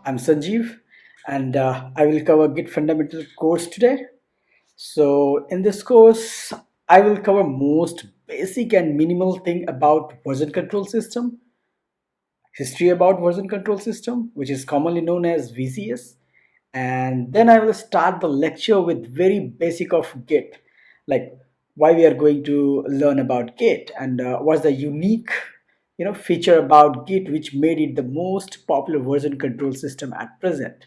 I'm Sanjeev, and I will cover Git Fundamental course today. So, in this course, I will cover most basic and minimal thing about version control system, history about version control system, which is commonly known as VCS, and then I will start the lecture with very basic of Git, like why we are going to learn about Git and what's the unique feature about Git which made it the most popular version control system at present.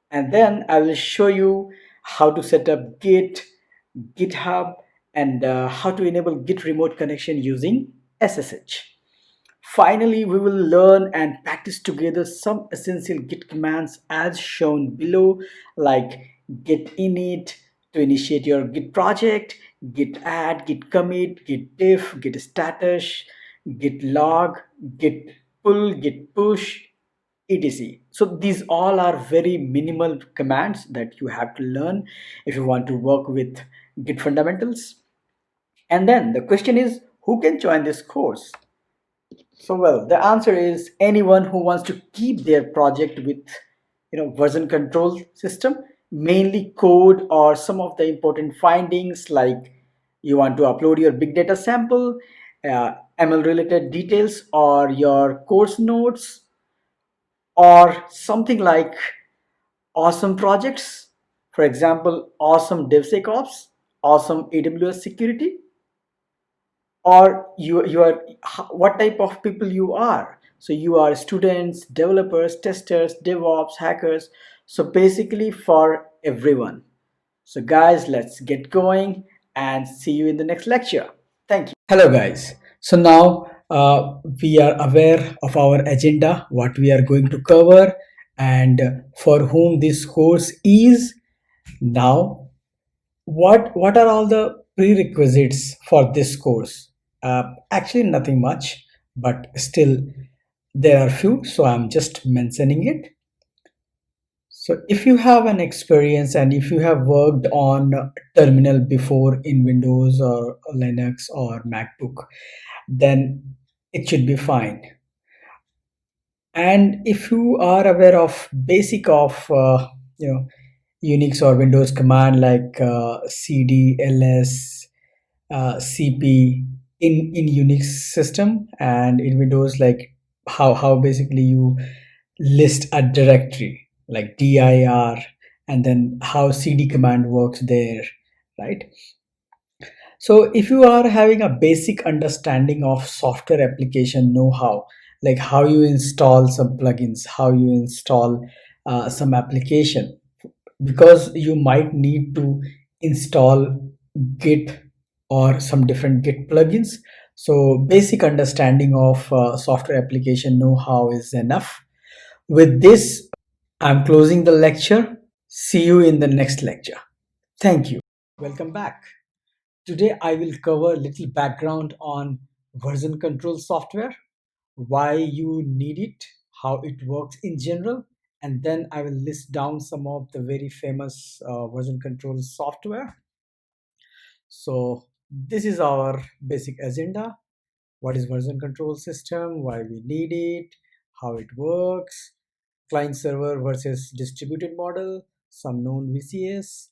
And then I will show you how to set up Git, GitHub, and how to enable Git remote connection using SSH. Finally, we will learn and practice together some essential Git commands as shown below, like git init to initiate your Git project, git add, git commit, git diff, git status, git log, git pull, git push, etc. So these all are very minimal commands that you have to learn if you want to work with Git fundamentals. And then the question is, who can join this course? So, well, the answer is anyone who wants to keep their project with, version control system, mainly code or some of the important findings like you want to upload your big data sample, ML related details, or your course notes, or something like awesome projects. For example, awesome DevSecOps, awesome AWS security, or you are what type of people you are. So you are students, developers, testers, devops, hackers. So basically for everyone. So guys, let's get going and see you in the next lecture. Thank you. Hello guys. So now we are aware of our agenda, what we are going to cover, and for whom this course is. Now, what are all the prerequisites for this course? Actually, nothing much, but still there are few, so I'm just mentioning it. So if you have an experience and if you have worked on terminal before in Windows or Linux or MacBook, then it should be fine. And if you are aware of basic of Unix or Windows command like cd, ls, cp in Unix system, and in Windows, like how basically you list a directory like dir, and then how cd command works there, right? So if you are having a basic understanding of software application know-how, like how you install some plugins, how you install some application, because you might need to install Git or some different Git plugins. So basic understanding of software application know-how is enough. With this, I'm closing the lecture. See you in the next lecture. Thank you. Welcome back. Today I will cover a little background on version control software, why you need it, how it works in general, and then I will list down some of the very famous version control software. So this is our basic agenda. What is version control system, why we need it, how it works, client server versus distributed model, some known VCS,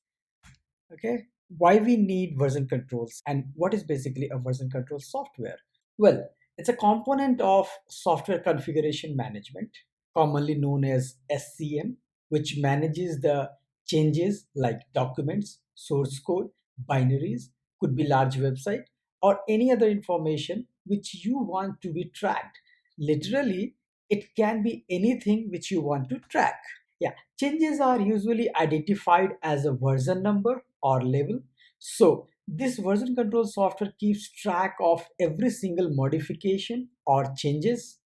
okay, why we need version controls, and what is basically a version control software. Well, it's a component of software configuration management, commonly known as SCM, which manages the changes like documents, source code, binaries, could be large website, or any other information which you want to be tracked. Literally, it can be anything which you want to track. Yeah, changes are usually identified as a version number or label. So this version control software keeps track of every single modification or changes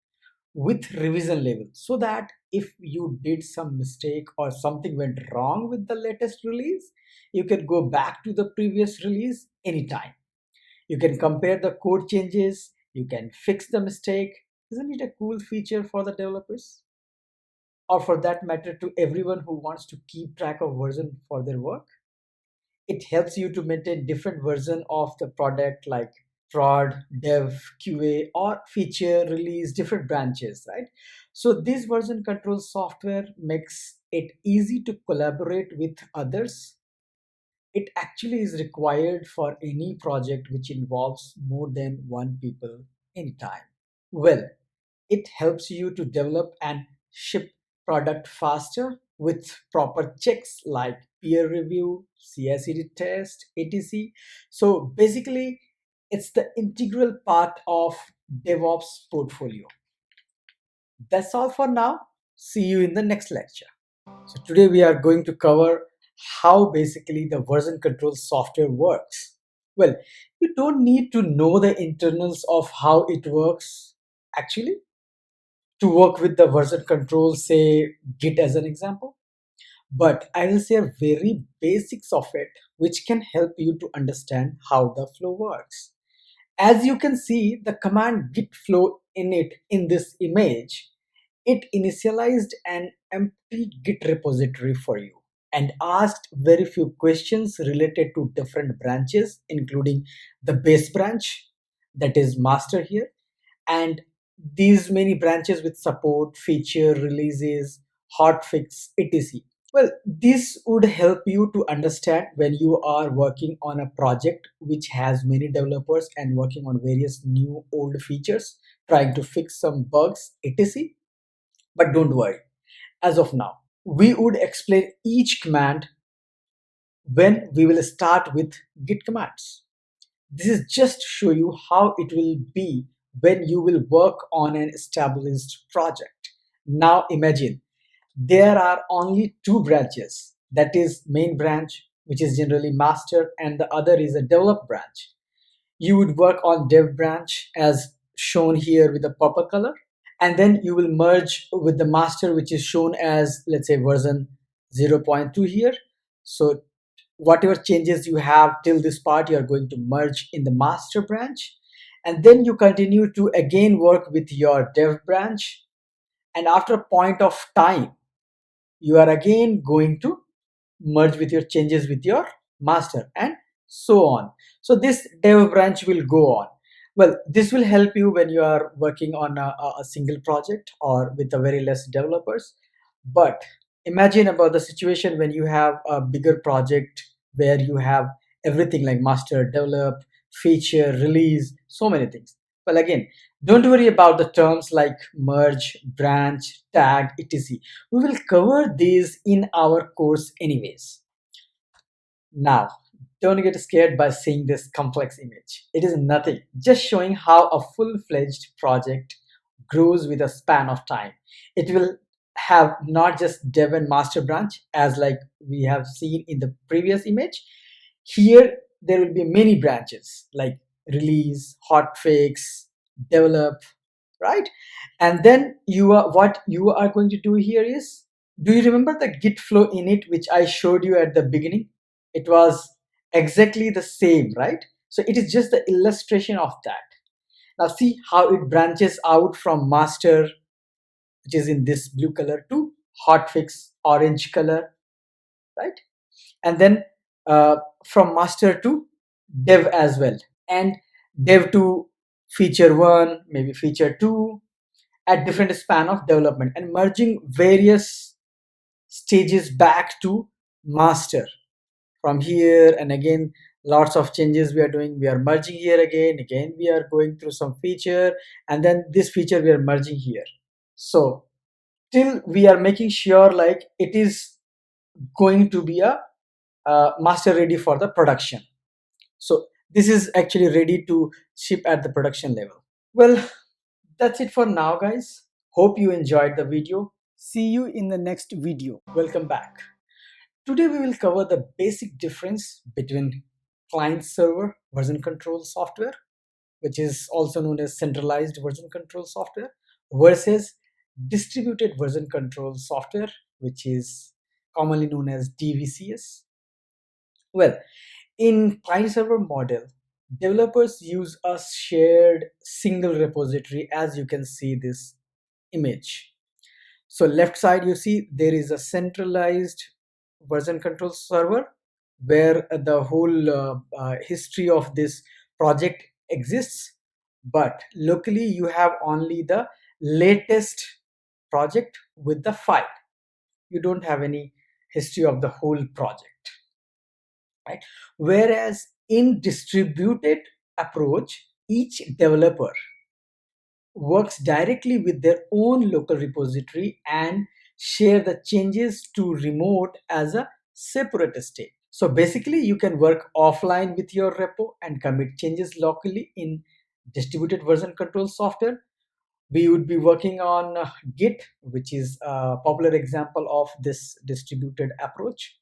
with revision label, so that if you did some mistake or something went wrong with the latest release, you can go back to the previous release anytime. You can compare the code changes, you can fix the mistake. Isn't it a cool feature for the developers? Or for that matter, to everyone who wants to keep track of version for their work? It helps you to maintain different version of the product like prod, dev, QA, or feature release, different branches, right? So this version control software makes it easy to collaborate with others. It actually is required for any project which involves more than one people anytime. Well, it helps you to develop and ship product faster with proper checks like peer review, CI/CD test, etc. So basically, it's the integral part of DevOps portfolio. That's all for now. See you in the next lecture. So today we are going to cover how basically the version control software works. Well, you don't need to know the internals of how it works actually to work with the version control, say Git as an example. But I will share very basics of it, which can help you to understand how the flow works. As you can see, the command git flow init in this image, it initialized an empty Git repository for you and asked very few questions related to different branches, including the base branch, that is master here, and these many branches with support, feature, releases, hotfix, etc. Well, this would help you to understand when you are working on a project which has many developers and working on various new old features, trying to fix some bugs, etc. But don't worry, as of now, we would explain each command when we will start with Git commands. This is just to show you how it will be when you will work on an established project. Now imagine there are only two branches, that is main branch, which is generally master, and the other is a develop branch. You would work on dev branch as shown here with the purple color, and then you will merge with the master, which is shown as, let's say, version 0.2 here. So whatever changes you have till this part, you are going to merge in the master branch, and then you continue to again work with your dev branch, and after a point of time you are again going to merge with your changes with your master, and so on. So this dev branch will go on. Well, this will help you when you are working on a single project or with a very less developers. But imagine about the situation when you have a bigger project where you have everything like master, develop, feature, release, so many things. Well, again, don't worry about the terms like merge, branch, tag, etc. We will cover these in our course anyways. Now, don't get scared by seeing this complex image. It is nothing, just showing how a full-fledged project grows with a span of time. It will have not just dev and master branch as like we have seen in the previous image. Here, there will be many branches like release, hotfix, develop, right? And then what you are going to do here is, do you remember the git flow init which I showed you at the beginning? It was exactly the same, right? So it is just the illustration of that. Now see how it branches out from master, which is in this blue color, to hotfix, orange color, right? And then from master to dev as well, and dev to feature 1, maybe feature 2, at different span of development, and merging various stages back to master from here. And again, lots of changes we are doing, we are merging here, again we are going through some feature, and then this feature we are merging here. So till we are making sure like it is going to be a master ready for the production. So this is actually ready to ship at the production level. Well, that's it for now, guys. Hope you enjoyed the video. See you in the next video. Welcome back. Today we will cover the basic difference between client server version control software, which is also known as centralized version control software, versus distributed version control software, which is commonly known as DVCS. Well, in client server model, developers use a shared single repository, as you can see this image. So left side you see there is a centralized version control server where the whole history of this project exists, but locally you have only the latest project with the file. You don't have any history of the whole project, right? Whereas in distributed approach, each developer works directly with their own local repository and share the changes to remote as a separate state. So basically you can work offline with your repo and commit changes locally in distributed version control software. We would be working on Git, which is a popular example of this distributed approach.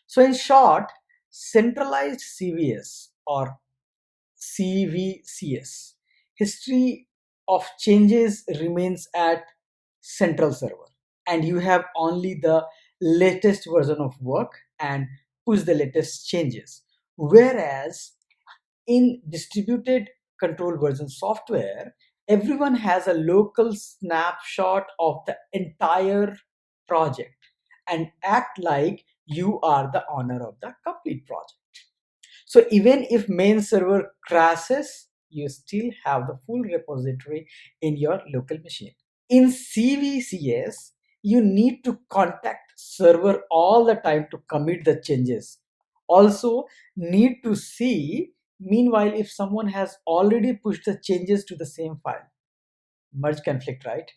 So in short, centralized CVS or CVCS history of changes remains at central server, and you have only the latest version of work and push the latest changes. Whereas in distributed control version software, everyone has a local snapshot of the entire project and act like you are the owner of the complete project. So even if main server crashes, you still have the full repository in your local machine. In CVCS, you need to contact server all the time to commit the changes. Also need to see, meanwhile, if someone has already pushed the changes to the same file. Merge conflict, right?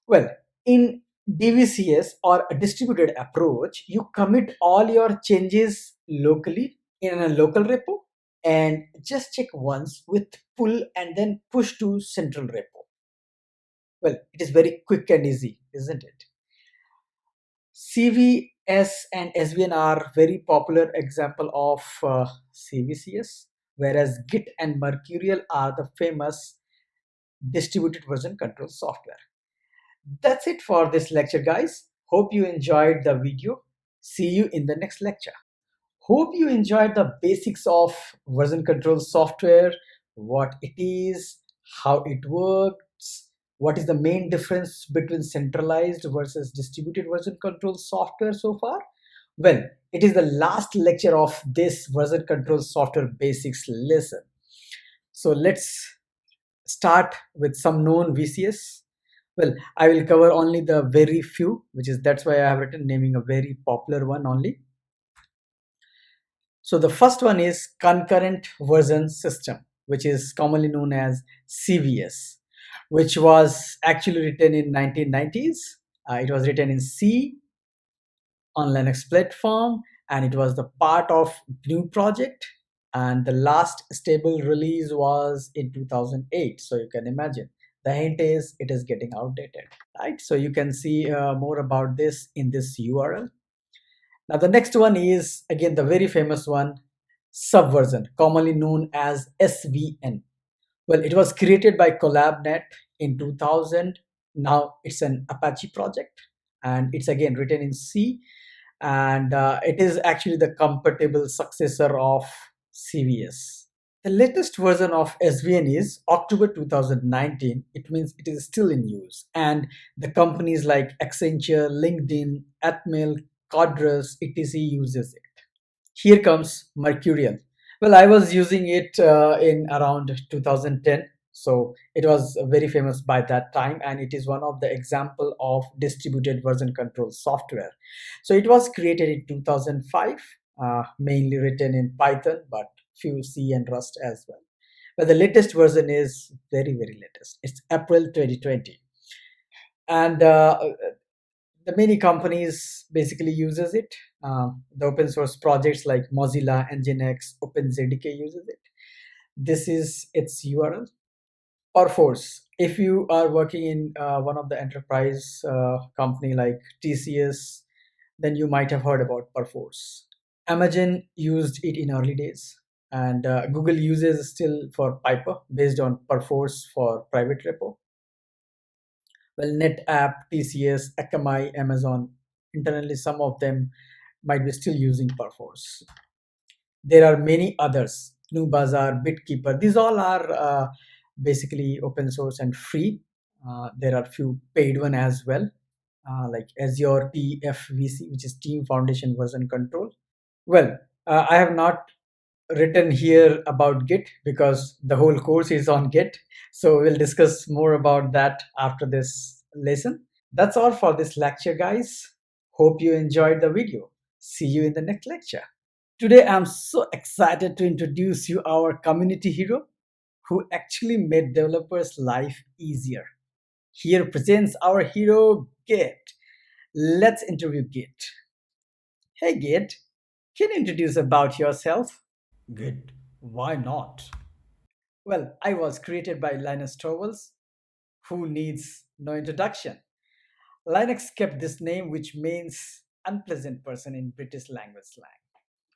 Well, in DVCS or a distributed approach, you commit all your changes locally in a local repo and just check once with pull and then push to central repo. Well, it is very quick and easy, isn't it? CVS and SVN are very popular example of CVCS, whereas Git and Mercurial are the famous distributed version control software. That's it for this lecture, guys. Hope you enjoyed the video. See you in the next lecture. Hope you enjoyed the basics of version control software, what it is, how it works, what is the main difference between centralized versus distributed version control software so far. Well, it is the last lecture of this version control software basics lesson. So let's start with some known VCS. Well, I will cover only the very few, which is that's why I have written naming a very popular one only. So the first one is concurrent version system, which is commonly known as CVS, which was actually written in 1990s. It was written in C on Linux platform, and it was the part of GNU project. And the last stable release was in 2008. So you can imagine the hint is it is getting outdated, right? So you can see more about this in this URL. Now the next one is again the very famous one, Subversion, commonly known as SVN. Well, it was created by CollabNet in 2000. Now it's an Apache project, and it's again written in C, and it is actually the compatible successor of CVS. The latest version of SVN is October 2019. It means it is still in use, and the companies like Accenture, LinkedIn, Atmail, Codrus, etc. uses it. Here comes Mercurial. Well, I was using it in around 2010, so it was very famous by that time, and it is one of the example of distributed version control software. So it was created in 2005, mainly written in Python, but few C and Rust as well. But the latest version is very latest. It's April 2020, and the many companies basically uses it. The open source projects like Mozilla, Nginx, OpenJDK uses it. This is its URL. Perforce. If you are working in one of the enterprise company like TCS, then you might have heard about Perforce. Amazon used it in early days, and Google uses still for Piper based on Perforce for private repo. Well, NetApp, TCS, Akamai, Amazon, internally some of them might be still using Perforce. There are many others, GNU Bazaar, Bitkeeper. These all are basically open source and free. There are few paid one as well, like Azure TFVC, which is Team Foundation Version Control. Well, I have not written here about Git because the whole course is on Git. So we'll discuss more about that after this lesson. That's all for this lecture, guys. Hope you enjoyed the video. See you in the next lecture. Today, I'm so excited to introduce you our community hero who actually made developers' life easier. Here presents our hero, Git. Let's interview Git. Hey, Git, can you introduce about yourself? Git, why not? Well, I was created by Linus Torvalds, who needs no introduction. Linux kept this name, which means unpleasant person in British language slang.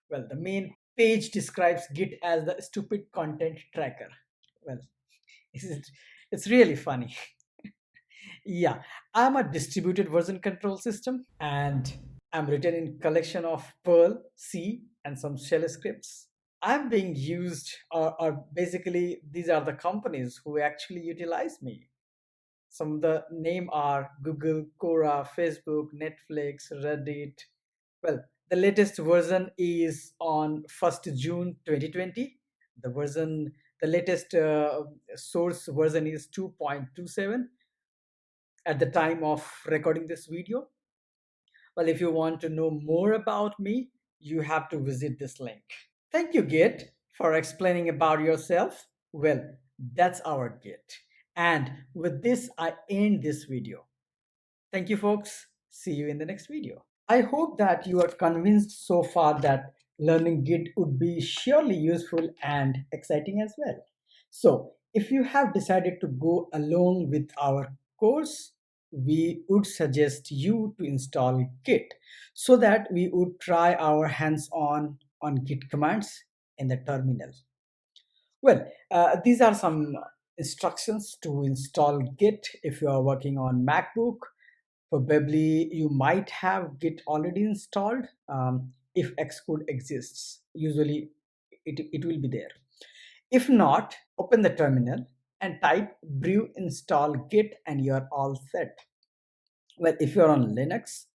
Well, the main page describes Git as the stupid content tracker. Well, it's, it's really funny. Yeah, I'm a distributed version control system and I'm written in collection of Perl, C, and some shell scripts. I'm being used, or basically, these are the companies who actually utilize me. Some of the name are Google, Quora, Facebook, Netflix, Reddit. Well, the latest version is on 1st June 2020. The version, the latest source version is 2.27 at the time of recording this video. Well, if you want to know more about me, you have to visit this link. Thank you, Git, for explaining about yourself. Well, that's our Git. And with this, I end this video. Thank you, folks. See you in the next video. I hope that you are convinced so far that learning Git would be surely useful and exciting as well. So, if you have decided to go along with our course, we would suggest you to install Git so that we would try our hands on Git commands in the terminal. Well, these are some instructions to install Git if you are working on MacBook. Probably you might have Git already installed if Xcode exists. Usually it will be there. If not, open the terminal and type brew install git and you're all set. Well, if you're on Linux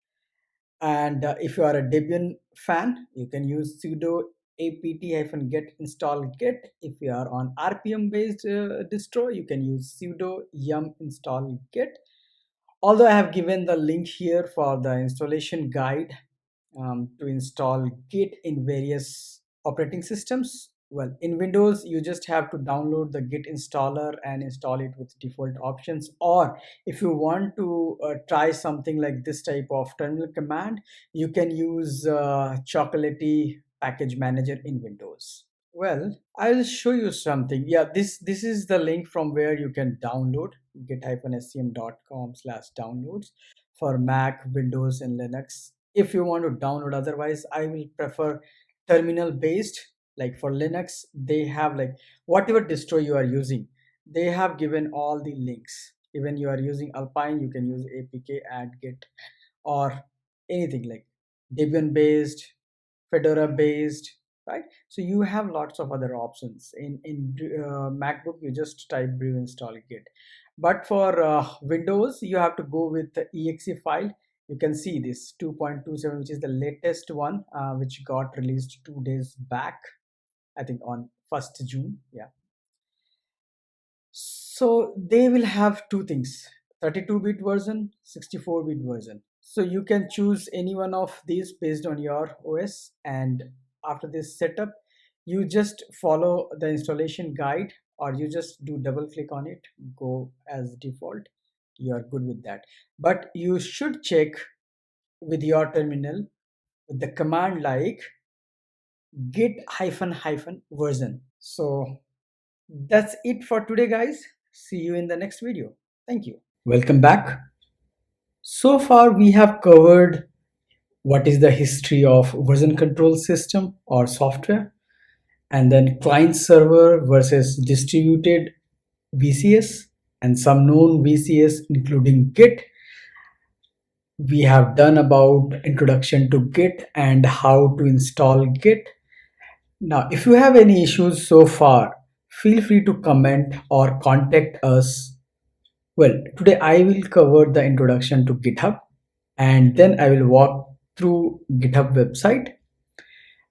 and if you are a Debian fan, you can use sudo apt-get install git. If you are on RPM based distro, you can use sudo yum install git. Although I have given the link here for the installation guide to install Git in various operating systems. Well, in Windows, you just have to download the Git installer and install it with default options. Or if you want to try something like this type of terminal command, you can use Chocolatey Package Manager in Windows. Well, I'll show you something. Yeah, this is the link from where you can download git-scm.com/downloads for Mac, Windows, and Linux. If you want to download, otherwise, I will prefer terminal based. Like for Linux, they have like whatever distro you are using, they have given all the links. Even you are using Alpine, you can use apk add git or anything like Debian based, Fedora based, right? So you have lots of other options. In MacBook, you just type brew install git. But for Windows, you have to go with the exe file. You can see this 2.27, which is the latest one, which got released 2 days back, I think on 1st June. Yeah. So they will have two things, 32-bit version, 64-bit version. So you can choose any one of these based on your OS. And after this setup, you just follow the installation guide or you just do double click on it, go as default. You are good with that. But you should check with your terminal with the command like git hyphen hyphen version. So that's it for today, guys. See you in the next video. Thank you. Welcome back. So far, we have covered what is the history of version control system or software, and then client server versus distributed VCS, and some known VCS including Git. We have done about introduction to Git and how to install Git. Now, if you have any issues so far, feel free to comment or contact us. Well, today I will cover the introduction to GitHub and then I will walk through GitHub website.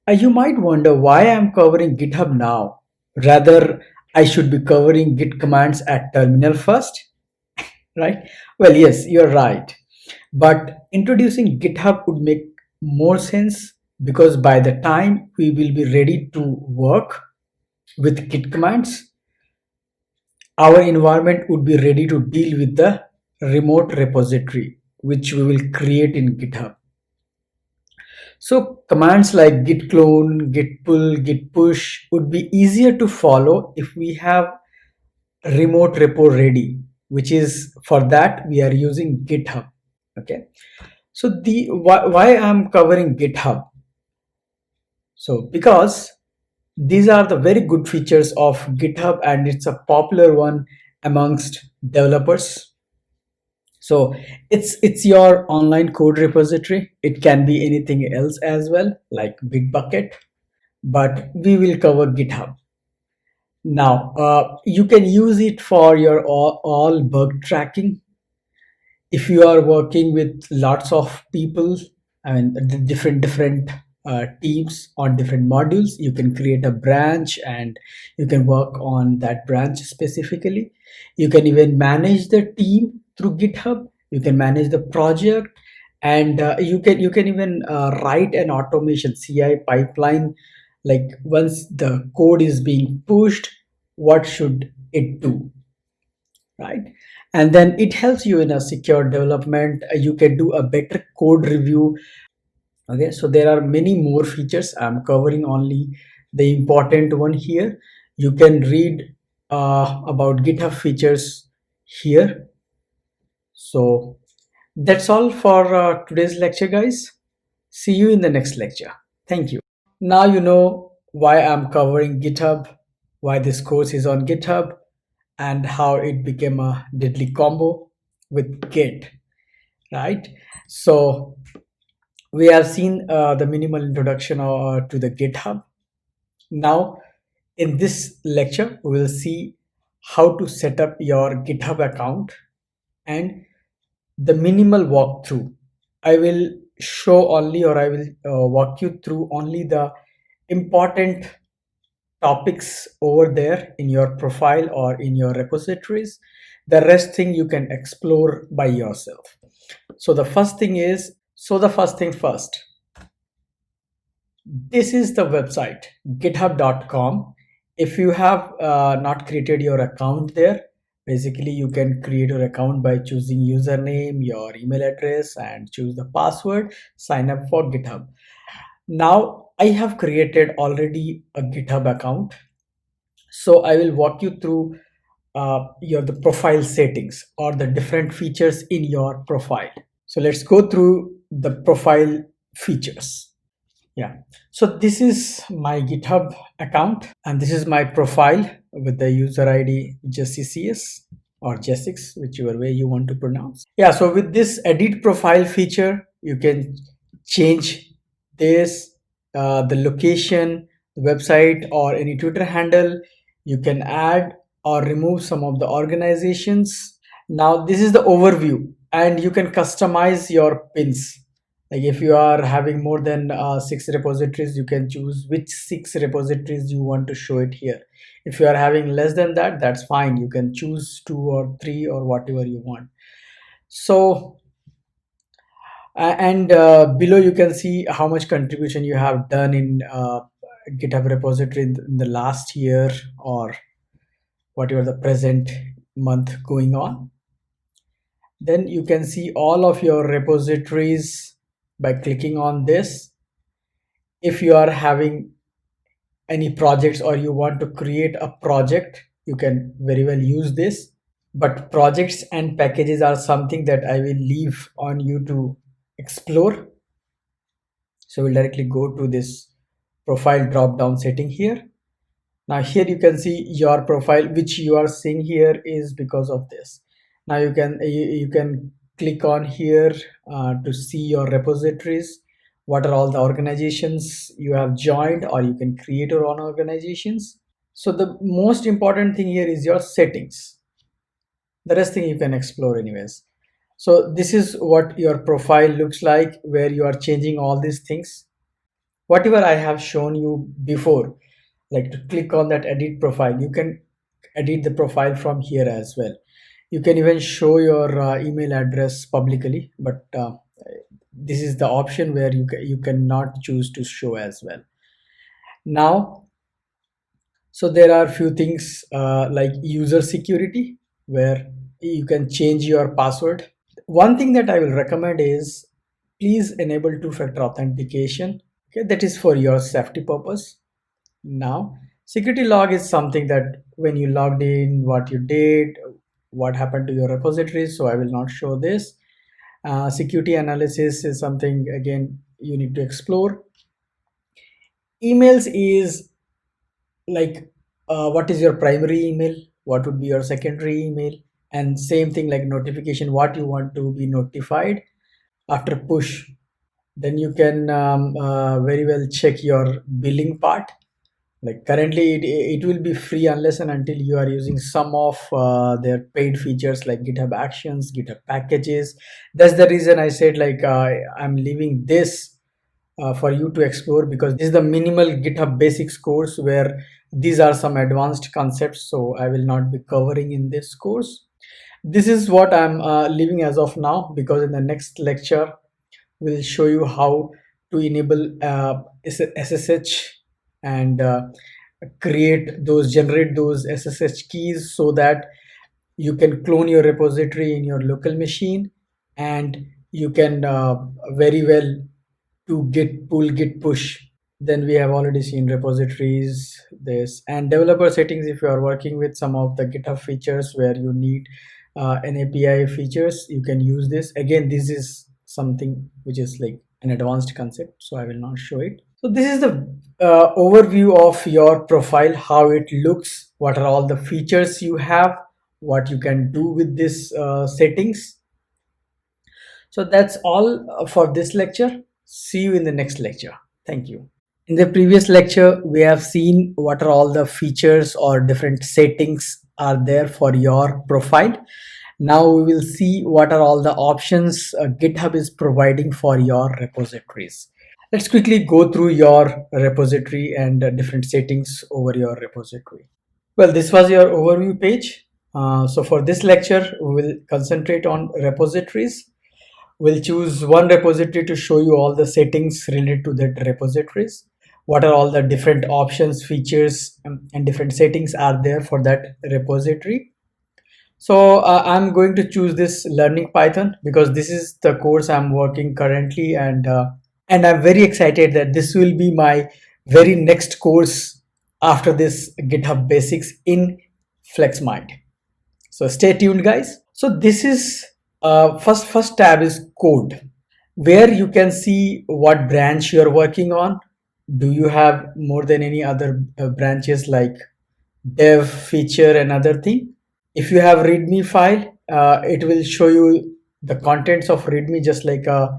You might wonder why I am covering GitHub now. Rather, I should be covering Git commands at terminal first. right? Well, yes, you're right. But introducing GitHub would make more sense because by the time we will be ready to work with Git commands, our environment would be ready to deal with the remote repository, which we will create in GitHub. So commands like git clone, git pull, git push would be easier to follow if we have remote repo ready, which is for that we are using GitHub. Okay. So the why I'm covering GitHub? So because these are the very good features of GitHub and it's a popular one amongst developers. So it's your online code repository. It can be anything else as well, like Bitbucket, but we will cover GitHub. Now, you can use it for your all bug tracking. If you are working with lots of people, I mean, different teams on different modules, you can create a branch and you can work on that branch specifically. You can even manage the team through GitHub. You can manage the project, and you can even write an automation CI pipeline. Like once the code is being pushed, what should it do, right? And then it helps you in a secure development. You can do a better code review. Okay, so there are many more features. I'm covering only the important one here. You can read about GitHub features here. So that's all for today's lecture, guys. See you in the next lecture. Thank you. Now you know why I'm covering GitHub, why this course is on GitHub, and how it became a deadly combo with Git, right? So we have seen the minimal introduction to the GitHub. Now, in this lecture, we will see how to set up your GitHub account and the minimal walkthrough. I will show only, or I will walk you through only the important topics over there in your profile or in your repositories. The rest thing you can explore by yourself. So the first thing is, the first thing first, this is the website github.com. If you have not created your account there, basically you can create your account by choosing username, your email address, and choose the password. Sign up for GitHub. Now I have created already a GitHub account, so I will walk you through your the profile settings or the different features in your profile. So let's go through the profile features. Yeah, so this is my GitHub account and this is my profile with the user ID JCCS or J6, whichever way you want to pronounce. Yeah, so with this edit profile feature, you can change this, the location, the website, or any Twitter handle. You can add or remove some of the organizations. Now this is the overview and you can customize your pins. Like if you are having more than 6 repositories, you can choose which 6 repositories you want to show it here. If you are having less than that, that's fine. You can choose 2 or 3 or whatever you want. So and below you can see how much contribution you have done in GitHub repository in the last year or whatever the present month going on. Then you can see all of your repositories by clicking on this. If you are having any projects or you want to create a project, you can very well use this. But projects and packages are something that I will leave on you to explore. So we'll directly go to this profile drop down setting here. Now here you can see your profile, which you are seeing here is because of this. Now you can click on here to see your repositories. What are all the organizations you have joined, or you can create your own organizations. So the most important thing here is your settings. The rest thing you can explore anyways. So this is what your profile looks like, where you are changing all these things. Whatever I have shown you before, like to click on that edit profile, you can edit the profile from here as well. You can even show your email address publicly, but this is the option where you cannot choose to show as well. Now, so there are few things like user security, where you can change your password. One thing that I will recommend is please enable two-factor authentication. Okay, that is for your safety purpose. Now, security log is something that when you logged in, what you did, what happened to your repository. So I will not show this. Security analysis is something again you need to explore. Emails is like what is your primary email, what would be your secondary email, and same thing like notification, what you want to be notified after push. Then you can very well check your billing part. Like currently it will be free unless and until you are using some of their paid features like GitHub Actions, GitHub Packages. That's the reason I said like I'm leaving this for you to explore, because this is the minimal GitHub Basics course where these are some advanced concepts, so I will not be covering in this course. This is what I'm leaving as of now, because in the next lecture we'll show you how to enable SSH and generate those SSH keys so that you can clone your repository in your local machine, and you can very well to git pull, git push. Then we have already seen repositories, this, and developer settings. If you are working with some of the GitHub features where you need an API features, you can use this. Again, this is something which is like an advanced concept, so I will not show it. So this is the overview of your profile, how it looks, what are all the features you have, what you can do with this settings. So that's all for this lecture. See you in the next lecture. Thank you. In the previous lecture, we have seen what are all the features or different settings are there for your profile. Now we will see what are all the options GitHub is providing for your repositories. Let's quickly go through your repository and different settings over your repository. Well, this was your overview page. So for this lecture, we will concentrate on repositories. We'll choose one repository to show you all the settings related to that repositories. What are all the different options, features, and different settings are there for that repository. So I'm going to choose this learning Python because this is the course I'm working currently, and I'm very excited that this will be my very next course after this GitHub Basics in Flexmind. So stay tuned, guys. So this is first tab is code, where you can see what branch you're working on. Do you have more than any other branches like dev, feature, and other thing? If you have readme file, it will show you the contents of readme just like a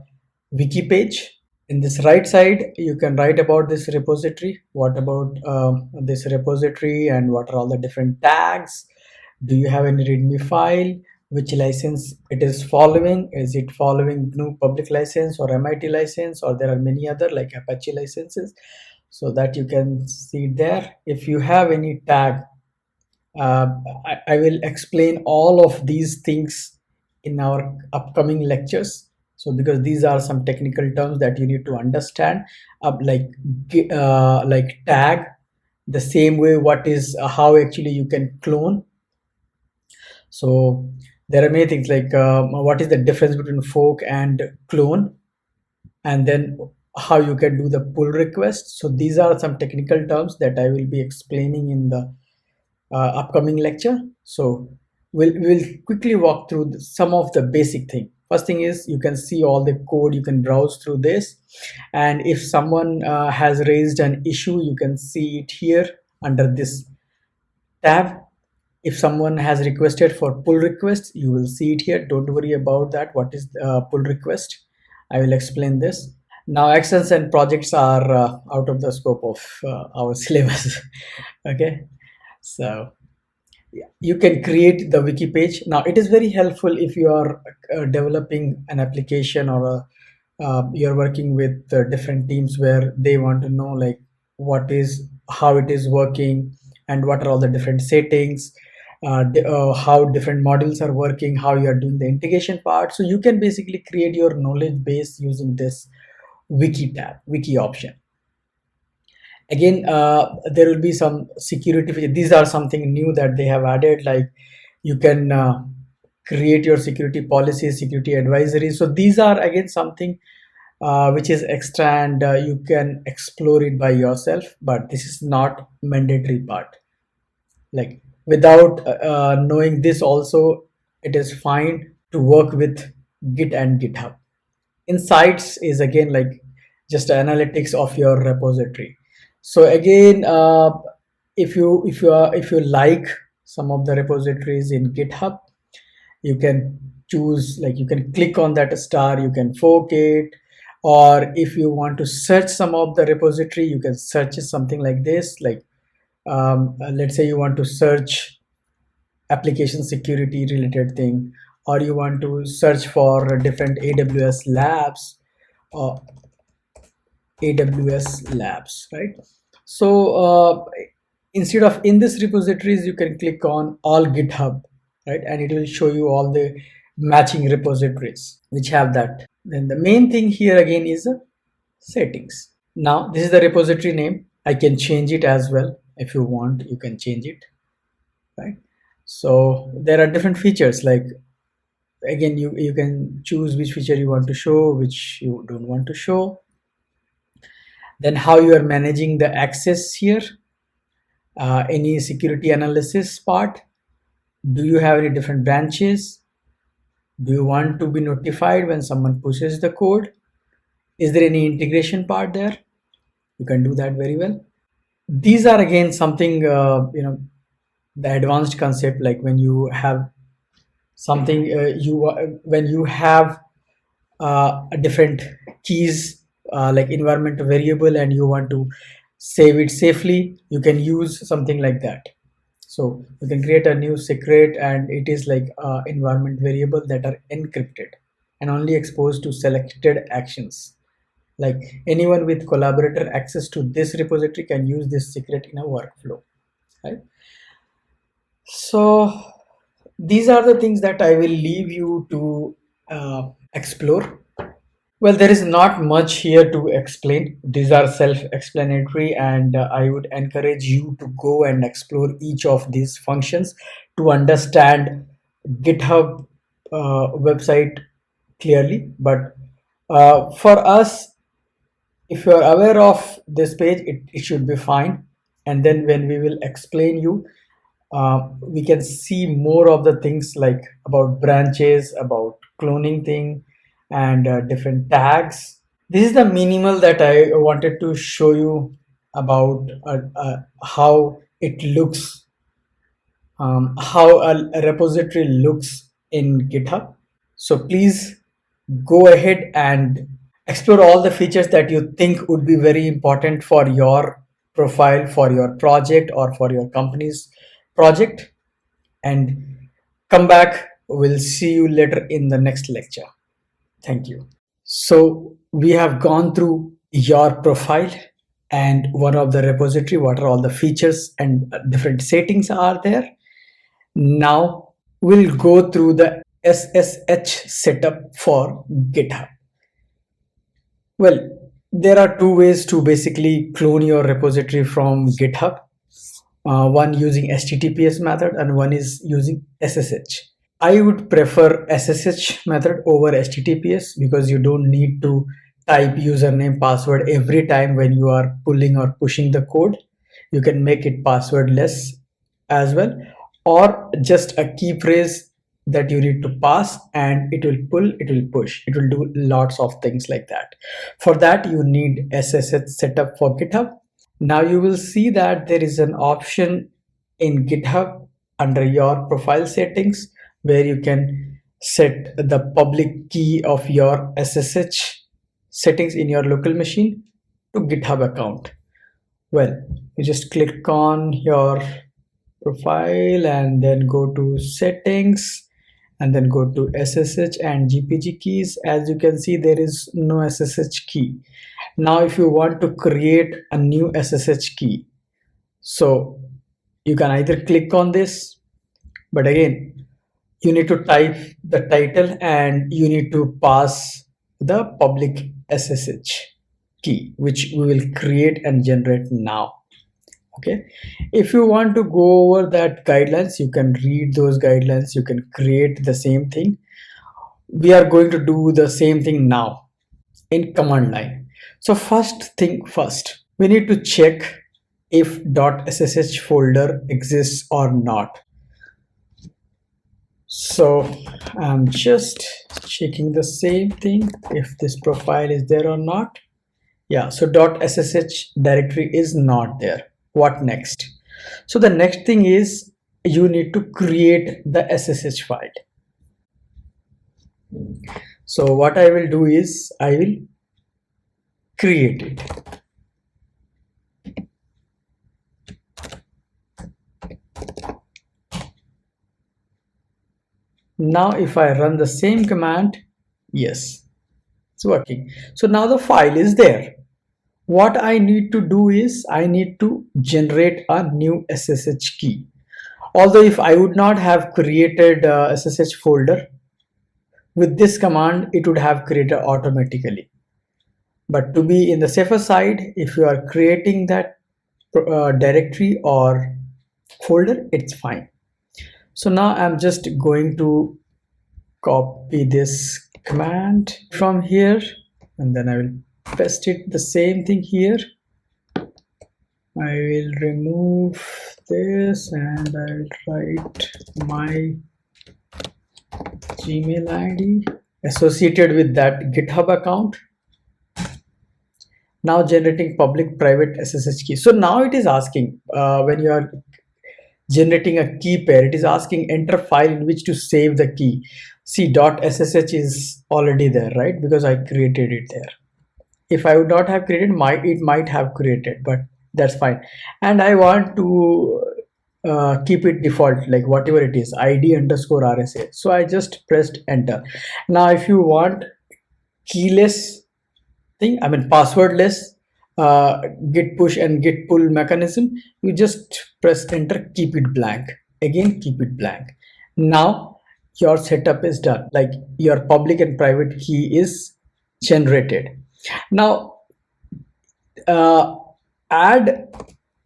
wiki page. In this right side, you can write about this repository, what about this repository, and what are all the different tags. Do you have any readme file, which license it is following? Is it following GNU public license or MIT license, or there are many other like Apache licenses? So that you can see there. If you have any tag, I will explain all of these things in our upcoming lectures. So because these are some technical terms that you need to understand, like tag, the same way what is how actually you can clone. So there are many things like what is the difference between fork and clone, and then how you can do the pull request. So these are some technical terms that I will be explaining in the upcoming lecture. So we'll quickly walk through some of the basic thing. First thing is you can see all the code, you can browse through this, and if someone has raised an issue, you can see it here under this tab. If someone has requested for pull requests, you will see it here. Don't worry about that. What is pull request? I will explain this. Now actions and projects are out of the scope of our syllabus. Okay, so you can create the wiki page. Now it is very helpful if you are developing an application, or you're working with different teams where they want to know like how it is working and what are all the different settings. how different modules are working, how you are doing the integration part. So you can basically create your knowledge base using this wiki option. Again, there will be some security features. These are something new that they have added, like you can create your security policies, security advisories. So these are again something which is extra, and you can explore it by yourself, but this is not mandatory part. Like without knowing this also, it is fine to work with Git and GitHub. Insights is again like just analytics of your repository. So again, if you like some of the repositories in GitHub, you can choose, like you can click on that star, you can fork it, or if you want to search some of the repository, you can search something like this. Like let's say you want to search application security related thing, or you want to search for different uh, AWS labs, right? So instead of in this repositories, you can click on all GitHub, right? And it will show you all the matching repositories which have that. Then the main thing here again is settings. Now this is the repository name. I can change it as well. If you want, you can change it, right? So there are different features, like again, you can choose which feature you want to show, which you don't want to show. Then how you are managing the access here, any security analysis part. Do you have any different branches? Do you want to be notified when someone pushes the code? Is there any integration part there? You can do that very well. These are again something, the advanced concept, like when you have something, when you have different keys, like environment variable, and you want to save it safely, you can use something like that. So you can create a new secret, and it is like environment variable that are encrypted and only exposed to selected actions. Like anyone with collaborator access to this repository can use this secret in a workflow, right? So these are the things that I will leave you to explore. Well, there is not much here to explain. These are self-explanatory, and I would encourage you to go and explore each of these functions to understand GitHub website clearly. But for us, if you are aware of this page, it should be fine. And then when we will explain you, we can see more of the things, like about branches, about cloning thing, and different tags. This is the minimal that I wanted to show you about how it looks, how a repository looks in GitHub. So please go ahead and explore all the features that you think would be very important for your profile, for your project, or for your company's project, and come back. We'll see you later in the next lecture. Thank you. So we have gone through your profile and one of the repository, what are all the features and different settings are there. Now we'll go through the SSH setup for GitHub. Well, there are two ways to basically clone your repository from GitHub. One using HTTPS method and one is using SSH. I would prefer SSH method over HTTPS because you don't need to type username password every time when you are pulling or pushing the code. You can make it passwordless as well, or just a key phrase that you need to pass, and it will pull, it will push, it will do lots of things like that. For that you need SSH setup for GitHub. Now you will see that there is an option in GitHub under your profile settings where you can set the public key of your SSH settings in your local machine to GitHub account. Well, you just click on your profile and then go to settings and then go to SSH and GPG keys. As you can see, there is no SSH key. Now if you want to create a new SSH key, so you can either click on this But again, you need to type the title and you need to pass the public SSH key, which we will create and generate now. Okay, if you want to go over that guidelines, you can read those guidelines, you can create the same thing. We are going to do the same thing now in command line. So first thing first, we need to check if .ssh folder exists or not. So I'm just checking the same thing, if this profile is there or not. Yeah, so .ssh directory is not there. What next? So the next thing is you need to create the SSH file. So what I will do is I will create it. Now if I run the same command, yes, it's working. So now the file is there. What I need to do is I need to generate a new SSH key. Although if I would not have created a SSH folder, with this command it would have created automatically. But to be in the safer side, if you are creating that directory or folder, it's fine. So now I'm just going to copy this command from here and then I will paste it the same thing here. I will remove this and I will write my Gmail ID associated with that GitHub account. Now generating public private SSH key. So now it is asking when you are generating a key pair, it is asking enter file in which to save the key. See, .ssh is already there, right? Because I created it there. If I would not have created, it might have created, but that's fine. And I want to keep it default, like whatever it is, ID_RSA. So I just pressed enter. Now if you want keyless thing, I mean passwordless git push and git pull mechanism, you just press enter, keep it blank, again keep it blank. Now your setup is done, like your public and private key is generated. Now add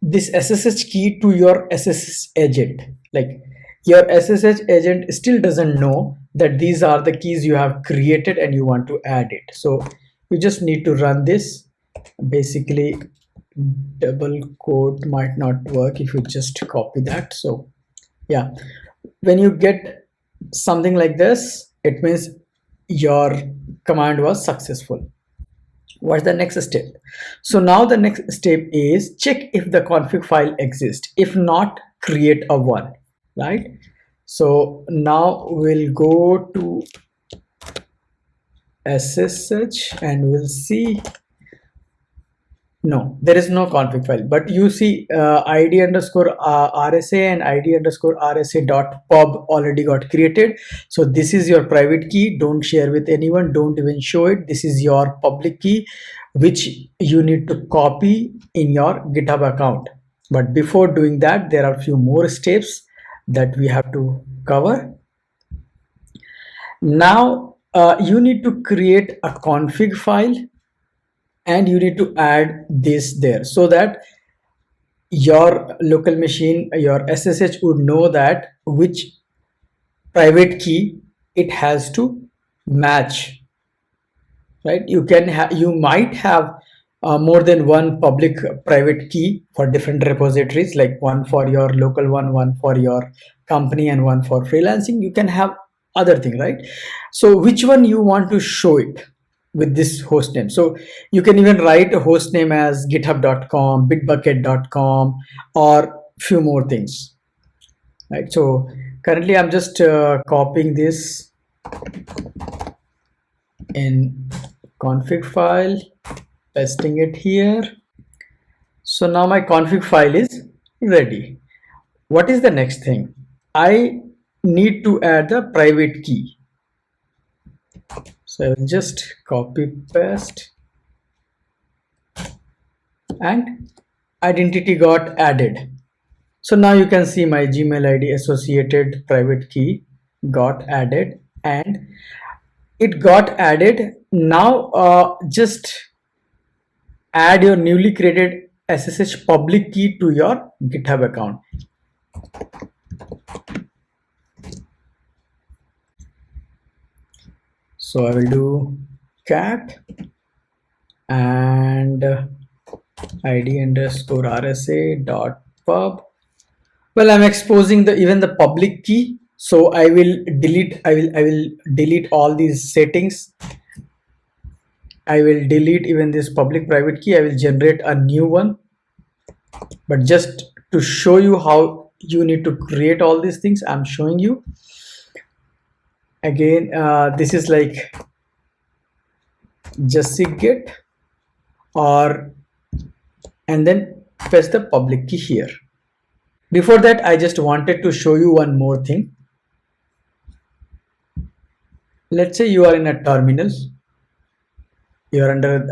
this SSH key to your SSH agent. Like your SSH agent still doesn't know that these are the keys you have created and you want to add it. So you just need to run this. Basically double quote might not work if you just copy that. So yeah, when you get something like this, it means your command was successful. What's the next step? So now the next step is check if the config file exists. If not, create a one, right? So now we'll go to SSH and we'll see. No, there is no config file, but you see ID_RSA and ID_RSA.pub already got created. So this is your private key. Don't share with anyone. Don't even show it. This is your public key, which you need to copy in your GitHub account. But before doing that, there are a few more steps that we have to cover. Now you need to create a config file and you need to add this there so that your local machine, your SSH would know that which private key it has to match, right? You might have more than one public private key for different repositories, like one for your local one for your company and one for freelancing. You can have other thing, right? So which one you want to show it with this host name? So you can even write a host name as github.com, bitbucket.com, or few more things, right? So currently I'm just copying this in config file, pasting it here. So now my config file is ready. What is the next thing? I need to add the private key. So I will just copy paste and identity got added. So now you can see my Gmail ID associated private key got added, and it got added. Now just add your newly created SSH public key to your GitHub account. So I will do cat and id underscore rsa dot pub. Well, I'm exposing the even the public key, so I will delete all these settings. I will delete even this public private key. I will generate a new one, but just to show you how you need to create all these things, I'm showing you again. This is like just git or, and then press the public key here. Before that, I just wanted to show you one more thing. Let's say you are in a terminal, you're under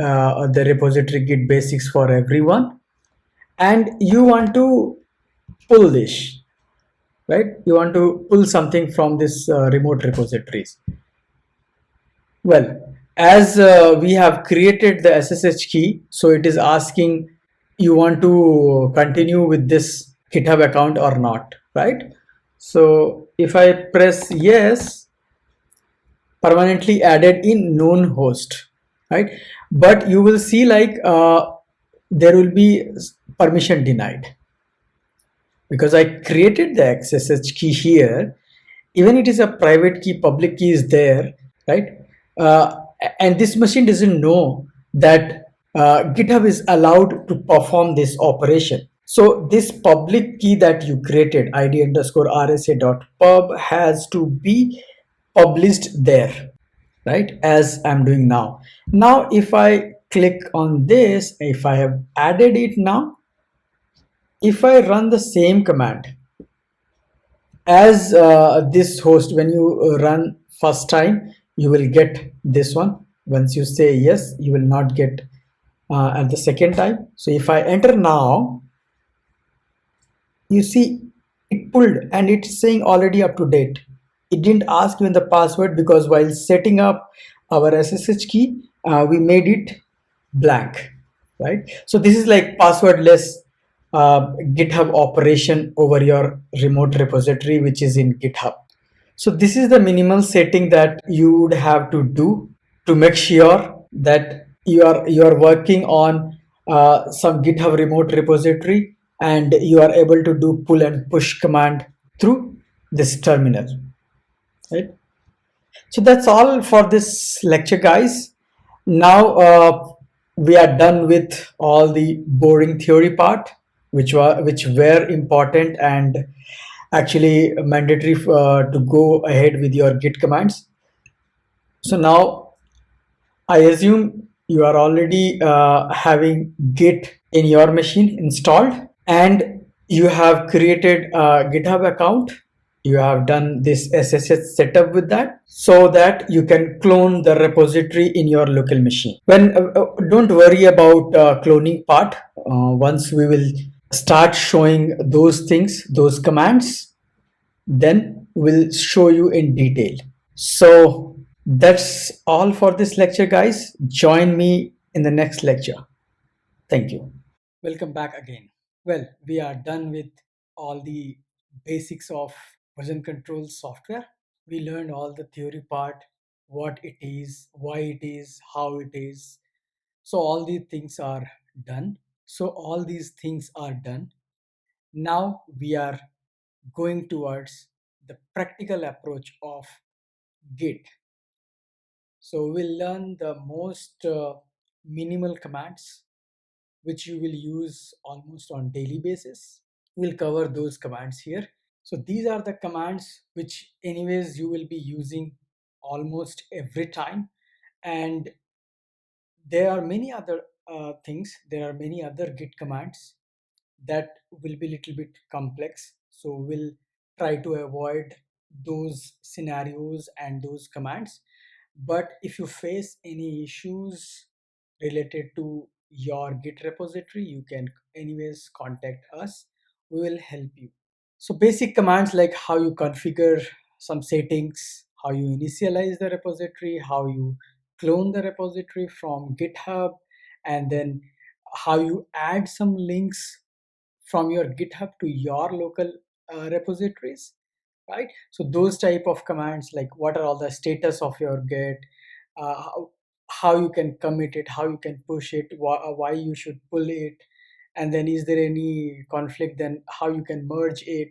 the repository Git Basics for everyone, and you want to pull this, right? You want to pull something from this remote repositories. Well, as we have created the SSH key, so it is asking you want to continue with this GitHub account or not, right? So if I press yes, permanently added in known host, right? But you will see like there will be permission denied because I created the SSH key here. Even it is a private key, public key is there, right? And this machine doesn't know that GitHub is allowed to perform this operation. So this public key that you created, id underscore rsa dot pub, has to be published there, right? As I'm doing now. Now, if I click on this, if I have added it now, if I run the same command as this host, when you run first time, you will get this one. Once you say yes, you will not get at the second time. So if I enter now, you see it pulled and it's saying already up to date. It didn't ask even the password because while setting up our SSH key, we made it blank, right? So this is like passwordless GitHub operation over your remote repository, which is in GitHub. So this is the minimal setting that you would have to do to make sure that you are working on some GitHub remote repository and you are able to do pull and push command through this terminal, right? So that's all for this lecture, guys. Now we are done with all the boring theory part, which were important and actually mandatory to go ahead with your Git commands. So now I assume you are already having Git in your machine installed, and you have created a GitHub account. You have done this SSH setup with that so that you can clone the repository in your local machine. Don't worry about cloning part. Once we will start showing those things, those commands, then we'll show you in detail. So that's all for this lecture, guys. Join me in the next lecture. Thank you. Welcome back again. Well, we are done with all the basics of version control software. We learned all the theory part, what it is, why it is, how it is. So all these things are done. So all these things are done. Now we are going towards the practical approach of Git. So we'll learn the most minimal commands which you will use almost on daily basis. We'll cover those commands here. So these are the commands which anyways you will be using almost every time, and there are many other things. There are many other Git commands that will be little bit complex. So we'll try to avoid those scenarios and those commands. But if you face any issues related to your Git repository, you can anyways contact us we will help you. So basic commands like how you configure some settings, how you initialize the repository, how you clone the repository from GitHub, and then how you add some links from your GitHub to your local repositories, right? So those type of commands, like what are all the status of your Git, how you can commit it, how you can push it, why you should pull it, and then is there any conflict, then how you can merge it,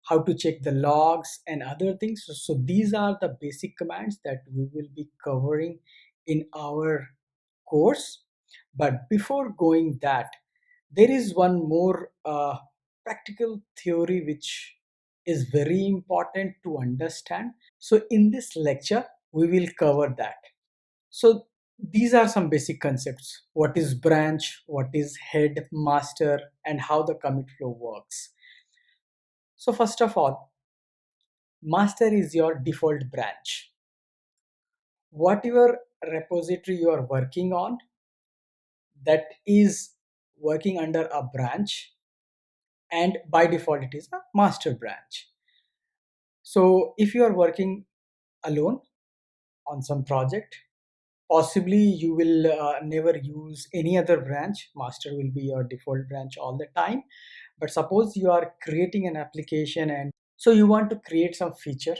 how to check the logs and other things. So these are the basic commands that we will be covering in our course. But before going that, there is one more practical theory which is very important to understand. So in this lecture we will cover that. So these are some basic concepts: what is branch, what is head, master, and how the commit flow works. So first of all, master is your default branch. Whatever repository you are working on, that is working under a branch, and by default it is a master branch. So if you are working alone on some project, possibly you will never use any other branch. Master will be your default branch all the time. But suppose you are creating an application, and so you want to create some feature,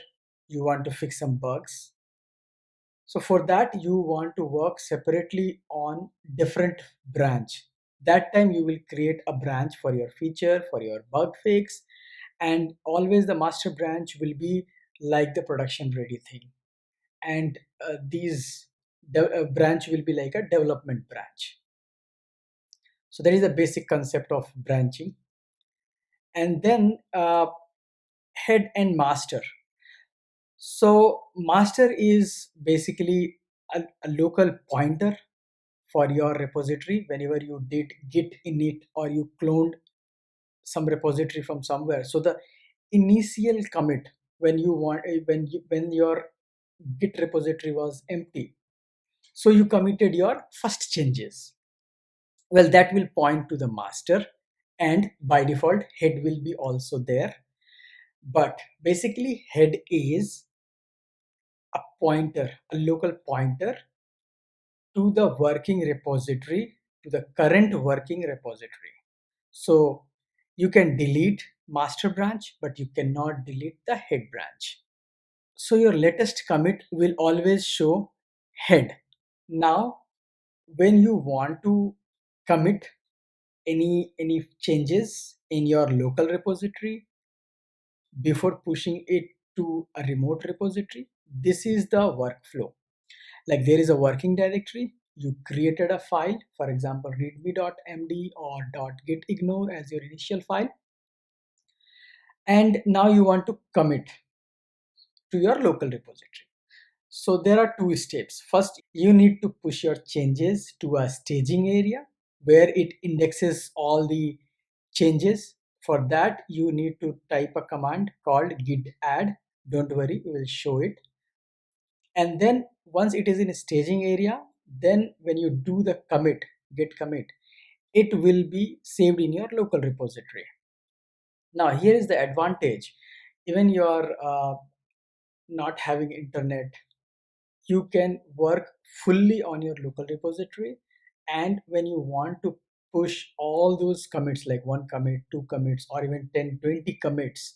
you want to fix some bugs. So for that you want to work separately on different branch. That time you will create a branch for your feature, for your bug fix, and always the master branch will be like the production ready thing. And these branch will be like a development branch. So that is the basic concept of branching. And then head and master. So master is basically a local pointer for your repository. Whenever you did git init or you cloned some repository from somewhere, so the initial commit, when you want when your git repository was empty, so you committed your first changes, well, that will point to the master, and by default head will be also there. But basically head is a pointer, a local pointer to the working repository, to the current working repository. So you can delete master branch, but you cannot delete the head branch. So your latest commit will always show head. Now when you want to commit any changes in your local repository before pushing it to a remote repository, this is the workflow. Like there is a working directory, you created a file, for example readme.md or .gitignore as your initial file, and now you want to commit to your local repository. So there are two steps. First, you need to push your changes to a staging area where it indexes all the changes. For that, you need to type a command called git add. Don't worry, we will show it. And then once it is in a staging area, then when you do the commit, git commit, it will be saved in your local repository. Now here is the advantage. Even you are not having internet, you can work fully on your local repository, and when you want to push all those commits, like one commit, two commits, or even 10, 20 commits,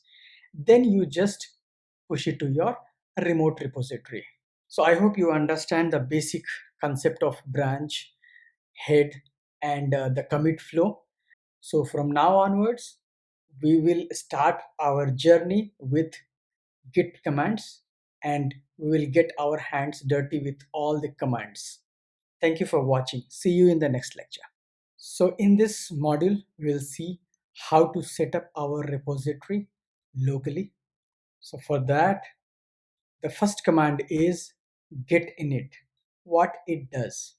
then you just push it to your remote repository. So I hope you understand the basic concept of branch, head, and the commit flow. So from now onwards we will start our journey with Git commands, and we will get our hands dirty with all the commands. Thank you for watching. See you in the next lecture. So in this module, we'll see how to set up our repository locally. So for that, the first command is git init. What it does,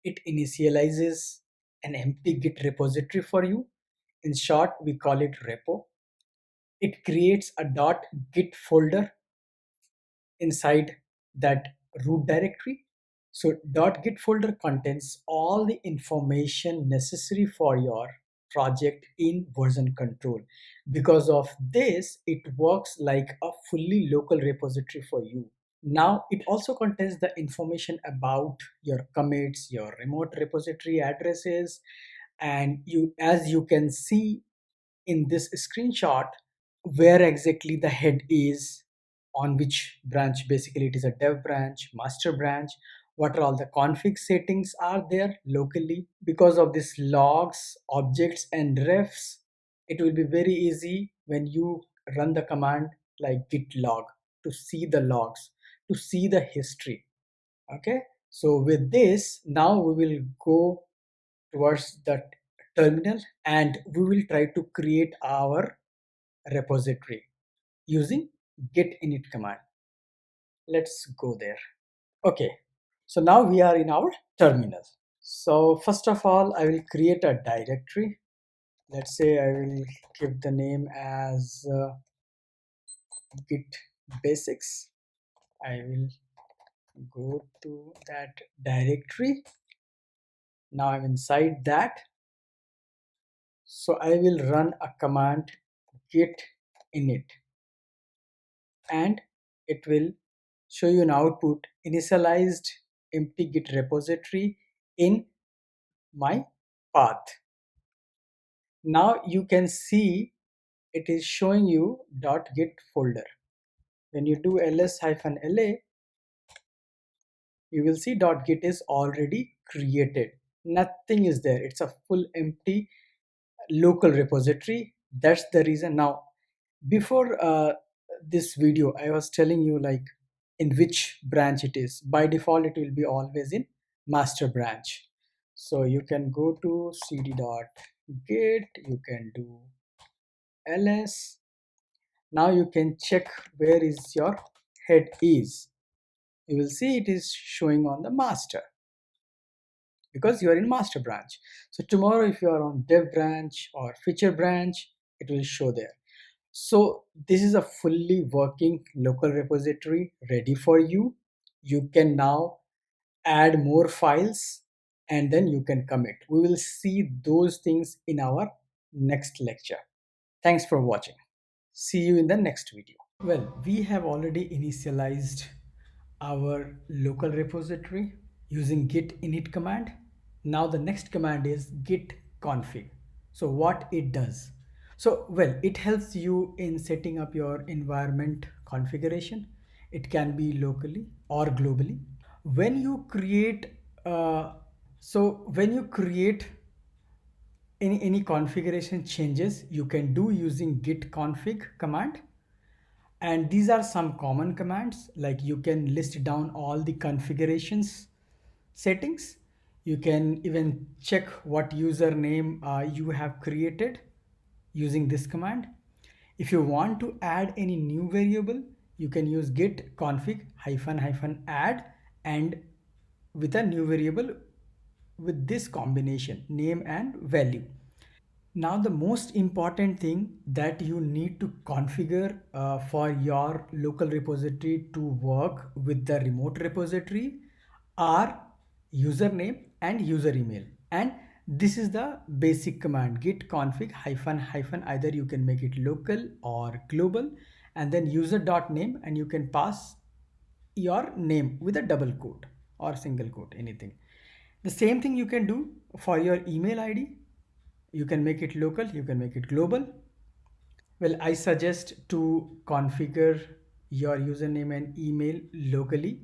it initializes an empty Git repository for you. In short, we call it repo. It creates a .git folder inside that root directory. So .git folder contains all the information necessary for your project in version control. Because of this, it works like a fully local repository for you. Now, it also contains the information about your commits, your remote repository addresses, and you, as you can see in this screenshot, where exactly the head is, on which branch. Basically, it is a dev branch, master branch, what are all the config settings are there locally. Because of this logs, objects and refs, it will be very easy when you run the command like git log to see the logs, to see the history. Okay, so with this, now we will go towards the terminal and we will try to create our repository using git init command. Let's go there. Okay, so now we are in our terminal. So first of all, I will create a directory. Let's say I will give the name as Git Basics. I will go to that directory. Now I'm inside that. So I will run a command git init and it will show you an output initialized empty git repository in my path. Now you can see it is showing you .git folder. When you do ls-la, you will see .git is already created. Nothing is there. It's a full empty local repository. That's the reason. Now, before this video, I was telling you like in which branch it is. By default, it will be always in master branch. So you can go to cd.git, you can do ls. Now you can check where is your head is. You will see it is showing on the master because you are in master branch. So tomorrow if you are on dev branch or feature branch, it will show there. So this is a fully working local repository ready for you. You can now add more files and then you can commit. We will see those things in our next lecture. Thanks for watching. See you in the next video. Well, we have already initialized our local repository using git init command. Now the next command is git config. So what it does? So well, it helps you in setting up your environment configuration. It can be locally or globally. When you create, when you create any configuration changes, you can do using git config command. And these are some common commands, like you can list down all the configurations settings. You can even check what username you have created using this command. If you want to add any new variable, you can use git config hyphen hyphen add and with a new variable with this combination name and value. Now, the most important thing that you need to configure for your local repository to work with the remote repository are username and user email. And this is the basic command git config hyphen hyphen, either you can make it local or global, and then user.name, and you can pass your name with a double quote or single quote, anything. The same thing you can do for your email ID. You can make it local, you can make it global. Well, I suggest to configure your username and email locally.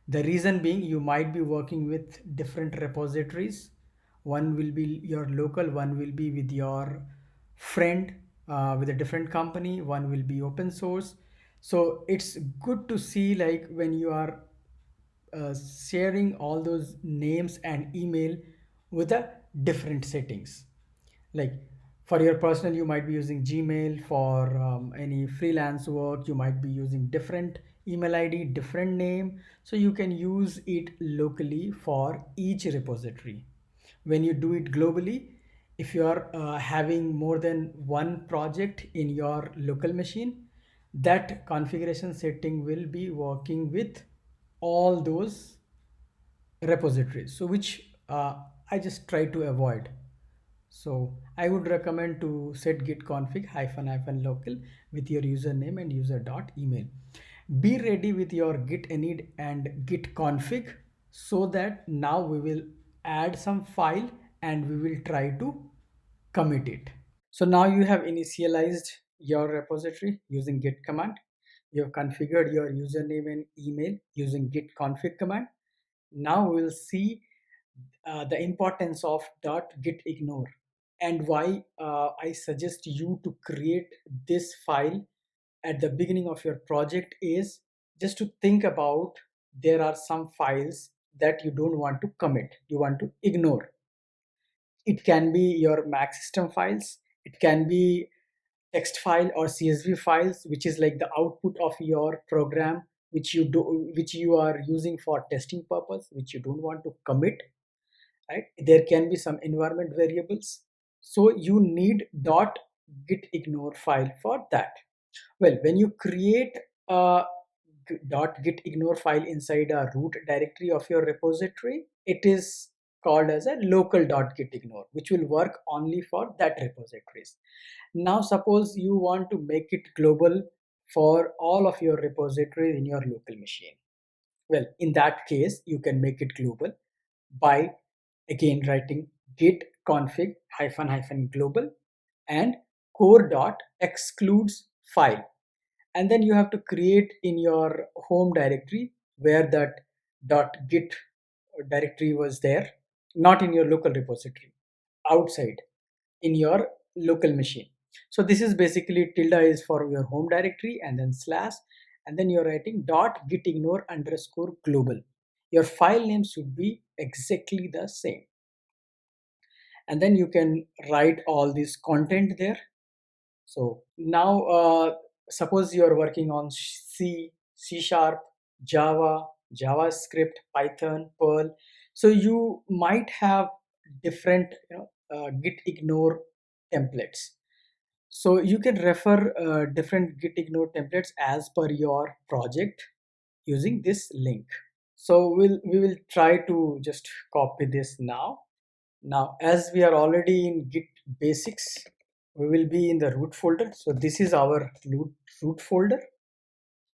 The reason being, you might be working with different repositories. One will be your local, one will be with your friend with a different company, one will be open source. So it's good to see like when you are sharing all those names and email with a different settings. Like for your personal, you might be using Gmail. For any freelance work, you might be using different email ID, different name. So you can use it locally for each repository. When you do it globally, if you are having more than one project in your local machine, that configuration setting will be working with all those repositories. So which I just try to avoid. So I would recommend to set git config hyphen hyphen local with your username and user dot email. Be ready with your git init and git config, so that now we will add some file and we will try to commit it. So now you have initialized your repository using git command. You have configured your username and email using git config command. Now we will see the importance of .gitignore and why I suggest you to create this file at the beginning of your project is just to think about there are some files that you don't want to commit, you want to ignore. It can be your Mac system files, it can be text file or CSV files, which is like the output of your program, which you are using for testing purpose, which you don't want to commit, right? There can be some environment variables, so you need .gitignore file for that. Well, when you create a .gitignore file inside a root directory of your repository, it is called as a local .gitignore, which will work only for that repositories. Now suppose you want to make it global for all of your repositories in your local machine. Well, in that case, you can make it global by again writing git config hyphen hyphen global and core dot excludes file, and then you have to create in your home directory where that dot git directory was there, not in your local repository, outside in your local machine. So this is basically tilde is for your home directory and then slash, and then you're writing dot gitignore underscore global. Your file name should be exactly the same, and then you can write all this content there. So now suppose you are working on C, C sharp, Java, JavaScript, Python, Perl. So you might have different git ignore templates. So you can refer different git ignore templates as per your project using this link. So we will try to just copy this now. Now, as we are already in Git Basics, we will be in the root folder. So this is our root folder.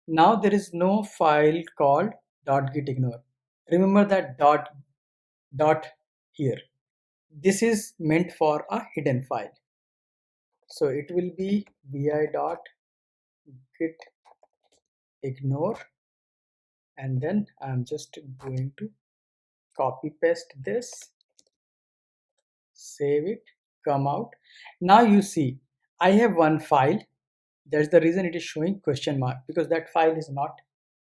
Now there is no file called .gitignore. Remember that dot here. This is meant for a hidden file. So it will be vi.gitignore, and then I'm just going to copy paste this, save it, come out. Now you see I have one file. That's the reason it is showing question mark, because that file is not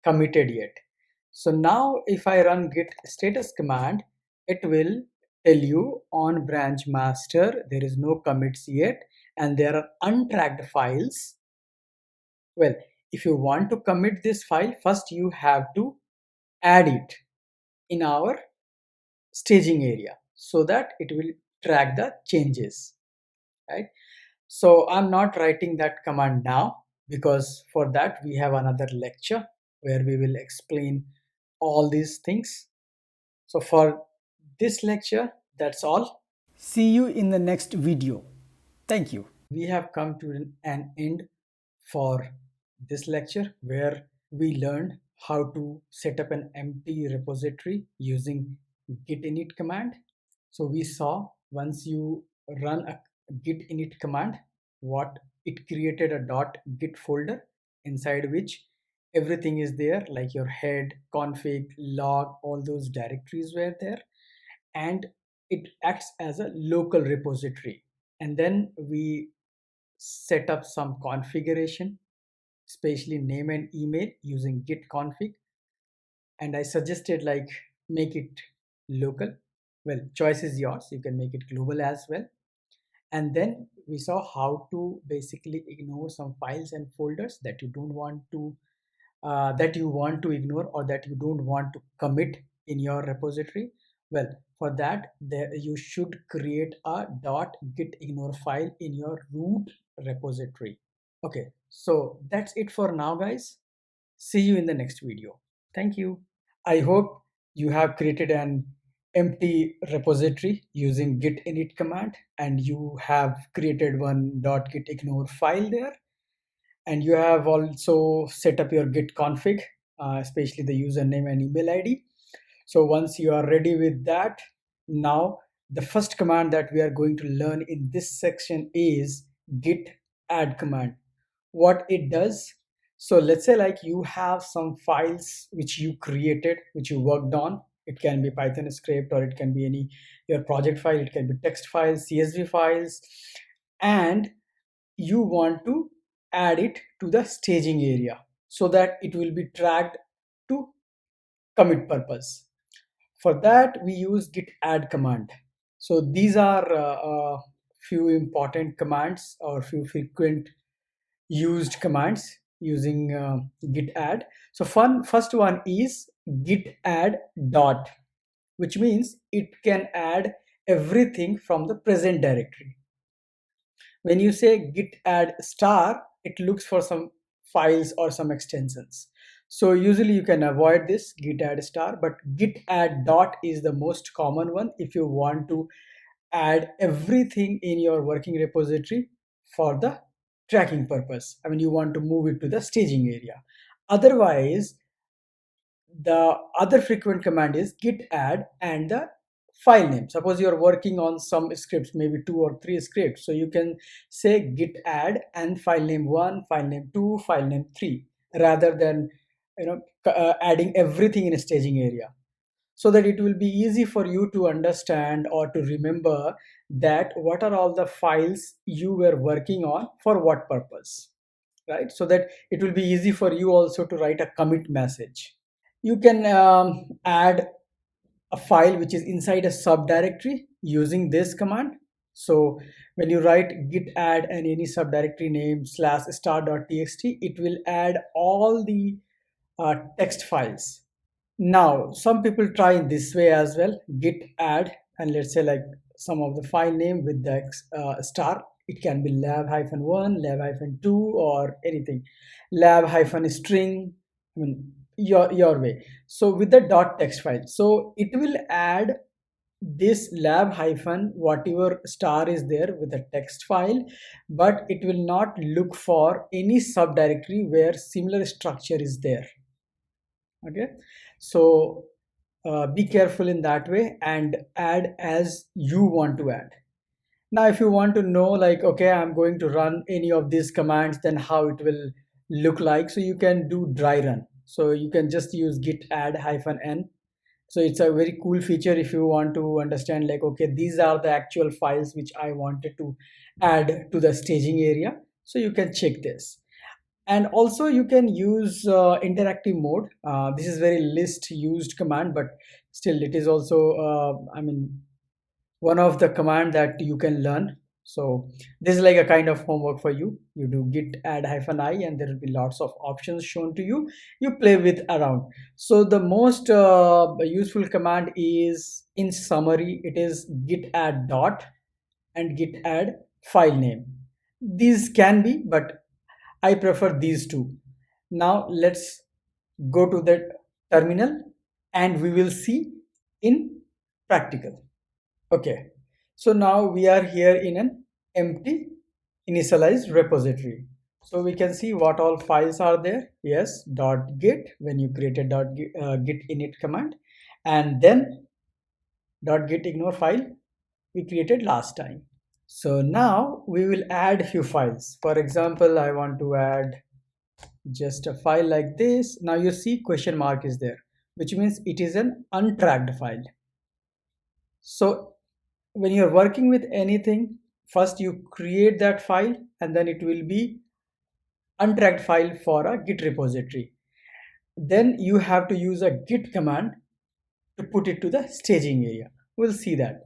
committed yet. So now if I run git status command, it will tell you on branch master there is no commits yet and there are untracked files. Well, if you want to commit this file, first you have to add it in our staging area so that it will track the changes, right? So I'm not writing that command now, because for that we have another lecture where we will explain all these things. So for this lecture, that's all. See you in the next video. Thank you. We have come to an end for this lecture where we learned how to set up an empty repository using git init command. So we saw once you run a git init command, what it created a .git folder inside which everything is there, like your head, config, log, all those directories were there, and it acts as a local repository. And then we set up some configuration, especially name and email using git config, and I suggested like make it local. Well, choice is yours, you can make it global as well. And then we saw how to basically ignore some files and folders that you don't want to that you want to ignore or that you don't want to commit in your repository. Well, for that there you should create a .gitignore file in your root repository. Okay, so that's it for now, guys. See you in the next video. Thank you. I hope you have created an empty repository using git init command, and you have created one .gitignore file there, and you have also set up your git config, especially the username and email id. So once you are ready with that, now the first command that we are going to learn in this section is git add command. What it does, so let's say like you have some files which you created, which you worked on. It can be Python script, or it can be any your project file, it can be text files, CSV files, and you want to add it to the staging area so that it will be tracked to commit purpose. For that, we use git add command. So these are few important commands or few frequent used commands using git add. So first one is git add dot, which means it can add everything from the present directory. When you say git add star, it looks for some files or some extensions. So usually you can avoid this git add star, but git add dot is the most common one if you want to add everything in your working repository for the tracking purpose. I mean, you want to move it to the staging area. Otherwise, the other frequent command is git add and the file name. Suppose you are working on some scripts, maybe 2 or 3 scripts, so you can say git add and file name 1, file name 2, file name 3, rather than adding everything in a staging area, so that it will be easy for you to understand or to remember that what are all the files you were working on for what purpose, right? So that it will be easy for you also to write a commit message. You can add a file which is inside a subdirectory using this command. So when you write git add and any subdirectory name /star.txt, it will add all the text files. Now some people try in this way as well, git add, and let's say like some of the file name with the star. It can be lab-1, lab-2, or anything, lab-string. I mean, your way. So with the dot text file, so it will add this lab hyphen whatever star is there with a text file, but it will not look for any subdirectory where similar structure is there. Okay, so be careful in that way and add as you want to add. Now if you want to know like, okay, I'm going to run any of these commands, then how it will look like, so you can do dry run. So you can just use git add hyphen n. So it's a very cool feature if you want to understand like, okay, these are the actual files which I wanted to add to the staging area. So you can check this. And also you can use interactive mode. This is very least used command, but still it is also I mean, one of the command that you can learn. So this is like a kind of homework for you. You do git add hyphen I, and there will be lots of options shown to you. You play with around. So the most useful command is, in summary, it is git add dot and git add file name. These can be, but I prefer these two. Now let's go to the terminal and we will see in practical. Okay, so now we are here in an empty initialized repository. So we can see what all files are there. Yes, .git, when you created .git init command, and then .gitignore file we created last time. So now we will add a few files. For example, I want to add just a file like this. Now you see question mark is there, which means it is an untracked file. So when you're working with anything, first you create that file, and then it will be untracked file for a Git repository. Then you have to use a Git command to put it to the staging area. We'll see that.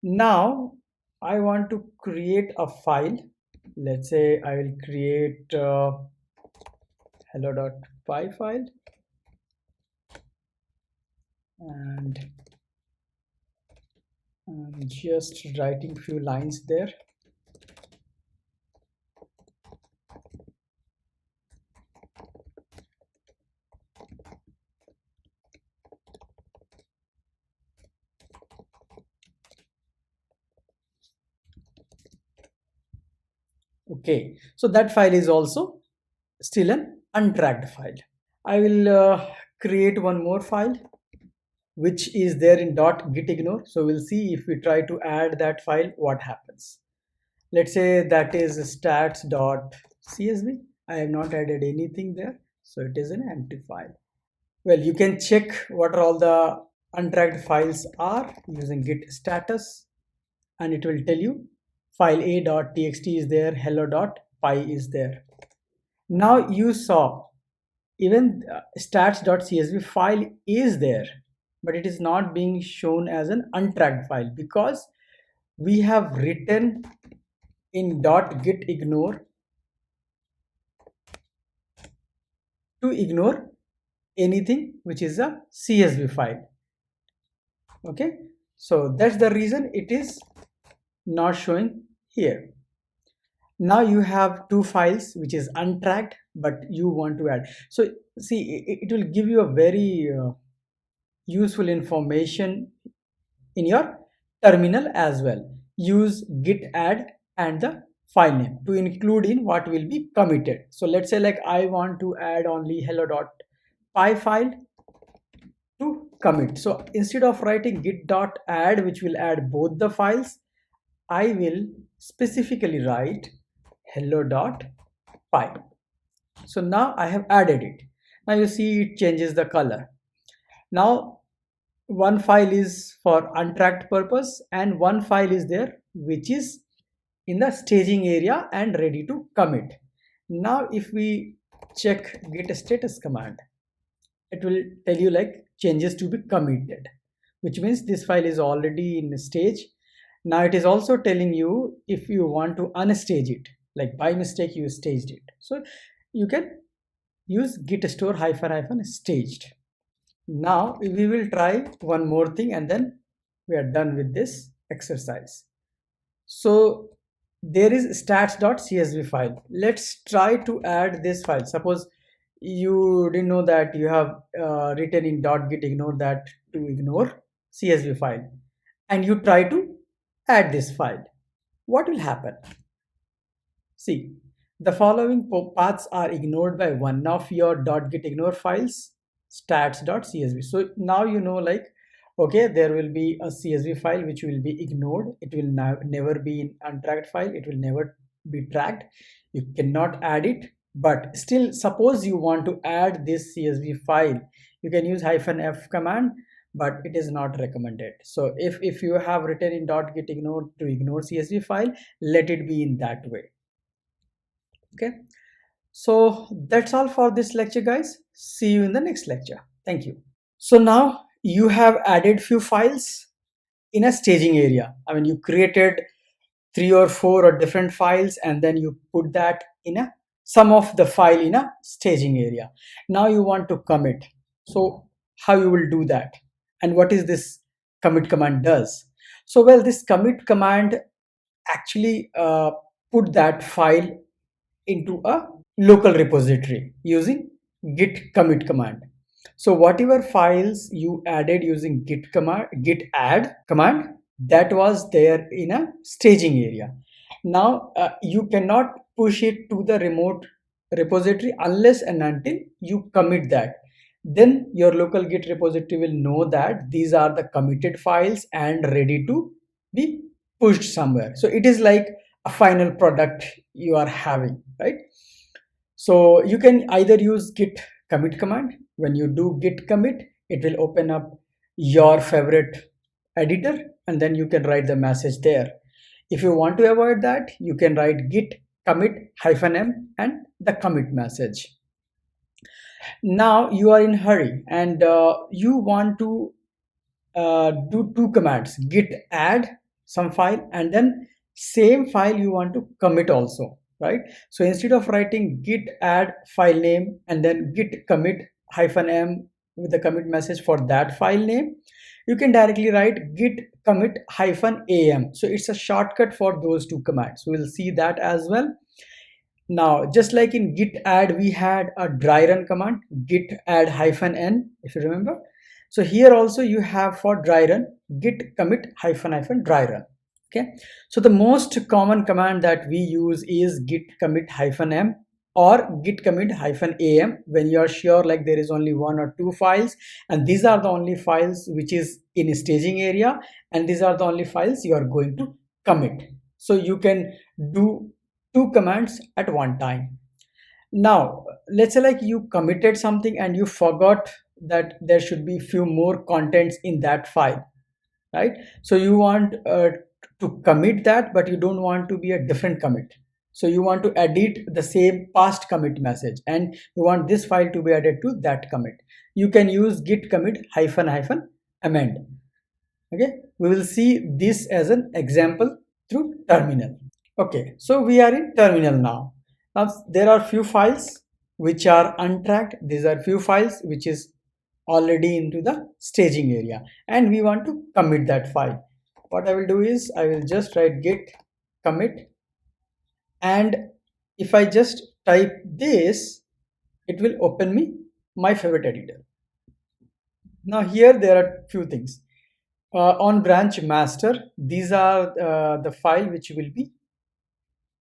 Now I want to create a file. Let's say I will create hello.py file, and I'm just writing few lines there. Okay, so that file is also still an untracked file. I will create one more file which is there in .gitignore. So we'll see if we try to add that file, what happens. Let's say that is stats.csv. I have not added anything there, so it is an empty file. Well, you can check what are all the untracked files are using git status, and it will tell you file a.txt is there, hello.py is there. Now you saw even stats.csv file is there, but it is not being shown as an untracked file because we have written in .gitignore to ignore anything which is a CSV file. Okay, so that's the reason it is not showing here. Now you have two files which is untracked, but you want to add. So see, it will give you a very useful information in your terminal as well. Use git add and the file name to include in what will be committed. So let's say like I want to add only hello.py file to commit. So instead of writing git.add which will add both the files, I will specifically write hello.py. So now I have added it. Now you see it changes the color. Now one file is for untracked purpose and one file is there which is in the staging area and ready to commit. Now if we check git status command, it will tell you like changes to be committed, which means this file is already in stage. Now it is also telling you if you want to unstage it, like by mistake you staged it, so you can use git store -- staged. Now we will try one more thing and then we are done with this exercise. So there is stats.csv file. Let's try to add this file. Suppose you didn't know that you have written in .gitignore that to ignore CSV file and you try to add this file. What will happen? See, the following paths are ignored by one of your .gitignore files, stats.csv. So now you know like, okay, there will be a CSV file which will be ignored. It will never be in untracked file. It will never be tracked. You cannot add it. But still, suppose you want to add this CSV file, you can use -f command, but it is not recommended. So if you have written in .gitignore to ignore CSV file, let it be in that way. Okay, so that's all for this lecture, guys. See you in the next lecture. Thank you. So now you have added few files in a staging area. I mean, you created 3 or 4 or different files and then you put that in a some of the file in a staging area. Now you want to commit. So how you will do that and what is this commit command does? So well, this commit command actually put that file into a local repository using git commit command. So whatever files you added using git add command, that was there in a staging area. Now you cannot push it to the remote repository unless and until you commit that. Then your local git repository will know that these are the committed files and ready to be pushed somewhere. So it is like a final product you are having, right? So you can either use git commit command. When you do git commit, it will open up your favorite editor and then you can write the message there. If you want to avoid that, you can write git commit -m and the commit message. Now you are in hurry and you want to do two commands, git add some file and then same file you want to commit also, right? So instead of writing git add file name and then git commit -m with the commit message for that file name, you can directly write git commit -am. So it's a shortcut for those two commands. We'll see that as well. Now, just like in git add, we had a dry run command, git add -n, if you remember. So here also you have for dry run, git commit -dry run. Okay, so the most common command that we use is git commit -m or git commit -am when you are sure like there is only one or two files, and these are the only files which is in a staging area, and these are the only files you are going to commit. So you can do two commands at one time. Now let's say like you committed something and you forgot that there should be few more contents in that file, right? So you want to commit that, but you don't want to be a different commit. So you want to edit the same past commit message, and you want this file to be added to that commit. You can use git commit -amend. Okay, we will see this as an example through terminal. Okay, so we are in terminal now. Now there are few files which are untracked. These are few files which is already into the staging area, and we want to commit that file. What I will do is I will just write git commit, and if I just type this, it will open me my favorite editor. Now here there are few things. On branch master, these are the file which will be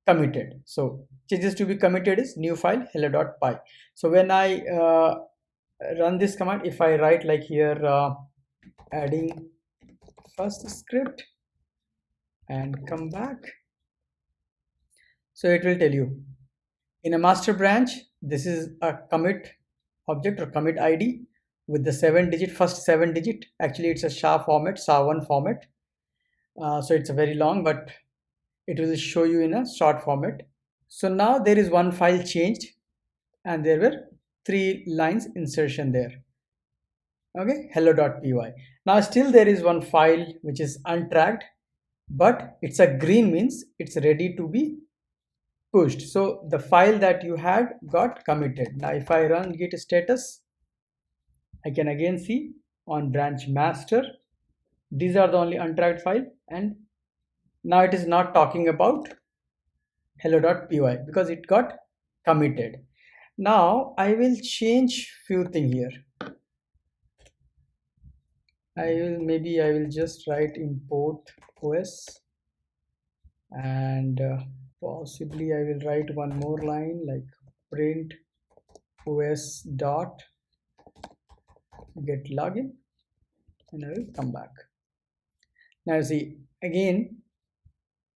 committed. So changes to be committed is new file hello.py. So when I run this command, if I write like here adding first script and come back, so it will tell you in a master branch, this is a commit object or commit ID with the first 7 digit. Actually it's a SHA-1 format. So it's a very long, but it will show you in a short format. So now there is one file changed, and there were 3 lines insertion there. Okay, hello.py. Now still there is one file which is untracked, but it's a green, means it's ready to be pushed. So the file that you had got committed. Now if I run git status, I can again see on branch master, these are the only untracked file, and now it is not talking about hello.py because it got committed. Now I will change few things here. I will just write import os, and possibly I will write one more line like print os dot get login, and I will come back. Now see, again,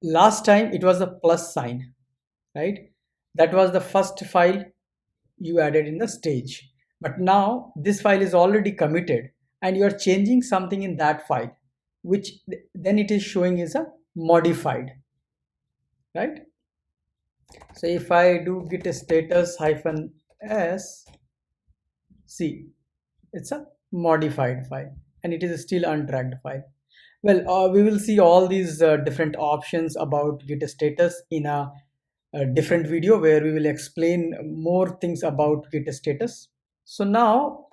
last time it was a plus sign, right? That was the first file you added in the stage, but now this file is already committed and you are changing something in that file, which then it is showing is a modified, right? So if I do git status -s, see, it's a modified file and it is still untracked file. Well, we will see all these different options about git status in a different video where we will explain more things about git status. So now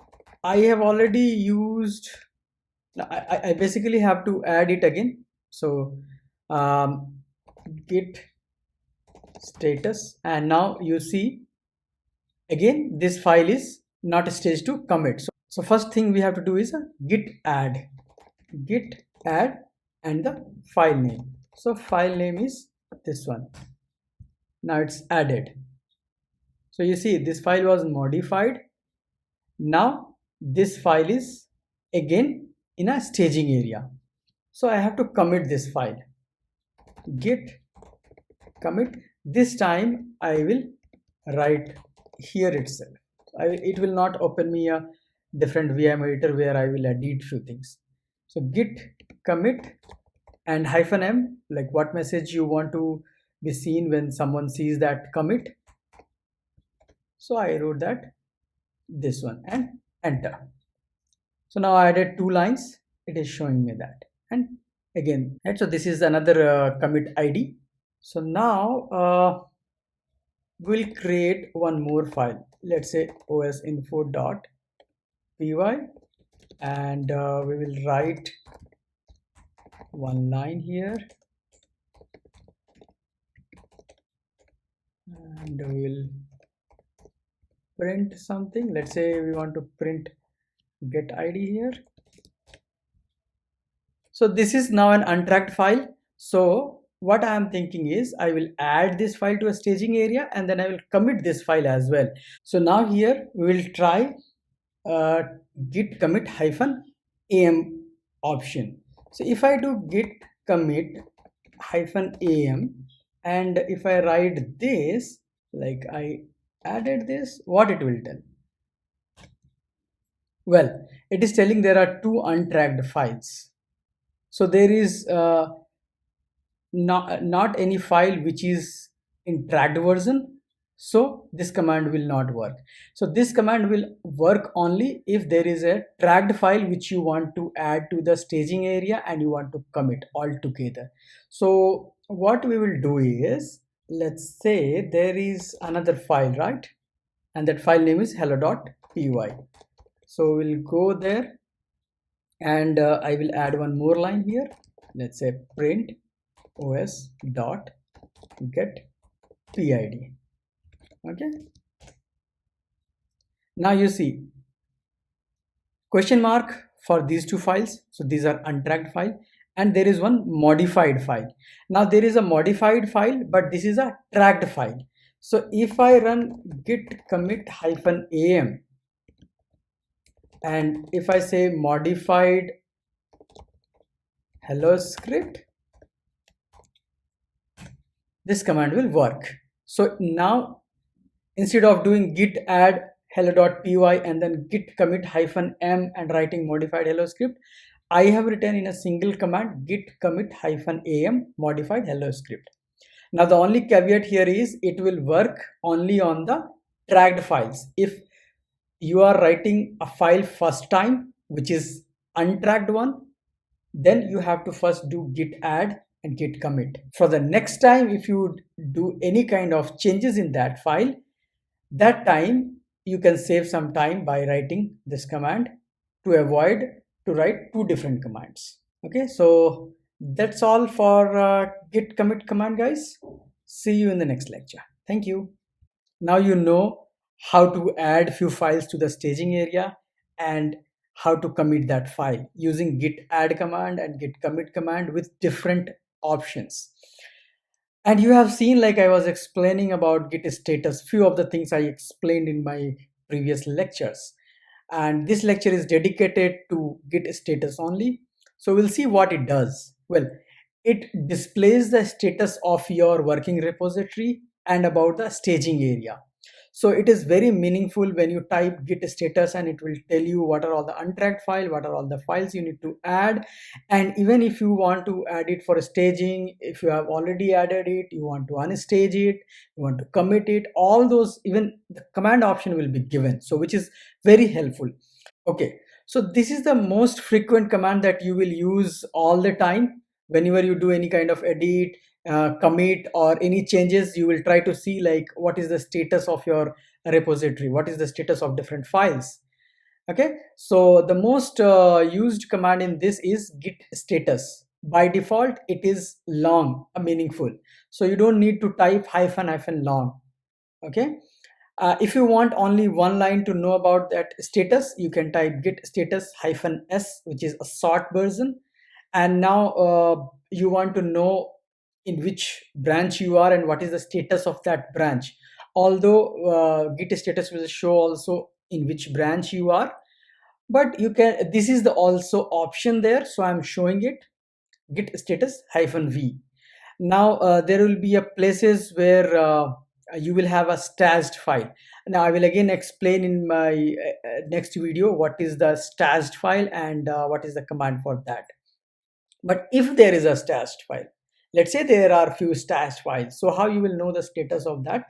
I have already used, I basically have to add it again. So git status, and now you see again this file is not staged to commit. So first thing we have to do is a git add and the file name. So file name is this one. Now it's added. So you see this file was modified. Now this file is again in a staging area. So I have to commit this file. Git commit. This time I will write here itself. It will not open me a different VM editor where I will edit few things. So git commit and -m, like what message you want to be seen when someone sees that commit. So I wrote that this one and enter. So now I added 2 lines. It is showing me that, and again, right? So this is another commit ID. So now we'll create one more file. Let's say osinfo.py, and we will write one line here, and we will print something. Let's say we want to print get ID here. So this is now an untracked file, So what I am thinking is I will add this file to a staging area and then I will commit this file as well. So now here we will try uh, git commit hyphen am option. So if I do git commit hyphen am and if I write this, like I added this, what it will tell? Well, it is telling there are two untracked files. So there is not any file which is in tracked version, so this command will not work. So this command will work only if there is a tracked file which you want to add to the staging area and you want to commit all together. So what we will do is, let's say there is another file, right, and that file name is hello.py. So we'll go there and I will add one more line here. Let's say print os dot get PID. Okay, now you see question mark for these two files. So these are untracked file and there is one modified file. Now there is a modified file but this is a tracked file. So if I run git commit hyphen am and if I say modified hello script, this command will work. So now instead of doing git add hello.py and then git commit hyphen m and writing modified hello script, I have written in a single command git commit hyphen am modified hello script. Now the only caveat here is it will work only on the tracked files. If you are writing a file first time which is untracked one, then you have to first do git add and git commit. For the next time, if you do any kind of changes in that file, that time you can save some time by writing this command to avoid to write two different commands. Okay, so that's all for git commit command, guys. See you in the next lecture. Thank you. Now you know how to add few files to the staging area and how to commit that file using git add command and git commit command with different options. And you have seen, like I was explaining about git status, few of the things I explained in my previous lectures, and this lecture is dedicated to git status only. So we'll see what it does. Well, it displays the status of your working repository and about the staging area. So it is very meaningful when you type git status and it will tell you what are all the untracked file, what are all the files you need to add. And even if you want to add it for staging, if you have already added it, you want to unstage it, you want to commit it, all those, even the command option will be given, so which is very helpful. Okay, so this is the most frequent command that you will use all the time. Whenever you do any kind of edit, commit or any changes, you will try to see like what is the status of your repository, what is the status of different files. Okay, so the most used command in this is git status. By default it is long, meaningful, so you don't need to type hyphen hyphen long. Okay, if you want only one line to know about that status, you can type git status hyphen s, which is a short version. And now you want to know in which branch you are and what is the status of that branch. Although git status will show also in which branch you are, but you can, this is the also option there, so I'm showing it, git status hyphen v. Now there will be a places where you will have a stashed file. Now I will again explain in my next video what is the stashed file and what is the command for that. But if there is a stashed file, let's say there are few stashed files, so how you will know the status of that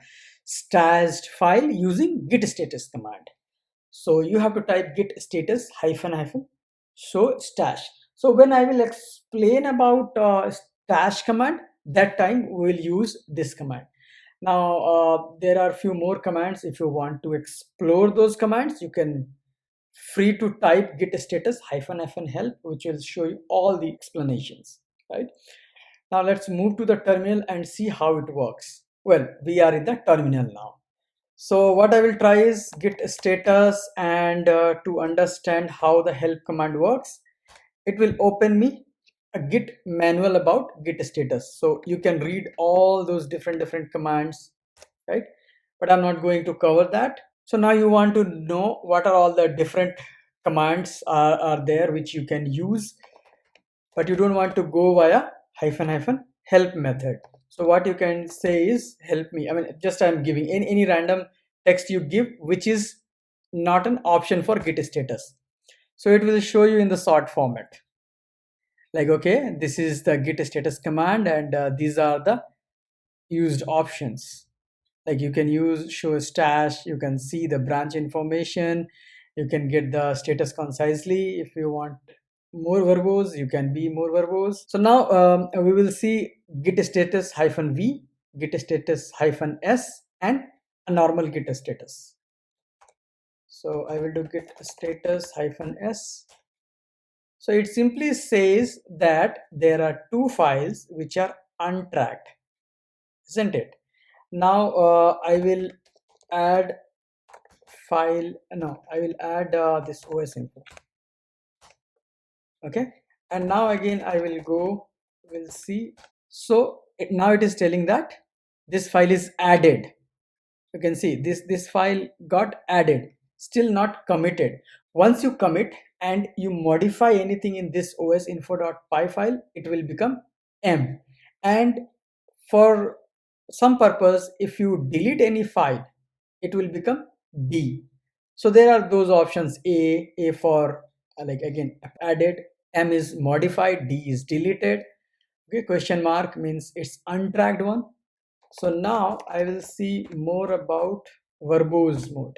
stashed file? Using git status command. So you have to type git status hyphen hyphen show stash. So when I will explain about stash command, that time we will use this command. Now there are few more commands. If you want to explore those commands, you can free to type git status hyphen hyphen help, which will show you all the explanations, right? Now let's move to the terminal and see how it works. Well, we are in the terminal now. So what I will try is git status, and to understand how the help command works, it will open me a Git manual about Git status. So you can read all those different commands, right? But I'm not going to cover that. So now you want to know what are all the different commands are there which you can use, but you don't want to go via hyphen help method. So what you can say is help me. I mean, just I'm giving any random text you give, which is not an option for Git status. So it will show you in the sort format. Like, okay, this is the Git status command, and these are the used options. Like you can use show stash, you can see the branch information, you can get the status concisely. If you want more verbose, you can be more verbose. So now we will see git status -v, git status -s, and a normal git status. So I will do git status -s. So it simply says that there are two files which are untracked, isn't it? Now I will add file, no, I will add this OS info. Okay, and now again I will go, we'll see. So now it is telling that this file is added. You can see this file got added, still not committed. Once you commit and you modify anything in this os info.py file, it will become M. And for some purpose, if you delete any file, it will become D. So there are those options: A for like again added, M is modified, D is deleted. Okay, question mark means it's untracked one. So now I will see more about verbose mode.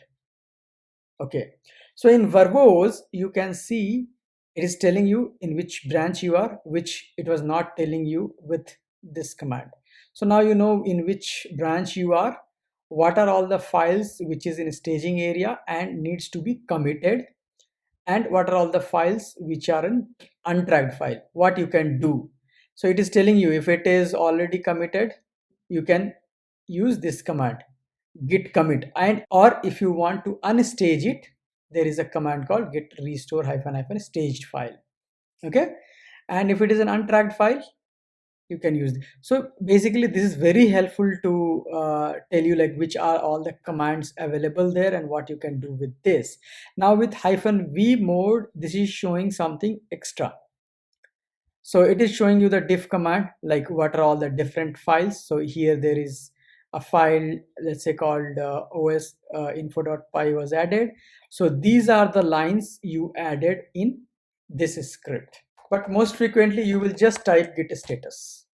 Okay, so in verbose you can see it is telling you in which branch you are, which it was not telling you with this command. So now you know in which branch you are, what are all the files which is in staging area and needs to be committed, and what are all the files which are in untracked file, what you can do. So it is telling you if it is already committed, you can use this command git commit, and or if you want to unstage it, there is a command called git restore --- staged file. Okay, and if it is an untracked file, you can use it. So basically this is very helpful to tell you like which are all the commands available there and what you can do with this. Now with -v mode, this is showing something extra. So it is showing you the diff command, like what are all the different files. So here there is a file, let's say called os info.py was added. So these are the lines you added in this script. But most frequently you will just type git status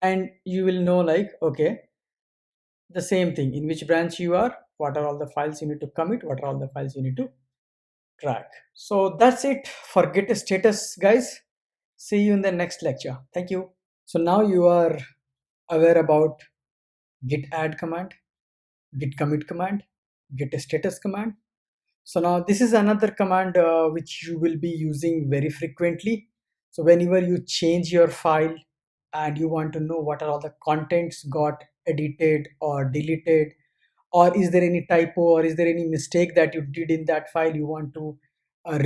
and you will know like, okay, the same thing, in which branch you are, what are all the files you need to commit, what are all the files you need to track. So that's it for git status, guys. See you in the next lecture. Thank you. So now you are aware about git add command, git commit command, git status command. So now this is another command which you will be using very frequently. So whenever you change your file and you want to know what are all the contents got edited or deleted, or is there any typo or is there any mistake that you did in that file, you want to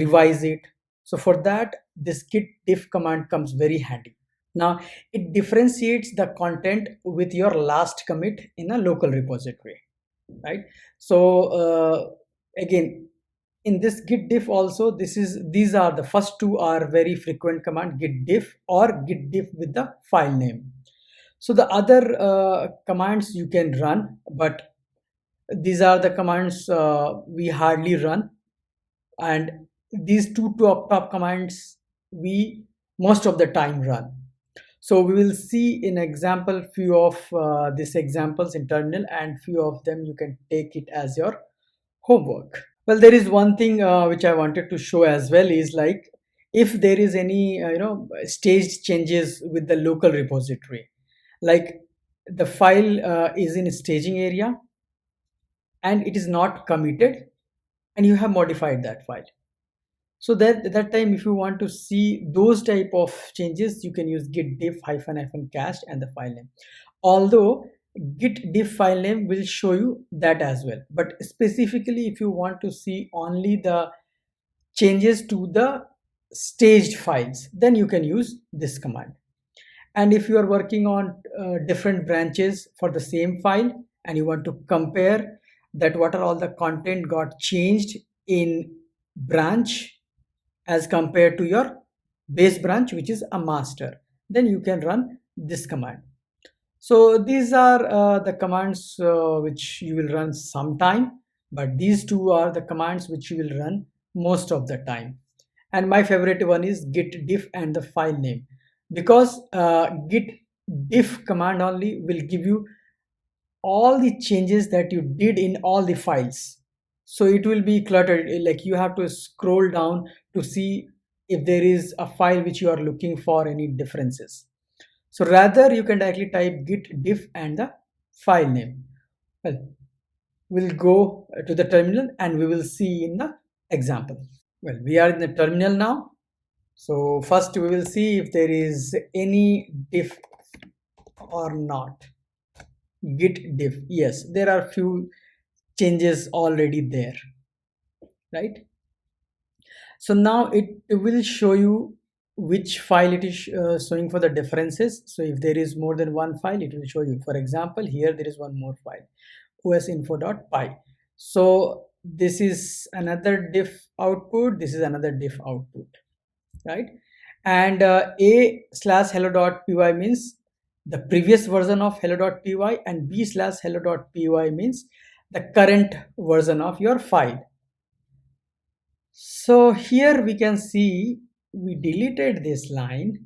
revise it. So for that, this git diff command comes very handy. Now it differentiates the content with your last commit in a local repository, right? So again, in this git diff also, these are the first two are very frequent command, git diff or git diff with the file name. So the other commands you can run, but these are the commands we hardly run, and these two top commands we most of the time run. So we will see in example few of these examples in terminal, and few of them you can take it as your homework. Well, there is one thing which I wanted to show as well is like if there is any staged changes with the local repository, like the file is in staging area and it is not committed and you have modified that file. So that time if you want to see those type of changes, you can use git diff -cached and the file name. Although git diff file name will show you that as well, but specifically if you want to see only the changes to the staged files, then you can use this command. And if you are working on different branches for the same file and you want to compare that what are all the content got changed in branch as compared to your base branch, which is a master, then you can run this command. So these are the commands which you will run sometime, but these two are the commands which you will run most of the time. And my favorite one is git diff and the file name, because git diff command only will give you all the changes that you did in all the files. So it will be cluttered, like you have to scroll down to see if there is a file which you are looking for any differences. So rather you can directly type git diff and the file name. Well, we'll go to the terminal and we will see in the example. Well, we are in the terminal now. So first we will see if there is any diff or not. Git diff, yes, there are few changes already there, right? So now it will show you which file it is showing for the differences. So if there is more than one file, it will show you. For example, here there is one more file, osinfo.py. So this is another diff output, this is another diff output, right? And a/hello.py means the previous version of hello.py, and b/hello.py means the current version of your file. So here we can see we deleted this line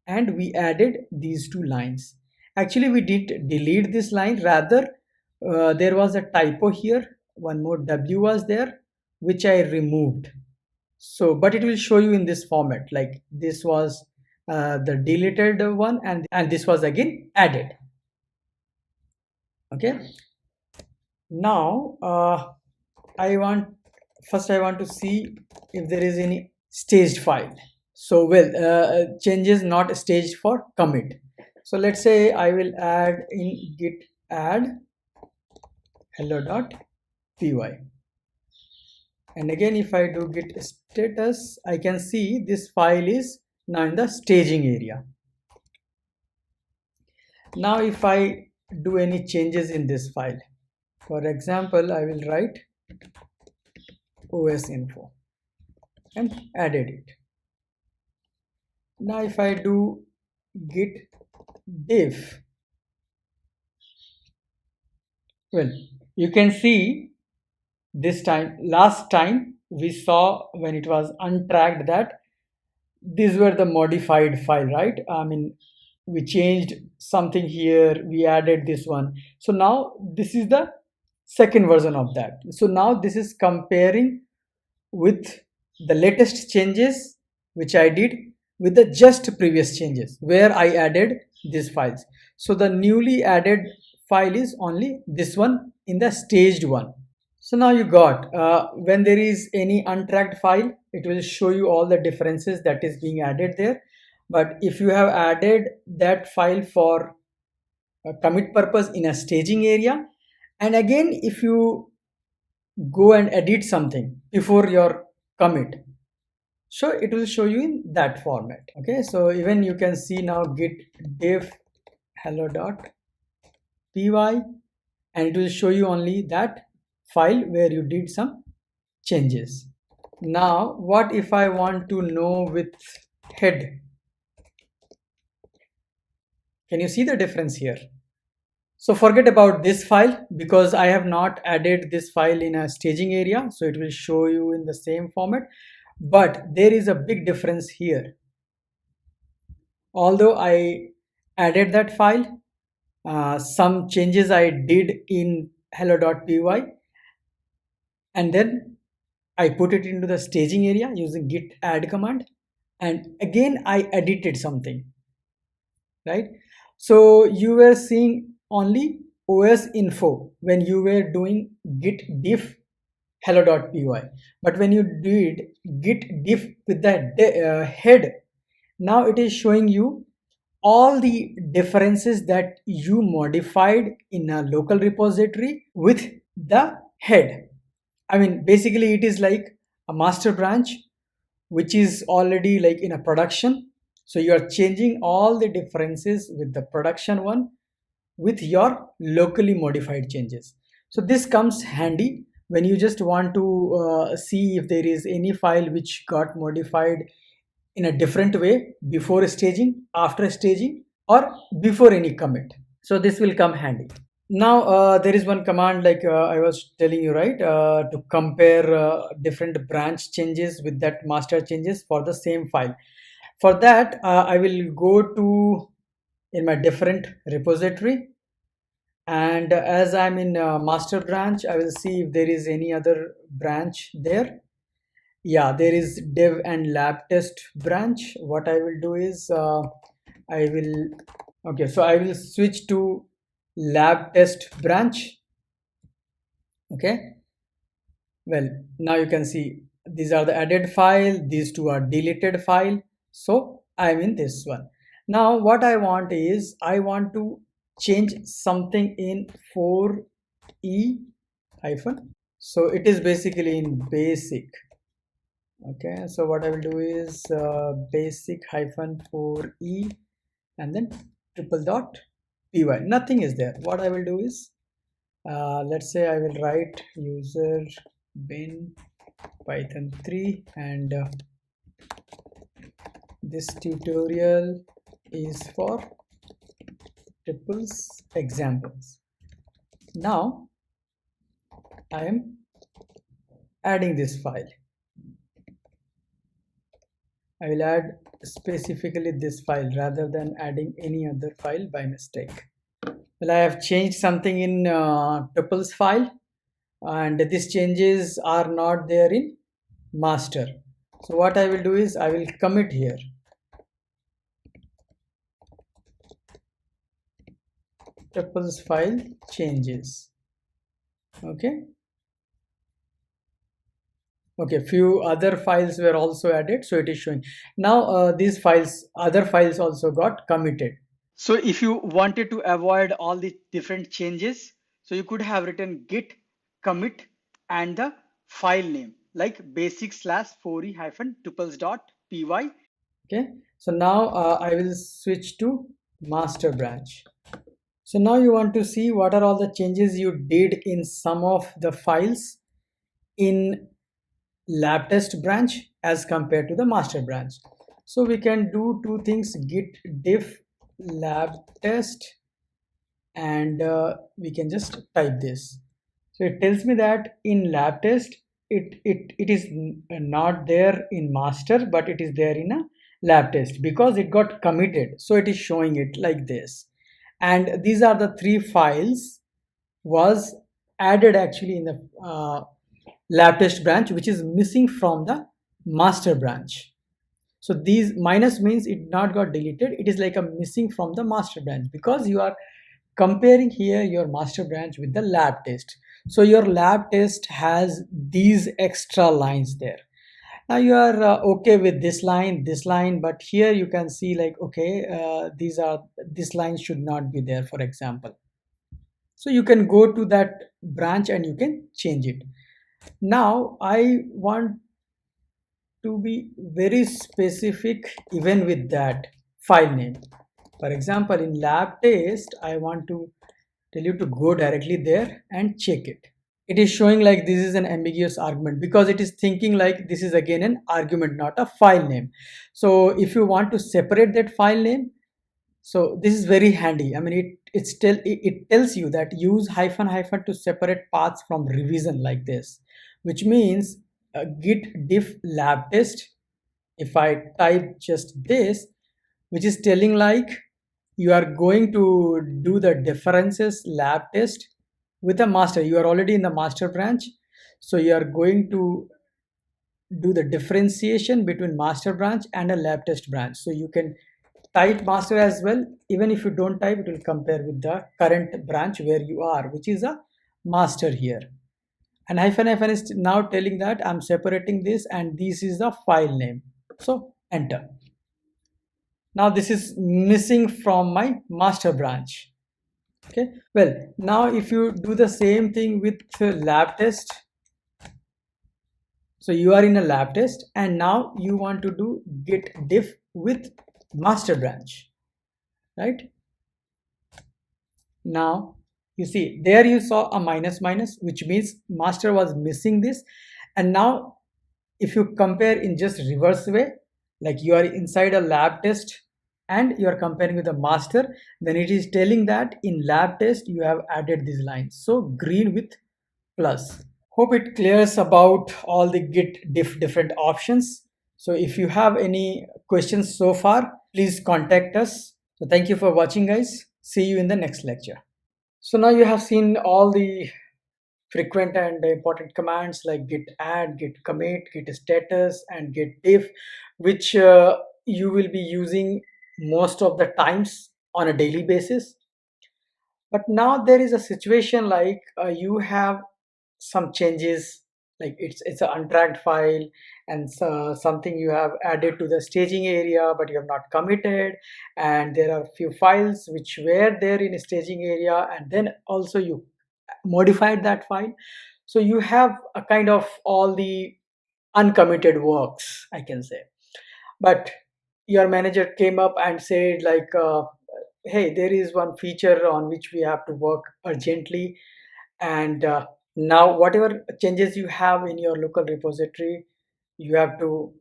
and we added these two lines. Actually, we didn't delete this line, rather there was a typo here, one more W was there, which I removed. So, but it will show you in this format, like this was the deleted one and this was again added. Okay. Now, I want to see if there is any staged file. So, well, changes not staged for commit. So let's say I will add in git add hello.py. And again, if I do git status, I can see this file is now in the staging area. Now if I do any changes in this file, for example, I will write osinfo and added it. Now if I do git diff, well, you can see this time, last time we saw when it was untracked that these were the modified file, right? I mean, we changed something here, we added this one. So now this is the second version of that. So now this is comparing with the latest changes which I did with the just previous changes where I added these files. So the newly added file is only this one in the staged one. So now you got when there is any untracked file, it will show you all the differences that is being added there. But if you have added that file for a commit purpose in a staging area, and again if you go and edit something before your commit, so it will show you in that format. Okay, so even you can see now git diff hello.py, and it will show you only that file where you did some changes. Now what if I want to know with head? Can you see the difference here? So forget about this file because I have not added this file in a staging area, so it will show you in the same format. But there is a big difference here. Although I added that file, some changes I did in hello.py, and then I put it into the staging area using git add command, and again I edited something, right? So you were seeing only osinfo when you were doing git diff hello.py, but when you did git diff with the head, now it is showing you all the differences that you modified in a local repository with the head. I mean, basically it is like a master branch which is already like in a production. So you are changing all the differences with the production one with your locally modified changes. So this comes handy when you just want to see if there is any file which got modified in a different way before staging, after staging, or before any commit. So this will come handy. Now there is one command like I was telling you, right, to compare different branch changes with that master changes for the same file. For that I will go to in my different repository, and as I'm in master branch, I will see if there is any other branch there. Yeah, there is dev and lab test branch. What I will do is I will okay, so I will switch to lab test branch. Okay, well, now you can see these are the added file, these two are deleted file. So I'm in this one. Now what I want is I want to change something in 4e hyphen. So it is basically in basic. Okay, so what I will do is basic hyphen 4e and then triple dot py. Nothing is there. What I will do is let's say I will write user bin python 3 and this tutorial is for triples examples. Now I am adding this file. I will add specifically this file rather than adding any other file by mistake. Well, I have changed something in tuples file, and these changes are not there in master. So what I will do is I will commit here. Tuples file changes. Okay. Okay, few other files were also added, so it is showing. Now these files, other files also got committed. So if you wanted to avoid all the different changes, so you could have written git commit and the file name like basic/4e hyphen tuples dot py. Okay, so now I will switch to master branch. So now you want to see what are all the changes you did in some of the files in lab test branch as compared to the master branch. So we can do two things: git diff lab test, and we can just type this. So it tells me that in lab test it is not there in master, but it is there in a lab test because it got committed, so it is showing it like this. And these are the three files was added actually in the lab test branch, which is missing from the master branch. So these minus means it not got deleted, it is like a missing from the master branch because you are comparing here your master branch with the lab test. So your lab test has these extra lines there. Now you are okay with this line, but here you can see like, okay, this line should not be there, for example. So you can go to that branch and you can change it. Now I want to be very specific even with that file name. For example, in lab test, I want to tell you to go directly there and check it. It is showing like this is an ambiguous argument because it is thinking like this is again an argument, not a file name. So if you want to separate that file name, so this is very handy. I mean, it tells you that use hyphen hyphen to separate paths from revision like this, which means git diff lab test. If I type just this, which is telling like you are going to do the differences lab test with a master. You are already in the master branch, so you are going to do the differentiation between master branch and a lab test branch. So you can type master as well. Even if you don't type, it will compare with the current branch where you are, which is a master here. And hyphen hyphen is now telling that I'm separating this and this is the file name. So enter. Now this is missing from my master branch. Okay, well, now if you do the same thing with lab test, So you are in a lab test and now you want to do git diff with master branch, right? Now you see there you saw a minus minus, which means master was missing this. And now if you compare in just reverse way, like you are inside a lab test and you are comparing with the master, then it is telling that in lab test you have added these lines. So green with plus. Hope it clears about all the git diff different options. So if you have any questions so far, please contact us. So thank you for watching, guys. See you in the next lecture. So now you have seen all the frequent and important commands like git add, git commit, git status, and git diff, which you will be using most of the times on a daily basis. But now there is a situation like you have some changes, like it's an untracked file and so, something you have added to the staging area but you have not committed, and there are few files which were there in a staging area and then also you modified that file. So you have a kind of all the uncommitted works, I can say. But your manager came up and said like hey, there is one feature on which we have to work urgently, and now whatever changes you have in your local repository, you have to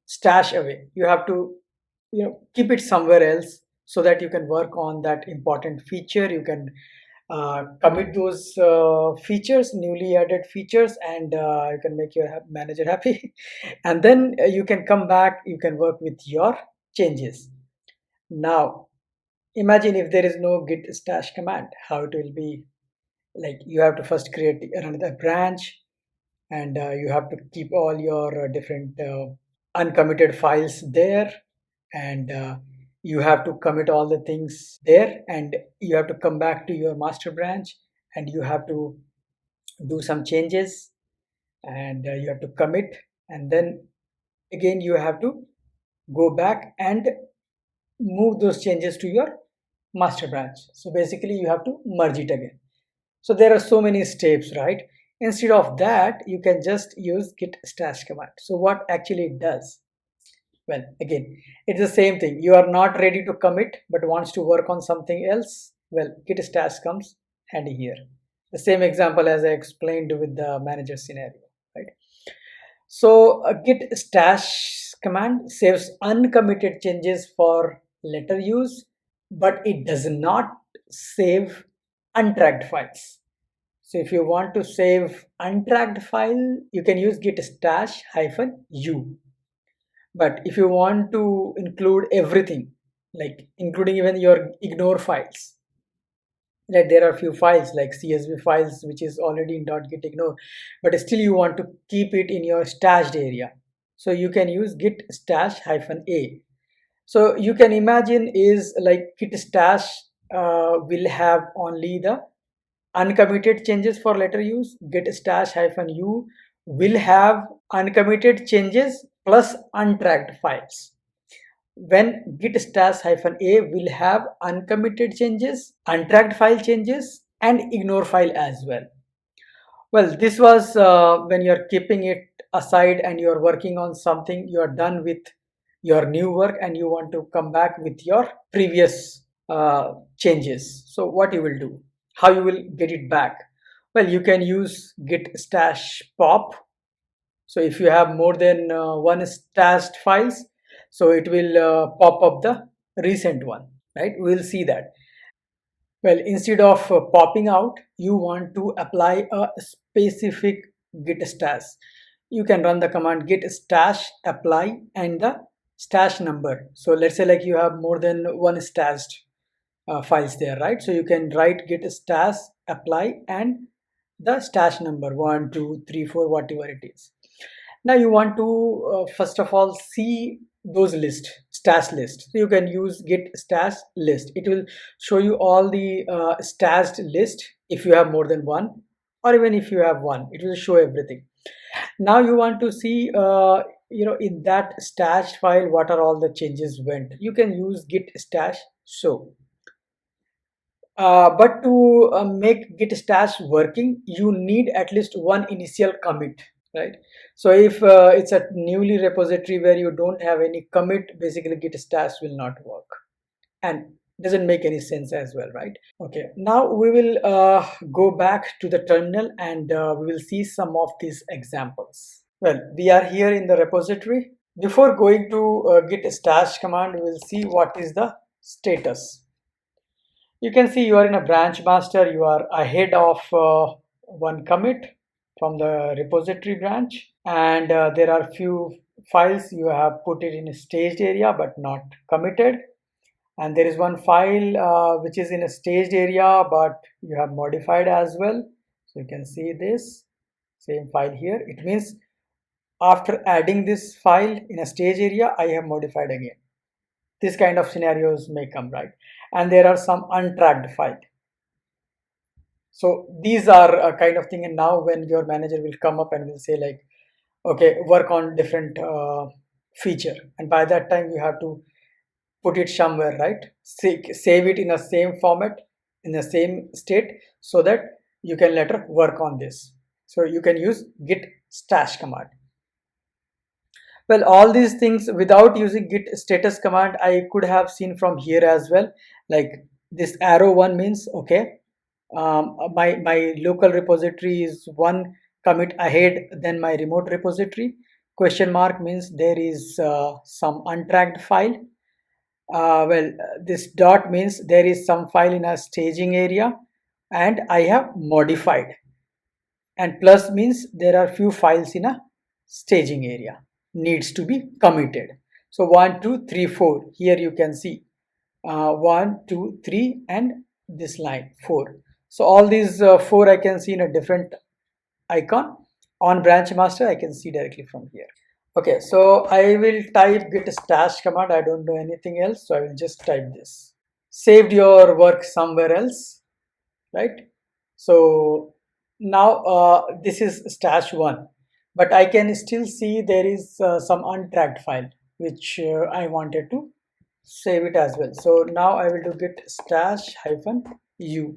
stash away, you have to keep it somewhere else so that you can work on that important feature. You can commit those features, newly added features, and you can make your manager happy and then you can come back, you can work with your changes. Now imagine if there is no git stash command, how it will be. Like you have to first create another branch, and you have to keep all your different uncommitted files there, and you have to commit all the things there, and you have to come back to your master branch and you have to do some changes, and you have to commit, and then again you have to go back and move those changes to your master branch. So basically you have to merge it again. So there are so many steps, right? Instead of that, you can just use git stash command. So what actually it does? Well, again, it's the same thing. You are not ready to commit but wants to work on something else. Well, git stash comes handy here. The same example as I explained with the manager scenario, right? So a git stash command saves uncommitted changes for later use, but it does not save untracked files. So if you want to save untracked file, you can use git stash -u. But if you want to include everything, like including even your ignore files, like there are few files like CSV files which is already in .gitignore, but still you want to keep it in your stashed area. So you can use git stash -a. So you can imagine is like git stash will have only the uncommitted changes for later use. Git stash -u will have uncommitted changes plus untracked files. When git stash -a will have uncommitted changes, untracked file changes, and ignore file as well. Well, this was when you're keeping it aside and you're working on something, you're done with your new work and you want to come back with your previous changes. So what you will do, how you will get it back? Well, you can use git stash pop. So if you have more than one stashed files, so it will pop up the recent one, right? We'll see that. Well, instead of popping out, you want to apply a specific git stash. You can run the command git stash apply and the stash number. So let's say like you have more than one stashed files there, right? So you can write git stash apply and the stash number 1 2 3 4, whatever it is. Now you want to first of all see those stash list. So you can use git stash list. It will show you all the stashed list if you have more than one, or even if you have one, it will show everything. Now you want to see in that stashed file what are all the changes went. You can use git stash show. But to make git stash working, you need at least one initial commit. right? So if it's a newly repository where you don't have any commit, basically git stash will not work and doesn't make any sense as well, right? Okay, now we will go back to the terminal and we will see some of these examples. Well, we are here in the repository. Before going to git stash command, we will see what is the status. You can see you are in a branch master, you are ahead of one commit from the repository branch, and there are few files you have put it in a staged area but not committed, and there is one file which is in a staged area but you have modified as well. So you can see this same file here. It means after adding this file in a stage area, I have modified again. This kind of scenarios may come, right? And there are some untracked file. So these are a kind of thing, and now when your manager will come up and will say like, okay, work on different feature, and by that time you have to put it somewhere, right? Save it in the same format, in the same state, so that you can later work on this. So you can use git stash command. Well, all these things without using git status command, I could have seen from here as well. Like this arrow one means, okay, my local repository is one commit ahead than my remote repository. Question mark means there is some untracked file. This dot means there is some file in a staging area and I have modified. And plus means there are few files in a staging area needs to be committed. So 1 2 3 4, here you can see 1 2 3 and this line 4. So all these 4 I can see in a different icon. On branch master I can see directly from here. Okay, so I will type git stash command. I don't know anything else, so I will just type this. Saved your work somewhere else, right? So now this is stash 1, but I can still see there is some untracked file which I wanted to save it as well. So now I will do git stash -u.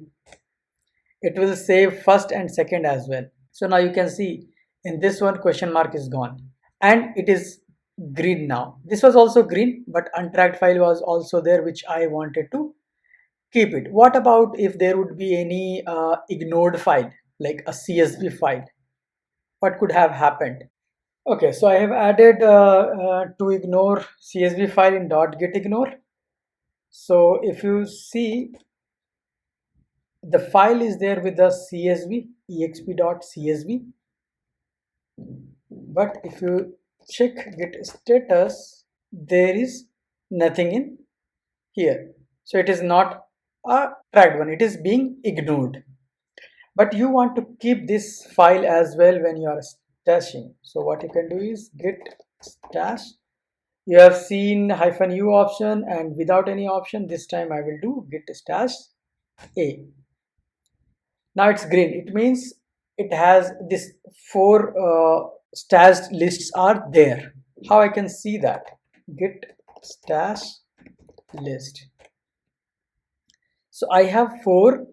It will save first and second as well. So now you can see in this one question mark is gone and it is green now. This was also green, but untracked file was also there which I wanted to keep it. What about if there would be any ignored file like a CSV file? What could have happened? Okay, so I have added to ignore CSV file in .gitignore. So if you see, the file is there with the CSV exp.csv, but if you check git status, there is nothing in here. So it is not a tracked one, it is being ignored. But you want to keep this file as well when you are stashing. So what you can do is git stash. You have seen -u option, and without any option, this time I will do git stash a. Now it's green. It means it has this 4 stashed lists are there. How I can see that? Git stash list. So I have 4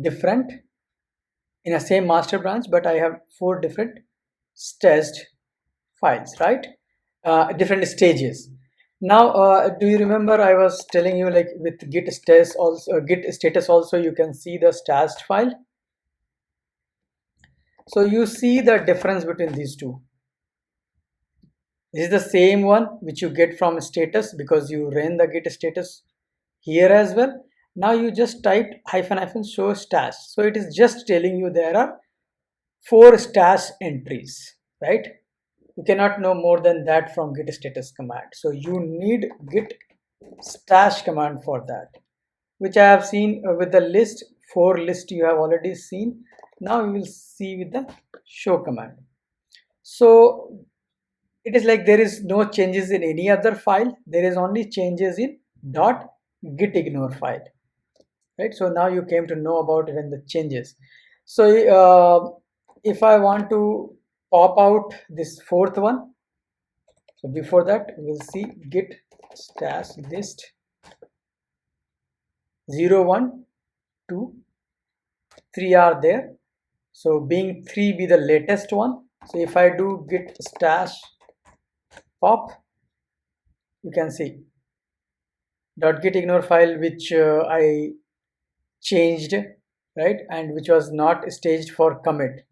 different in a same master branch, but I have 4 different stashed files, right? Different stages. Now, do you remember I was telling you like with git status also you can see the stashed file. So you see the difference between these two. This is the same one which you get from status because you ran the git status here as well. Now you just typed --show stash. So it is just telling you there are 4 stash entries, right? You cannot know more than that from git status command. So you need git stash command for that, which I have seen with the list. 4 list you have already seen. Now we will see with the show command. So it is like there is no changes in any other file. There is only changes in .gitignore file, right? So now you came to know about even the changes. So if I want to pop out this 4th one, so before that we'll see git stash list 0 1 2 3 are there. So being 3 be the latest one, So if I do git stash pop, you can see .gitignore file which I changed, right, and which was not staged for commit,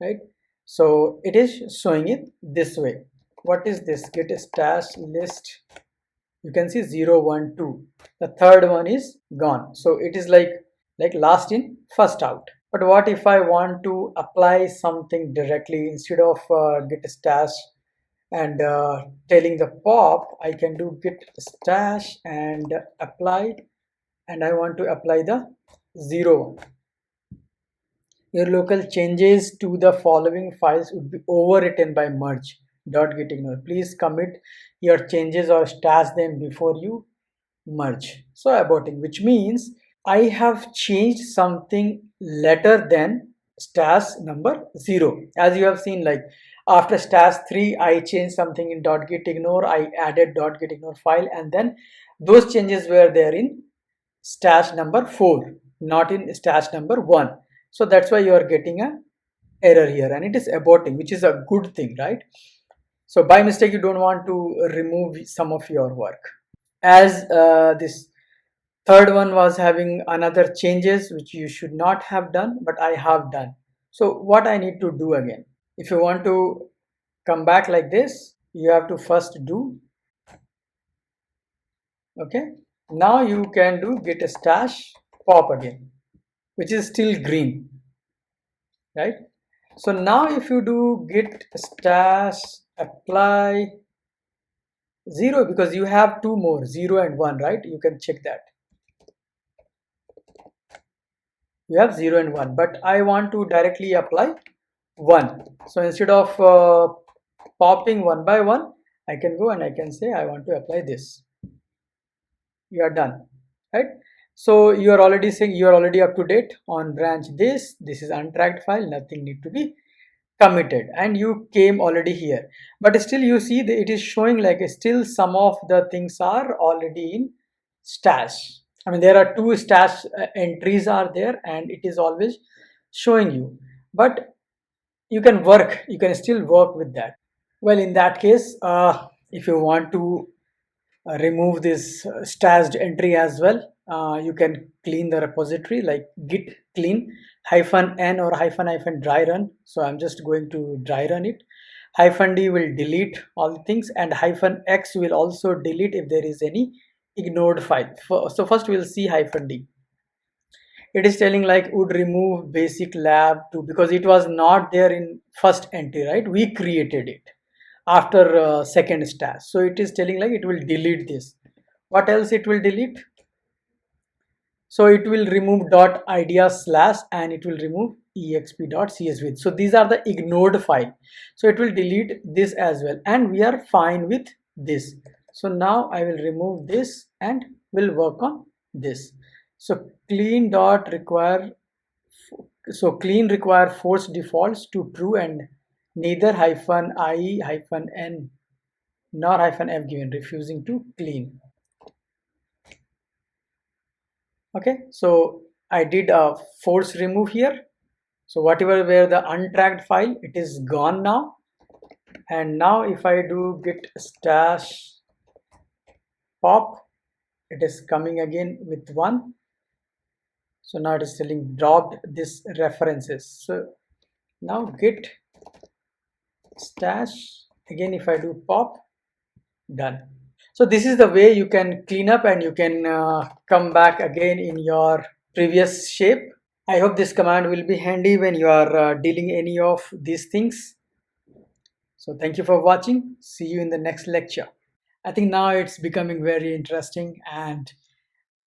right? So it is showing it this way. What is this? Git stash list. You can see 0, 1, 2. The third one is gone. So it is like last in, first out. But what if I want to apply something directly instead of git stash and telling the pop? I can do git stash and apply, and I want to apply the 0. Your local changes to the following files would be overwritten by merge .gitignore. Please commit your changes or stash them before you merge. So aborting, which means I have changed something later than stash number 0. As you have seen, like after stash 3, I changed something in .gitignore, I added .gitignore file, and then those changes were there in stash number 4, not in stash number 1. So that's why you are getting a error here, and it is aborting, which is a good thing, right? So by mistake you don't want to remove some of your work. As this third one was having another changes which you should not have done, but I have done. So what I need to do again, if you want to come back like this, you have to first do, okay, now you can do git stash pop again, which is still green, right? So now if you do git stash apply 0, because you have two more, 0 and 1, right? You can check that you have 0 and 1, but I want to directly apply 1. So instead of popping one by one, I can go and I can say I want to apply this. You are done, right? So you are already saying you are already up to date on branch this is untracked file, nothing need to be committed, and you came already here. But still you see that it is showing like still some of the things are already in stash. I mean, there are two stash entries are there, and it is always showing you, but you can still work with that. Well, in that case, if you want to remove this stashed entry as well, you can clean the repository like git clean -n or hyphen dry run. So I'm just going to dry run it. -d will delete all things, and -x will also delete if there is any ignored file. So first we'll see -d. It is telling like would remove basic lab to, because it was not there in first entry, right? We created it after second stash. So it is telling like it will delete this. What else it will delete? So it will remove .idea slash, and it will remove exp.csv. So these are the ignored file. So it will delete this as well, and we are fine with this. So now I will remove this and will work on this. So clean dot require, so clean require force defaults to true, and neither -i -n nor -f given, refusing to clean. Okay, so I did a force remove here. So whatever were the untracked file, it is gone now. And now if I do git stash pop, it is coming again with 1. So now it is telling dropped this references. So now git stash again, if I do pop, done. So this is the way you can clean up, and you can come back again in your previous shape. I hope this command will be handy when you are dealing any of these things. So thank you for watching. See you in the next lecture. I think now it's becoming very interesting, and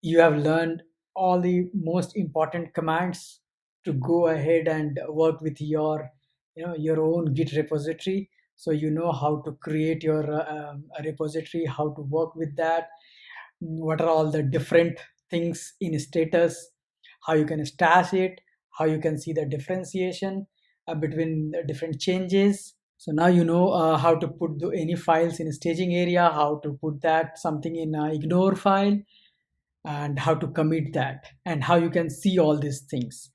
you have learned all the most important commands to go ahead and work with your your own Git repository. So you know how to create your repository, how to work with that, what are all the different things in status, how you can stash it, how you can see the differentiation between the different changes. So now you know how to put any files in staging area, how to put that something in ignore file, and how to commit that, and how you can see all these things.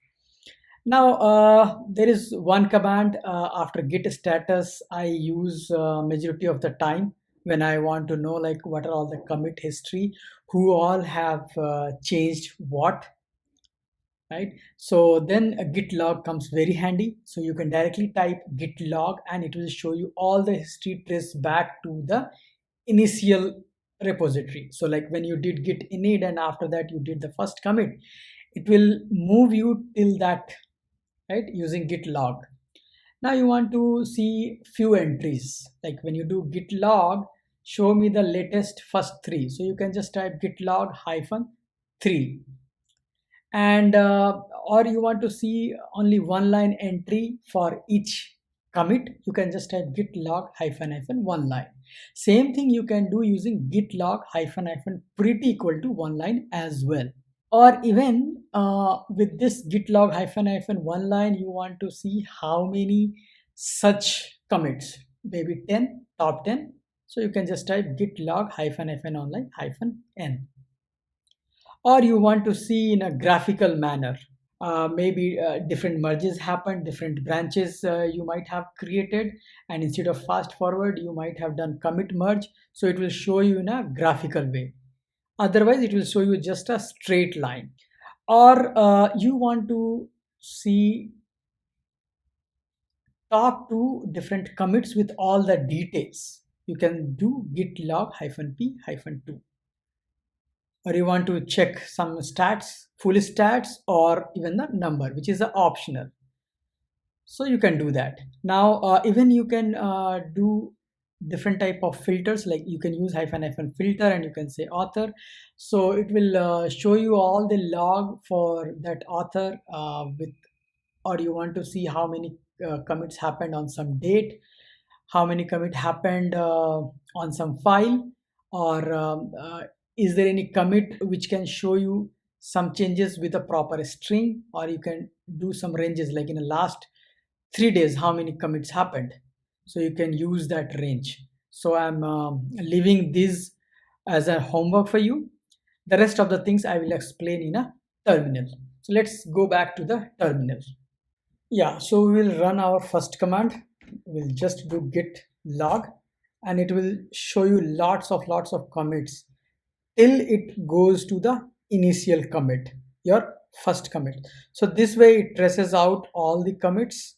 Now, there is one command after git status I use majority of the time when I want to know like what are all the commit history, who all have changed what, right? So then a git log comes very handy. So you can directly type git log and it will show you all the history traced back to the initial repository. So like when you did git init and after that you did the first commit, it will move you till that, right, using git log. Now you want to see few entries, like when you do git log, show me the latest first three. So you can just type git log hyphen 3, and or you want to see only one line entry for each commit, you can just type git log hyphen hyphen one line. Same thing you can do using git log hyphen hyphen pretty equal to one line as well. Or even with this git log hyphen hyphen one line, you want to see how many such commits, maybe 10, top 10. So you can just type git log hyphen hyphen online hyphen n. Or you want to see in a graphical manner, maybe different merges happen, different branches you might have created, and instead of fast forward you might have done commit merge, so it will show you in a graphical way. Otherwise it will show you just a straight line. Or you want to see top two different commits with all the details, you can do git log hyphen p hyphen 2. Or you want to check some stats, full stats, or even the number, which is optional. So you can do that. Now even you can do different type of filters, like you can use hyphen hyphen filter and you can say author, so it will show you all the log for that author with. Or you want to see how many commits happened on some date, how many commit happened on some file, or is there any commit which can show you some changes with a proper string, or you can do some ranges like in the last 3 days how many commits happened, so you can use that range. So I'm leaving this as a homework for you. The rest of the things I will explain in a terminal. So let's go back to the terminal. Yeah, so we will run our first command. We'll just do git log and it will show you lots of commits till it goes to the initial commit, your first commit. So this way it traces out all the commits,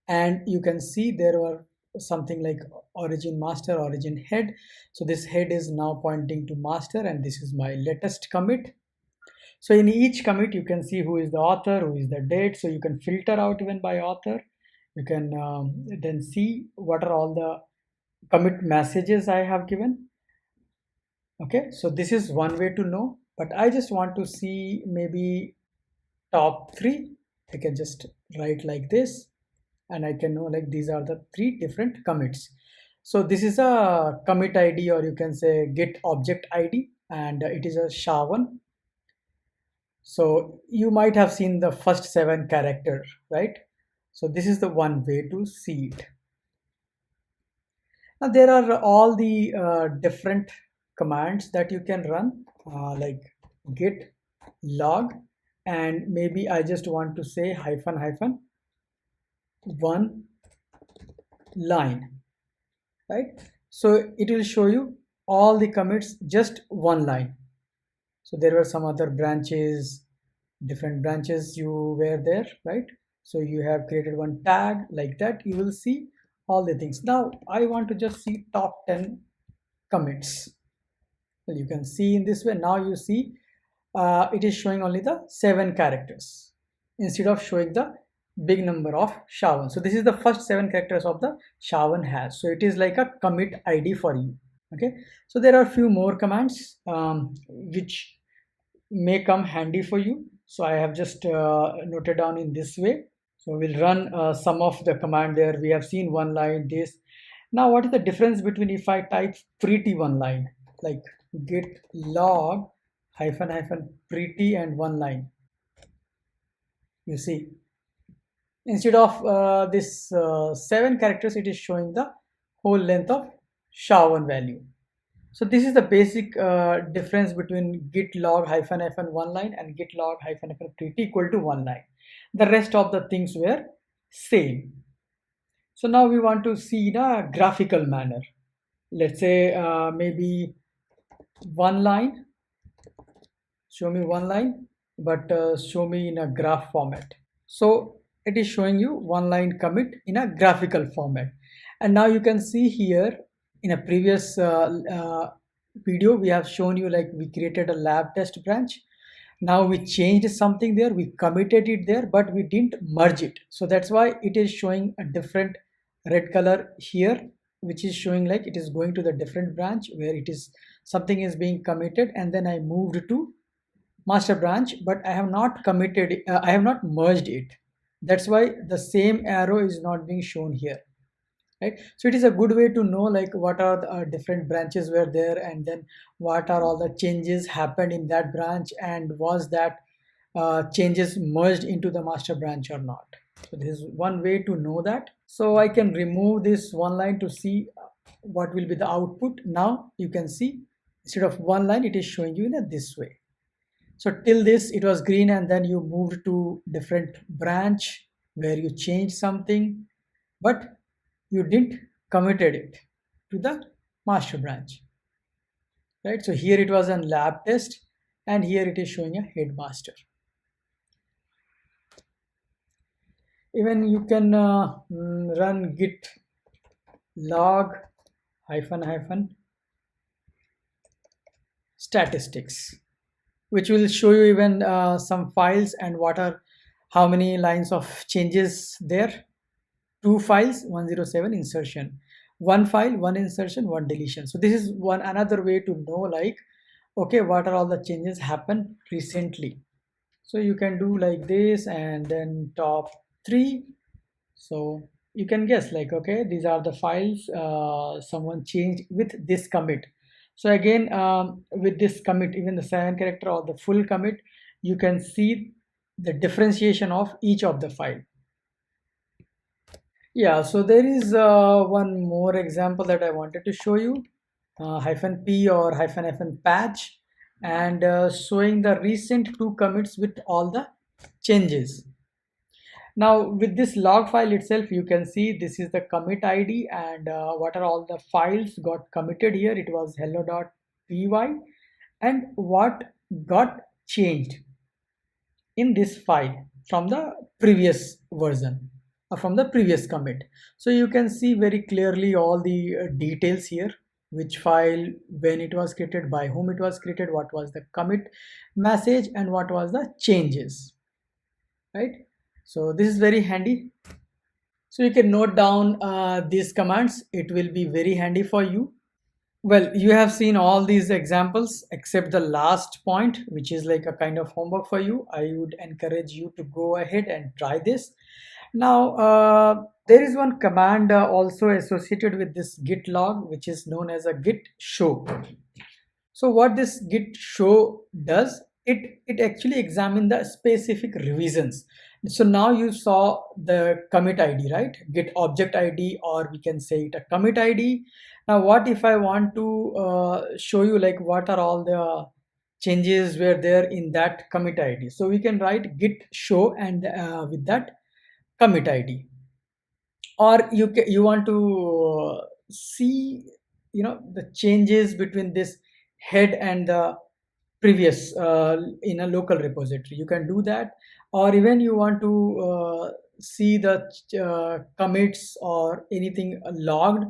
and you can see there were something like origin master, origin head. So this head is now pointing to master and this is my latest commit. So in each commit, you can see who is the author, who is the date. So you can filter out even by author. You can then see what are all the commit messages I have given. Okay, so this is one way to know, but I just want to see maybe top three. I can just write like this and I can know like these are the three different commits. So this is a commit ID, or you can say git object ID, and it is a SHA-1. So you might have seen the first 7 character, right? So this is the one way to see it. Now there are all the different commands that you can run, like git log, and maybe I just want to say hyphen hyphen one line, right? So it will show you all the commits just one line. So there were some other branches, different branches you were there, right? So you have created one tag like that, you will see all the things. Now I want to just see top 10 commits. Well, you can see in this way. Now you see it is showing only the 7 characters instead of showing the big number of SHA-1. So this is the first 7 characters of the SHA-1 hash. So it is like a commit ID for you. Okay, so there are a few more commands which may come handy for you. So I have just noted down in this way. So we'll run some of the command there. We have seen one line, this. Now what is the difference between if I type pretty one line, like git log hyphen hyphen pretty and one line? You see, instead of this 7 characters, it is showing the whole length of SHA-1 value. So this is the basic difference between git log hyphen hyphen one line and git log hyphen hyphen pt equal to one line. The rest of the things were same. So now we want to see in a graphical manner. Let's say maybe one line, show me one line, but show me in a graph format. So it is showing you one line commit in a graphical format. And now you can see here in a previous video, we have shown you like we created a lab test branch. Now we changed something there, we committed it there, but we didn't merge it. So that's why it is showing a different red color here, which is showing like it is going to the different branch where it is something is being committed, and then I moved to master branch, but I have not committed, I have not merged it. That's why the same arrow is not being shown here, right? So it is a good way to know like what are the different branches were there, and then what are all the changes happened in that branch, and was that changes merged into the master branch or not. So this is one way to know that. So I can remove this one line to see what will be the output. Now you can see instead of one line, it is showing you in a this way. So till this it was green, and then you moved to different branch where you changed something, but you didn't committed it to the master branch, right? So here it was a lab test, and here it is showing a headmaster. Even you can run git log hyphen hyphen statistics, which will show you even some files and what are how many lines of changes there. 2 files, 107 insertion, 1 file, 1 insertion, 1 deletion. So this is one another way to know like, okay, what are all the changes happened recently. So you can do like this, and then top 3. So you can guess like, okay, these are the files someone changed with this commit. So again, with this commit, even the 7 character or the full commit, you can see the differentiation of each of the file. Yeah, so there is one more example that I wanted to show you, hyphen p or hyphen hyphen patch, and showing the recent 2 commits with all the changes. Now with this log file itself, you can see this is the commit ID, and what are all the files got committed here. It was hello.py, and what got changed in this file from the previous version, from the previous commit. So you can see very clearly all the details here, which file, when it was created, by whom it was created, what was the commit message, and what was the changes, right? So this is very handy. So you can note down these commands. It will be very handy for you. Well, you have seen all these examples except the last point, which is like a kind of homework for you. I would encourage you to go ahead and try this. Now, there is one command also associated with this git log, which is known as a git show. So what this git show does, it actually examines the specific revisions. So now you saw the commit ID, right? Git object ID, or we can say it a commit ID. Now, what if I want to show you like what are all the changes were there in that commit ID? So we can write git show and with that commit ID, or you want to see the changes between this head and the previous in a local repository. You can do that, or even you want to see the commits or anything logged,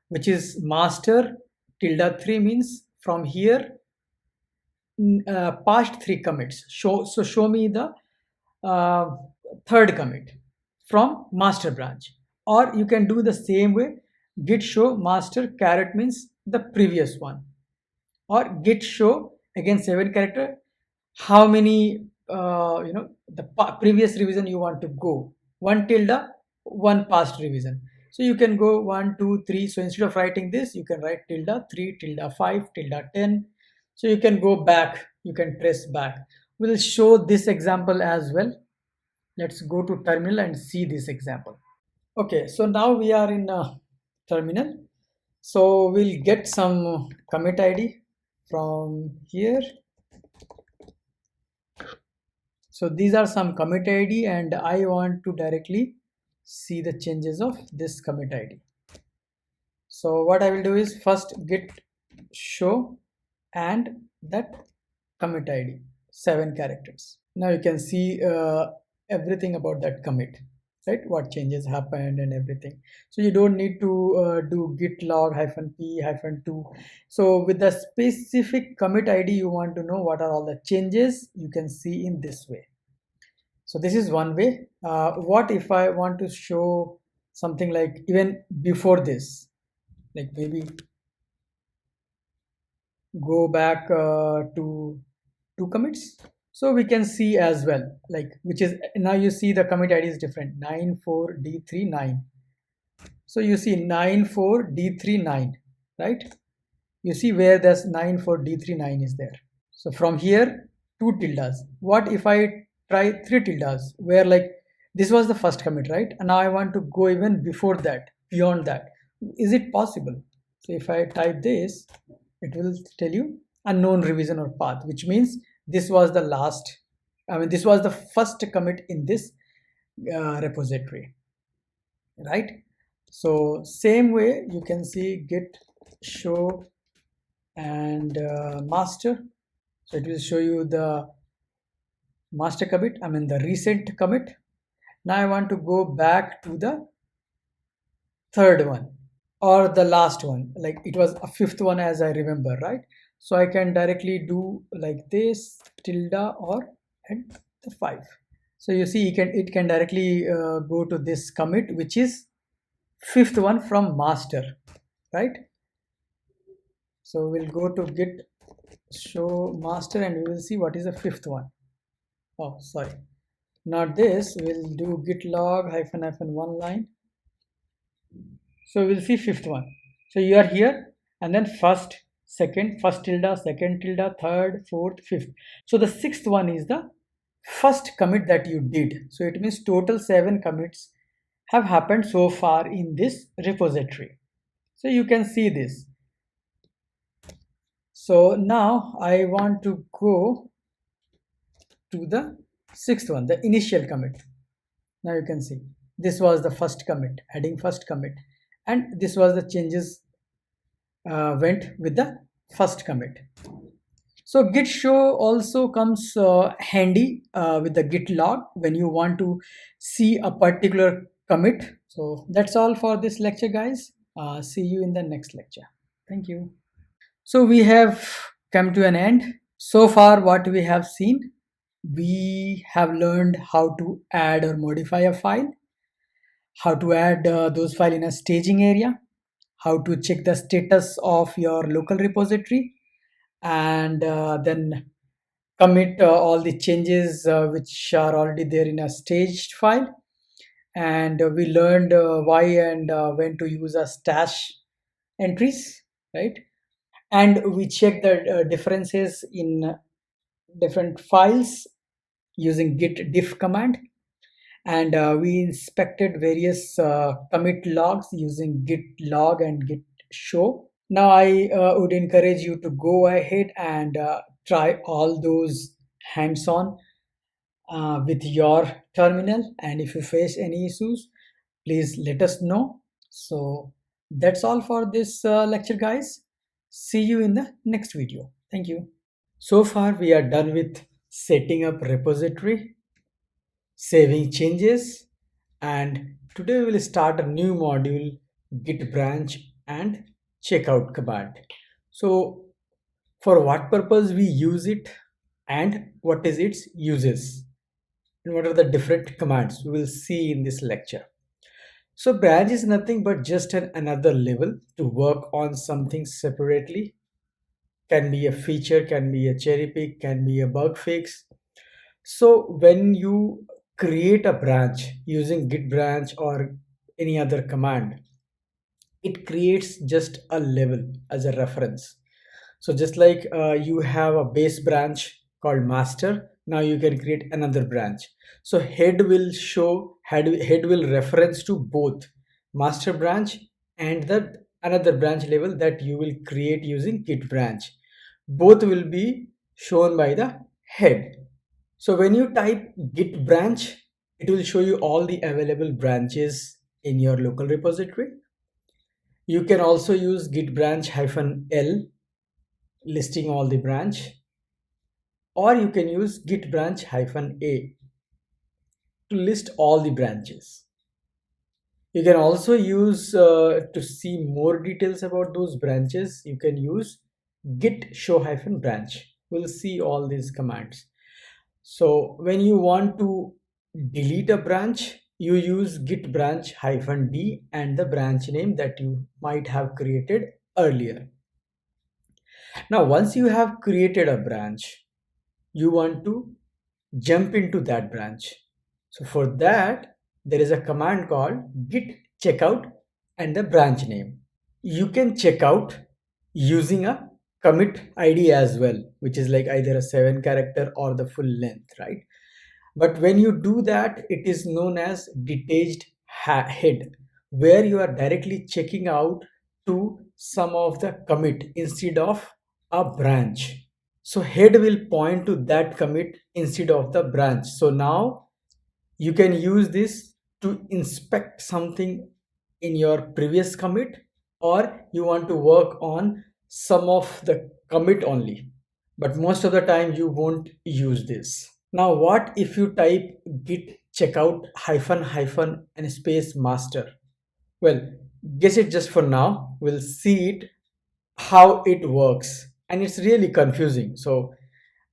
which is master tilde 3 means from here past 3 commits. Show me the uh, third commit from master branch. Or you can do the same way, git show master caret means the previous one, or git show again 7 character, how many the previous revision you want to go, 1 tilde 1 past revision. So you can go 1 2 3. So instead of writing this, you can write tilde 3 tilde 5 tilde 10. So you can go back, you can press back. We'll show this example as well. Let's go to terminal and see this example. Okay, so now we are in terminal. So we'll get some commit id from here. So these are some commit id, and I want to directly see the changes of this commit id. So what I will do is first git show and that commit id, 7 characters. Now you can see everything about that commit, right? What changes happened and everything. So you don't need to do git log -p-2. So with the specific commit id you want to know what are all the changes, you can see in this way. So this is one way. What if I want to show something like even before this, like maybe go back to 2 commits? So we can see as well, like, which is now you see the commit id is different, 94d39. So you see 94d39, right? You see where this 94d39 is there. So from here, 2 tildes. What if I try 3 tildes, where like this was the first commit, right? And now I want to go even before that, beyond that. Is it possible? So if I type this, it will tell you unknown revision or path, which means this was the last, I mean, this was the first commit in this repository, right? So same way you can see git show and master. So it will show you the master commit, I mean the recent commit. Now I want to go back to the third one or the last one, like it was a fifth one as I remember, right? So I can directly do like this tilde or at the 5. So you see it can directly go to this commit, which is fifth one from master, right? So we'll go to git show master and we will see what is the fifth one. Oh, sorry, not this. We'll do git log -1 line. So we'll see fifth one. So you are here, and then first, second, first tilde, second tilde, third, fourth, fifth. So the sixth one is the first commit that you did. So it means total 7 commits have happened so far in this repository. So you can see this. So now I want to go to the sixth one, the initial commit. Now you can see this was the first commit, adding first commit, and this was the changes went with the first commit. So git show also comes handy with the git log when you want to see a particular commit. So that's all for this lecture, guys. See you in the next lecture. Thank you. So we have come to an end. So far what we have seen, we have learned how to add or modify a file, how to add those files in a staging area, how to check the status of your local repository, and then commit all the changes which are already there in a staged file. And we learned why and when to use a stash entries, right? And we checked the differences in different files using git diff command. And we inspected various commit logs using git log and git show. Now I would encourage you to go ahead and try all those hands-on with your terminal, and if you face any issues, please let us know. So that's all for this lecture, guys. See you in the next video. Thank you. So far we are done with setting up repository, saving changes, and today we will start a new module, git branch and checkout command. So for what purpose we use it and what is its uses and what are the different commands we will see in this lecture. So branch is nothing but just another level to work on something separately. Can be a feature, can be a cherry pick, can be a bug fix. So when you create a branch using git branch or any other command, it creates just a level as a reference. So just like you have a base branch called master, now you can create another branch. So head will show, head will reference to both master branch and the another branch level that you will create using git branch. Both will be shown by the head. So when you type git branch, it will show you all the available branches in your local repository. You can also use git branch -l listing all the branch, or you can use git branch -a to list all the branches. You can also use to see more details about those branches, you can use git show -branch. We'll see all these commands. So when you want to delete a branch, you use git branch -d and the branch name that you might have created earlier. Now, once you have created a branch, you want to jump into that branch. So for that, there is a command called git checkout and the branch name. You can check out using a commit ID as well, which is like either a 7-character or the full length, right? But when you do that, it is known as detached head, where you are directly checking out to some of the commit instead of a branch. So head will point to that commit instead of the branch. So now you can use this to inspect something in your previous commit, or you want to work on some of the commit only, but most of the time you won't use this. Now what if you type git checkout -- and space master? Well, guess it just for now. We'll see it how it works, and it's really confusing. So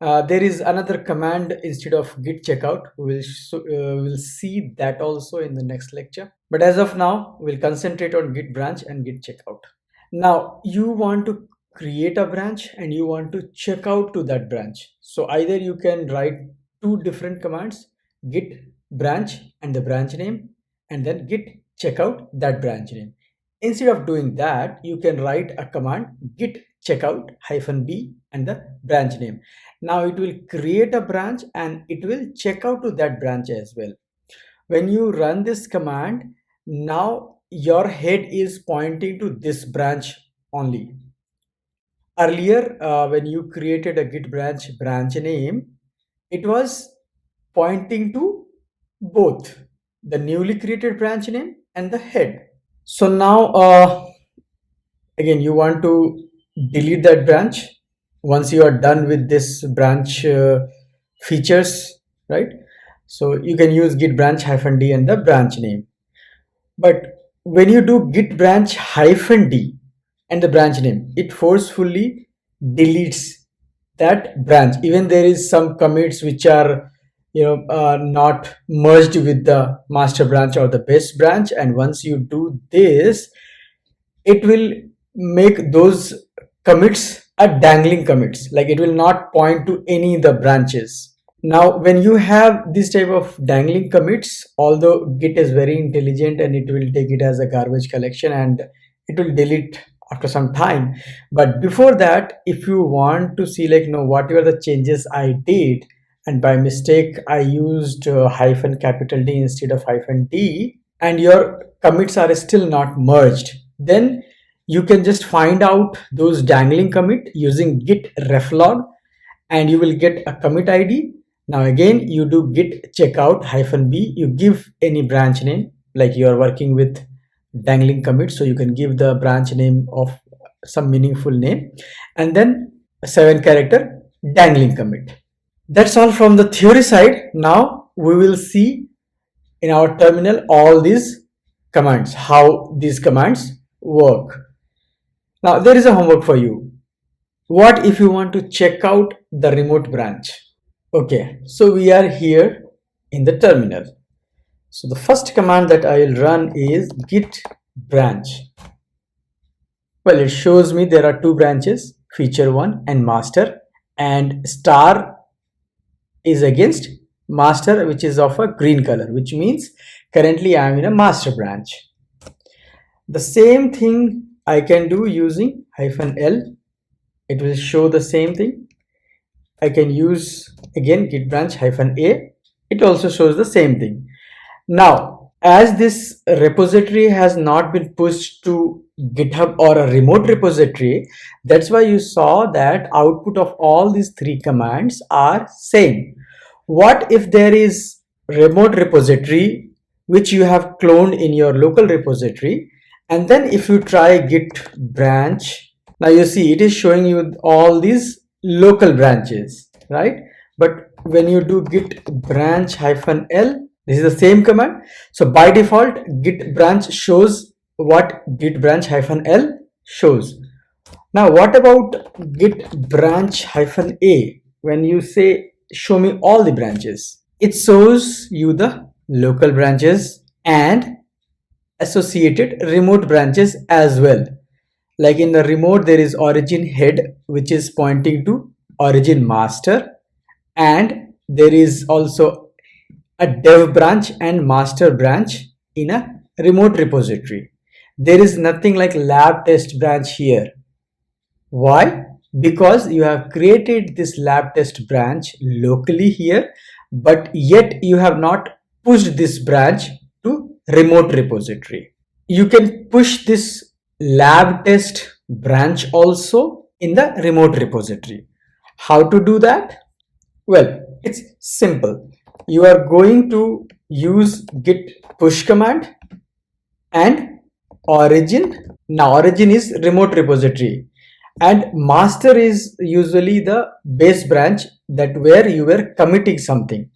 there is another command instead of git checkout. We'll see that also in the next lecture, but as of now we'll concentrate on git branch and git checkout. Now you want to create a branch and you want to check out to that branch. So either you can write two different commands, git branch and the branch name, and then git checkout that branch name. Instead of doing that, you can write a command git checkout -b and the branch name. Now it will create a branch and it will check out to that branch as well. When you run this command, now your head is pointing to this branch only. Earlier, when you created a git branch name, it was pointing to both the newly created branch name and the head. So now again you want to delete that branch once you are done with this branch features, right? So you can use git branch -d and the branch name. But when you do git branch -d and the branch name, it forcefully deletes that branch. Even there is some commits which are not merged with the master branch or the base branch, and once you do this, it will make those commits a dangling commits, like it will not point to any of the branches. Now when you have this type of dangling commits, although git is very intelligent and it will take it as a garbage collection and it will delete after some time, but before that, if you want to see like whatever the changes I did and by mistake I used -D instead of -d, and your commits are still not merged, then you can just find out those dangling commit using git reflog and you will get a commit ID. Now again you do git checkout -b, you give any branch name, like you are working with dangling commit, so you can give the branch name of some meaningful name and then a 7-character dangling commit. That's all from the theory side. Now we will see in our terminal all these commands, how these commands work. Now there is a homework for you. What if you want to check out the remote branch? Okay, so we are here in the terminal. So the first command that I will run is git branch. Well, it shows me there are two branches, feature 1 and master, and star is against master, which is of a green color, which means currently I am in a master branch. The same thing I can do using -l. It will show the same thing. I can use again git branch -a. It also shows the same thing. Now As this repository has not been pushed to GitHub or a remote repository, that's why you saw that output of all these three commands are same. What if there is remote repository which you have cloned in your local repository, and then if you try git branch, now you see it is showing you all these local branches, right? But when you do git branch -l, this is the same command. So by default, git branch shows what git branch -l shows. Now what about git branch -a? When you say show me all the branches, it shows you the local branches and associated remote branches as well. Like in the remote, there is origin head, which is pointing to origin master, and there is also a dev branch and master branch in a remote repository. There is nothing like lab test branch here. Why? Because you have created this lab test branch locally here, but yet you have not pushed this branch to remote repository. You can push this lab test branch also in the remote repository. How to do that? Well, it's simple. You are going to use git push command and origin. Now origin is remote repository and master is usually the base branch, that where you were committing something.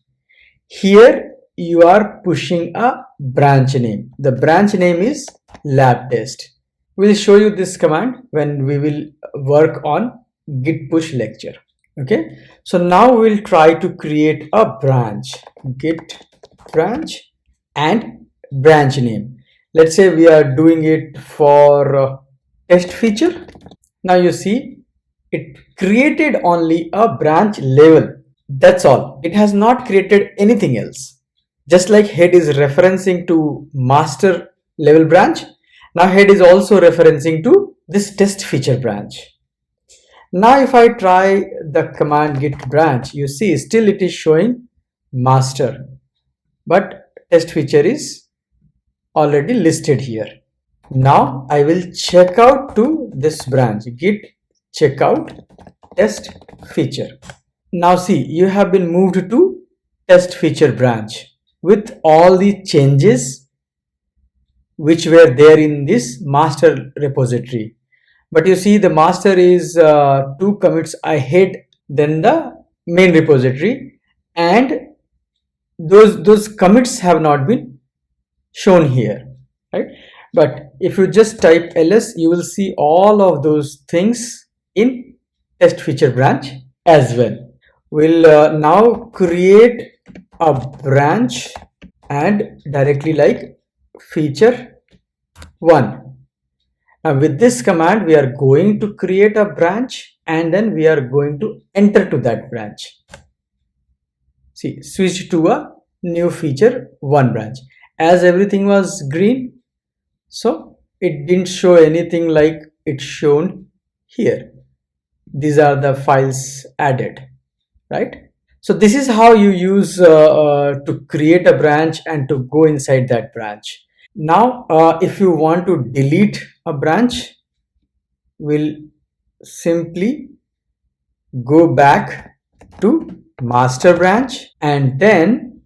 Here you are pushing a branch name. The branch name is lab test. We'll show you this command when we will work on git push lecture. Okay, so now we'll try to create a branch, git branch and branch name. Let's say we are doing it for test feature. Now you see it created only a branch level. That's all. It has not created anything else. Just like head is referencing to master level branch, now head is also referencing to this test feature branch. Now if I try the command git branch, you see still it is showing master, but test feature is already listed here. Now I will check out to this branch, git checkout test feature. Now see, you have been moved to test feature branch with all the changes which were there in this master repository. But you see the master is 2 commits ahead than the main repository, and those commits have not been shown here, right? But if you just type ls, you will see all of those things in test feature branch as well. We'll now create a branch and directly like feature 1. Now with this command, we are going to create a branch and then we are going to enter to that branch. See, switch to a new feature 1 branch. As everything was green, so it didn't show anything like it's shown here. These are the files added, right? So this is how you use to create a branch and to go inside that branch. Now if you want to delete a branch, we'll simply go back to master branch and then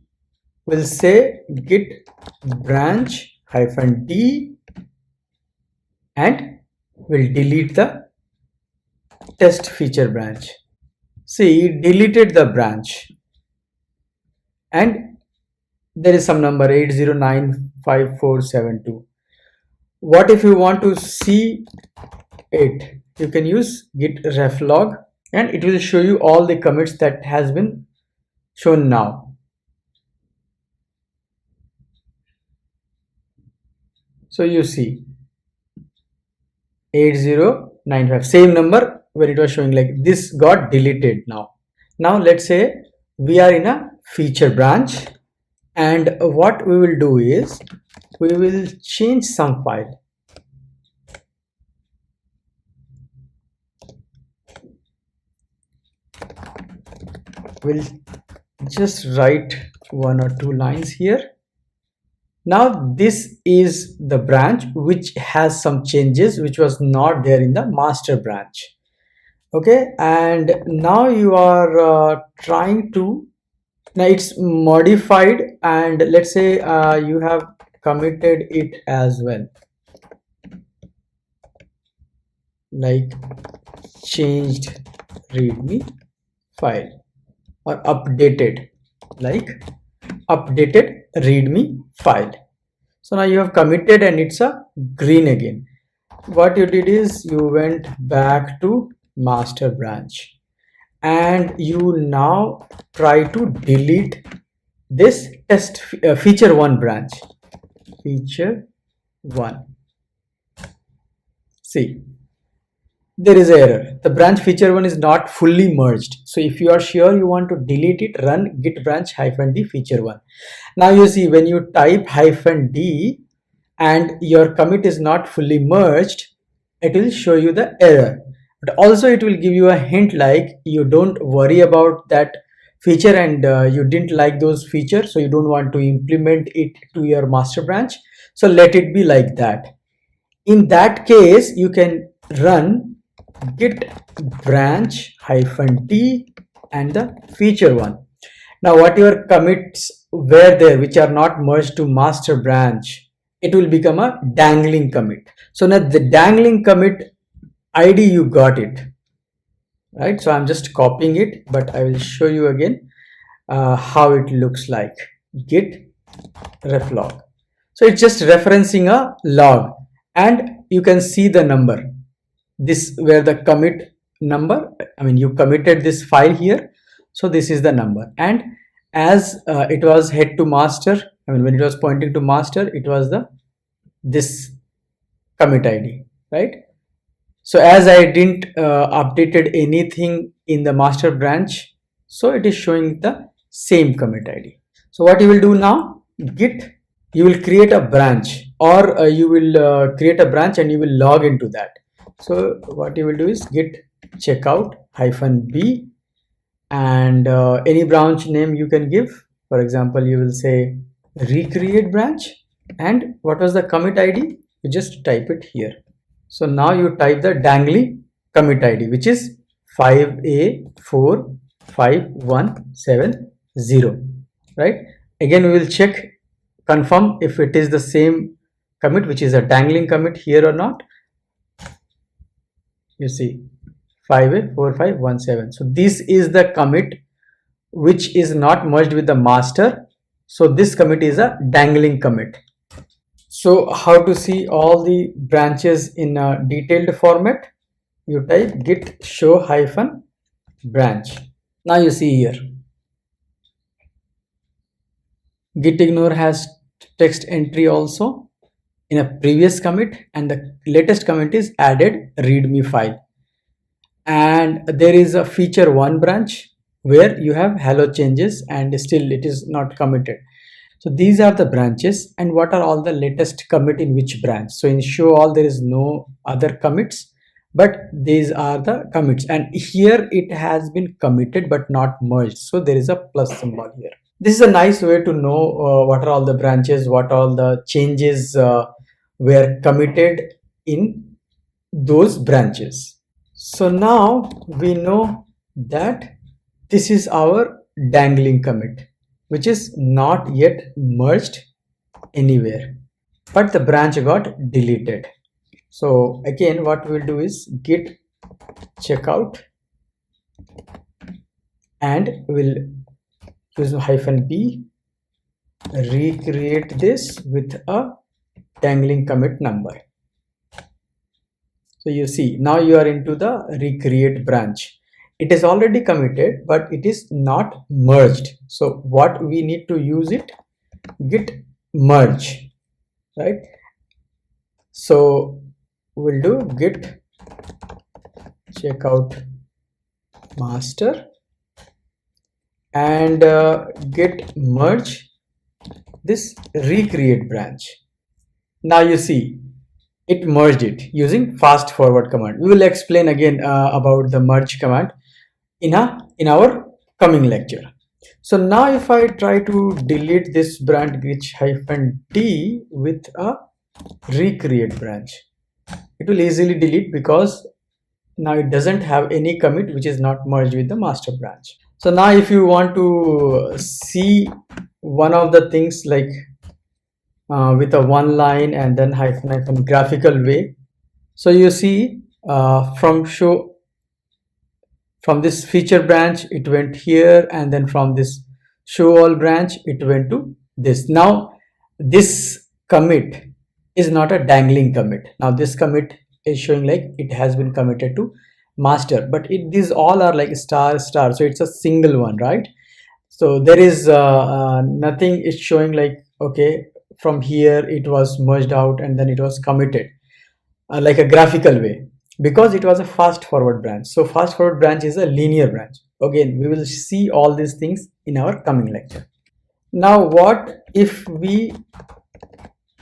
we'll say git branch -d and we'll delete the test feature branch. See, it deleted the branch and there is some number 8095472. What if you want to see it? You can use git ref log and it will show you all the commits that has been shown now. So you see 8095, same number when it was showing, like this got deleted now. Now let's say we are in a feature branch and what we will do is we will change some file. We'll just write 1 or 2 lines here Now this is the branch which has some changes which was not there in the master branch. Okay, and now you are trying to, now it's modified, and let's say you have committed it as well, like changed readme file, or updated, like updated readme file. So now you have committed and it's a green again. What you did is you went back to master branch and you now try to delete this test feature one branch, feature one. See, there is an error. The branch feature one is not fully merged. So if you are sure you want to delete it, run git branch -d feature one. Now you see, when you type -d and your commit is not fully merged, it will show you the error. But also it will give you a hint like you don't worry about that feature and you didn't like those features, so you don't want to implement it to your master branch. So let it be like that. In that case, you can run git branch -d and the feature one. Now whatever commits were there which are not merged to master branch, it will become a dangling commit. So now the dangling commit ID, you got it, right? So I'm just copying it, but I will show you again how it looks like. Git ref log. So it's just referencing a log and you can see the number. This where the commit number, I mean you committed this file here, so this is the number, and as it was head to master, I mean when it was pointing to master, it was the this commit ID, right? So as I didn't updated anything in the master branch, so it is showing the same commit ID. So what you will do now, git, you will create a branch, or you will create a branch and you will log into that. So what you will do is git checkout -b, and any branch name you can give. For example, you will say recreate branch, and what was the commit ID? You just type it here. So now you type the dangly commit ID, which is 5A45170, right? Again, we will check, confirm if it is the same commit, which is a dangling commit here or not. You see 5A4517. So this is the commit which is not merged with the master. So this commit is a dangling commit. So how to see all the branches in a detailed format? You type git show -branch. Now you see here, gitignore has text entry also in a previous commit, and the latest commit is added readme file, and there is a feature one branch where you have hello changes and still it is not committed. So these are the branches, and what are all the latest commit in which branch. So in show all, there is no other commits, but these are the commits, and here it has been committed but not merged, so there is a plus symbol here. This is a nice way to know what are all the branches, what all the changes were committed in those branches. So now we know that this is our dangling commit, which is not yet merged anywhere, but the branch got deleted. So again, what we'll do is git checkout, and we'll use -b, recreate this with a dangling commit number. So you see, now you are into the recreate branch. It is already committed, but it is not merged. So what we need to use it, git merge, right? So we'll do git checkout master and git merge this recreate branch. Now you see, it merged it using fast forward command. We will explain again about the merge command in our coming lecture. So now if I try to delete this branch git-d with a recreate branch, it will easily delete because now it doesn't have any commit which is not merged with the master branch. So now if you want to see one of the things like with a one line and then hyphen hyphen graphical way, so you see from this feature branch it went here, and then from this show all branch it went to this. Now this commit is not a dangling commit. Now this commit is showing like it has been committed to master, but these all are like star star, so it's a single one, right? So there is nothing is showing like, okay, from here it was merged out and then it was committed like a graphical way, because it was a fast forward branch. So fast forward branch is a linear branch. Again, we will see all these things in our coming lecture. Now what if we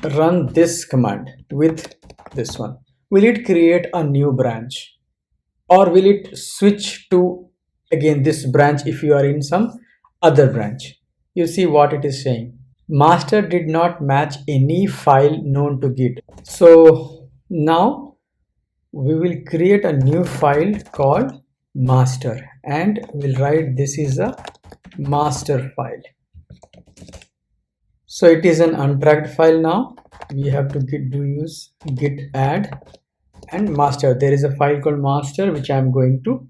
run this command with this one? Will it create a new branch, or will it switch to again this branch if you are in some other branch? You see what it is saying: master did not match any file known to git. So now we will create a new file called master, and we'll write this is a master file. So it is an untracked file. Now we have to use git add and master. There is a file called master which I am going to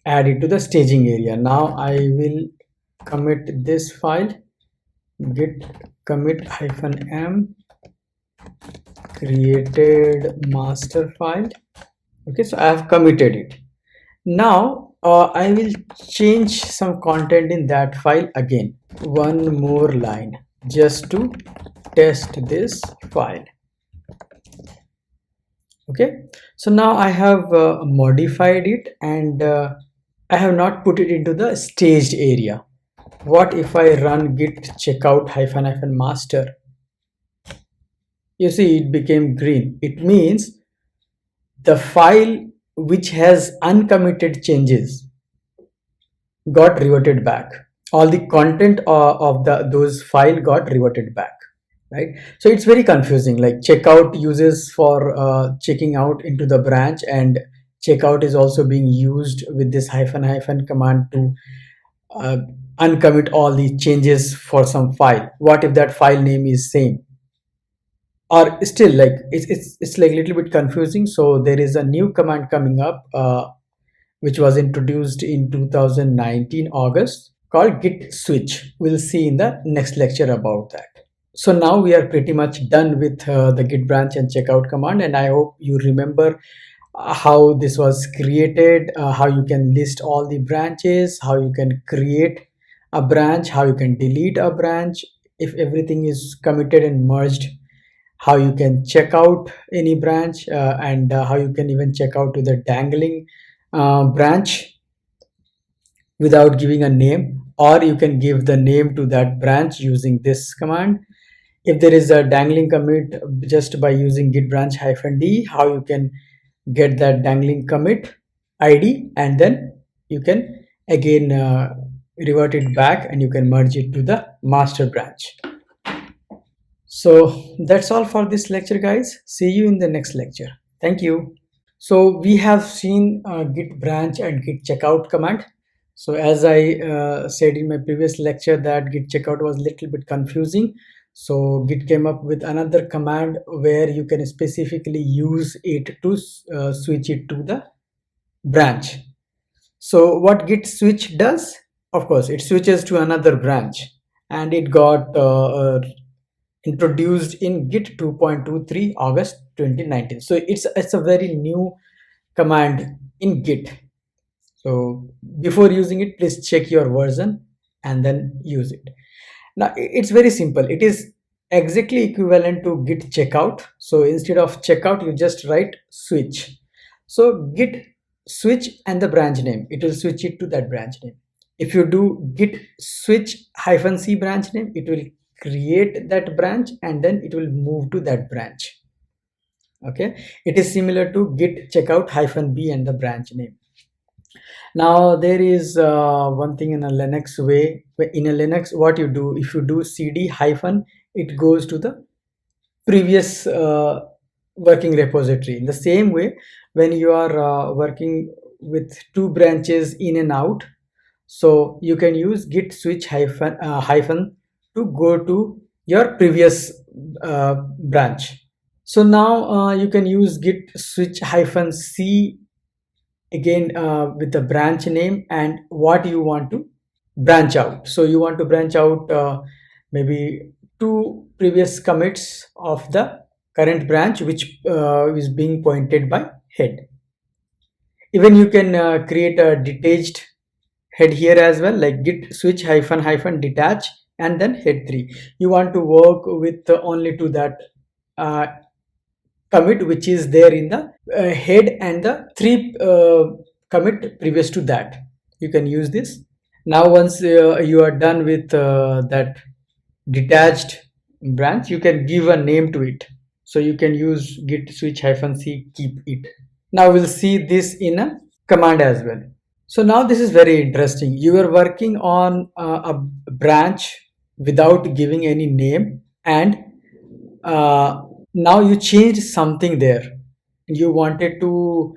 add it to the staging area. Now I will commit this file, git commit -m created master file. Okay, so I have committed it. Now I will change some content in that file again, one more line, just to test this file. Okay, so now I have modified it, and I have not put it into the staged area. What if I run git checkout --- master? You see it became green. It means the file which has uncommitted changes got reverted back. All the content of those file got reverted back, right? So it's very confusing. Like checkout uses for checking out into the branch, and checkout is also being used with this -- command to uncommit all the changes for some file. What if that file name is same? Or still like it's like a little bit confusing. So there is a new command coming up which was introduced in 2019 August, called git switch. We'll see in the next lecture about that. So now we are pretty much done with the git branch and checkout command, and I hope you remember how this was created, how you can list all the branches, how you can create a branch, how you can delete a branch if everything is committed and merged, how you can check out any branch, and how you can even check out to the dangling branch without giving a name, or you can give the name to that branch using this command. If there is a dangling commit, just by using git branch -d, how you can get that dangling commit id, and then you can again revert it back, and you can merge it to the master branch. So that's all for this lecture, guys. See you in the next lecture. Thank you. So we have seen git branch and git checkout command. So as I said in my previous lecture that git checkout was a little bit confusing. So git came up with another command where you can specifically use it to switch it to the branch. So what git switch does, of course, it switches to another branch, and it got introduced in Git 2.23 August 2019. So it's a very new command in Git. So before using it, please check your version and then use it. Now it's very simple. It is exactly equivalent to git checkout. So instead of checkout, you just write switch. So git switch and the branch name, it will switch it to that branch name. If you do git switch -c branch name, it will create that branch, and then it will move to that branch. Okay, it is similar to git checkout -b and the branch name. Now there is one thing in a Linux way. In a Linux, what you do, if you do cd hyphen, it goes to the previous working repository. In the same way, when you are working with two branches in and out, so you can use git switch hyphen to go to your previous branch. So now you can use git switch hyphen c again with the branch name and what you want to branch out. So you want to branch out maybe two previous commits of the current branch which is being pointed by head. Even you can create a detached head here as well, like git switch hyphen hyphen detach and then head 3. You want to work with only to that uh, commit which is there in the head and the 3 commit previous to that. You can use this. Now once you are done with that detached branch, you can give a name to it. So you can use git switch hyphen c keep it. Now we'll see this in a command as well. So now this is very interesting. You are working on a branch without giving any name, and now you changed something there. You wanted to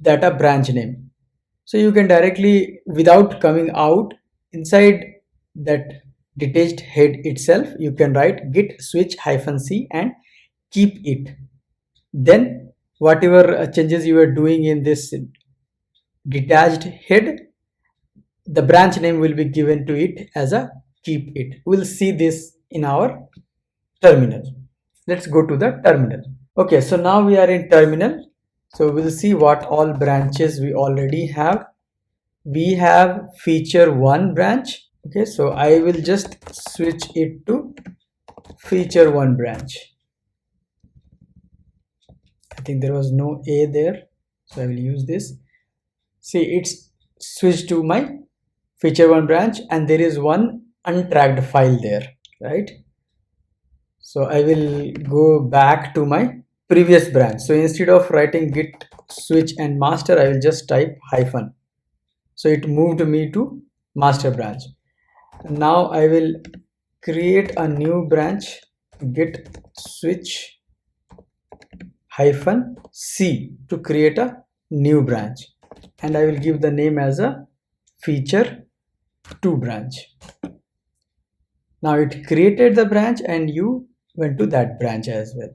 that a branch name. So you can directly, without coming out inside that detached head itself, you can write git switch hyphen c and keep it. Then whatever changes you are doing in this detached head, the branch name will be given to it as a keep it. We'll see this in our terminal. Let's go to the terminal. Okay, so now we are in terminal. So we'll see what all branches we already have. We have feature 1 branch. Okay, so I will just switch it to feature 1 branch. I think there was no a there, so I will use this. See, it's switched to my feature 1 branch and there is one untracked file there, right? So I will go back to my previous branch. So instead of writing git switch and master, I will just type hyphen. So it moved me to master branch. Now I will create a new branch, git switch hyphen c, to create a new branch, and I will give the name as a feature 2 branch. Now it created the branch and you went to that branch as well.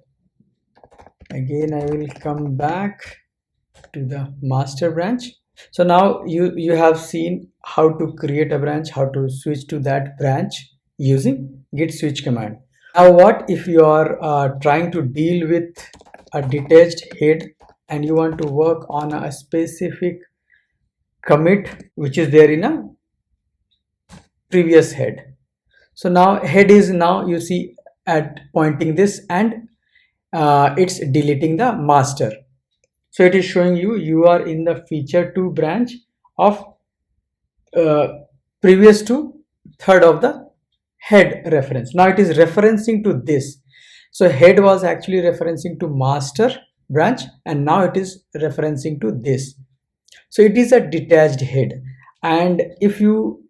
Again I will come back to the master branch. So now you have seen how to create a branch, how to switch to that branch using git switch command. Now what if you are trying to deal with a detached head and you want to work on a specific commit which is there in a previous head. So now head is, now you see at pointing this, and it's deleting the master. So it is showing you are in the feature 2 branch of previous to third of the head reference. Now it is referencing to this. So head was actually referencing to master branch and now it is referencing to this. So it is a detached head. And if you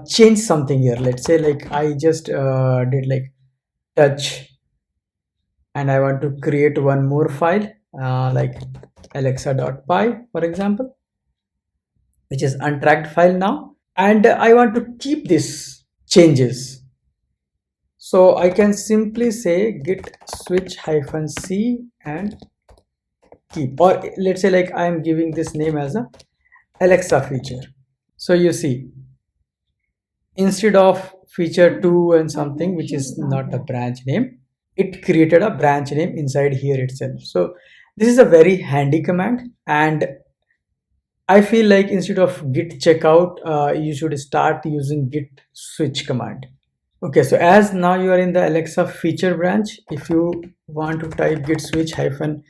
change something here, let's say like I just did like touch and I want to create one more file like alexa.py for example, which is untracked file now, and I want to keep this changes. So I can simply say git switch hyphen c and keep, or let's say like I am giving this name as a Alexa feature. So you see, instead of feature 2 and something which is not a branch name, it created a branch name inside here itself. So this is a very handy command, and I feel like instead of git checkout, you should start using git switch command. Okay, so as now you are in the Alexa feature branch, if you want to type git switch hyphen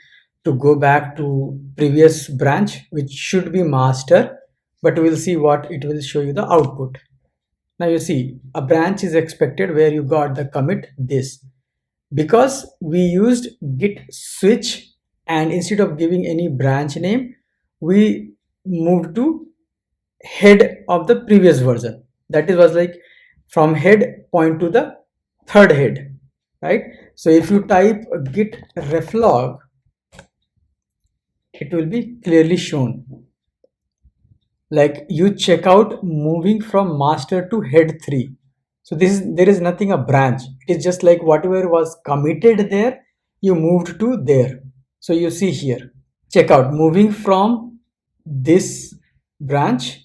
to go back to previous branch, which should be master, but we'll see what it will show you the output. Now you see a branch is expected where you got the commit this, because we used git switch and instead of giving any branch name, we moved to head of the previous version. That is was like from head point to the third head, right? So if you type git reflog, it will be clearly shown. Like you check out moving from master to head 3. So this is, there is nothing a branch. It is just like whatever was committed there, you moved to there. So you see here, check out moving from this branch,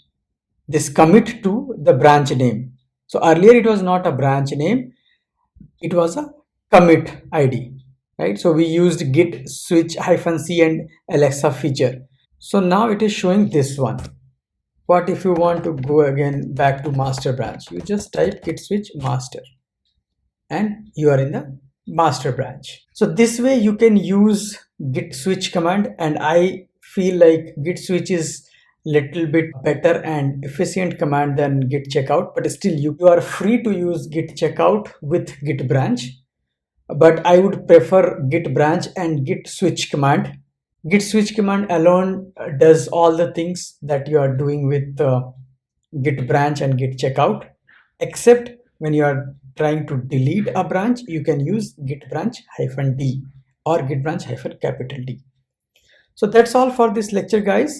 this commit to the branch name. So earlier it was not a branch name, it was a commit ID, right? So we used git switch -c and Alexa feature. So now it is showing this one. What if you want to go again back to master branch? You just type git switch master and you are in the master branch. So this way you can use git switch command, and I feel like git switch is little bit better and efficient command than git checkout, but still you are free to use git checkout with git branch, but I would prefer git branch and git switch command. Git switch command alone does all the things that you are doing with git branch and git checkout, except when you are trying to delete a branch, you can use git branch -d or git branch capital D. So that's all for this lecture, guys.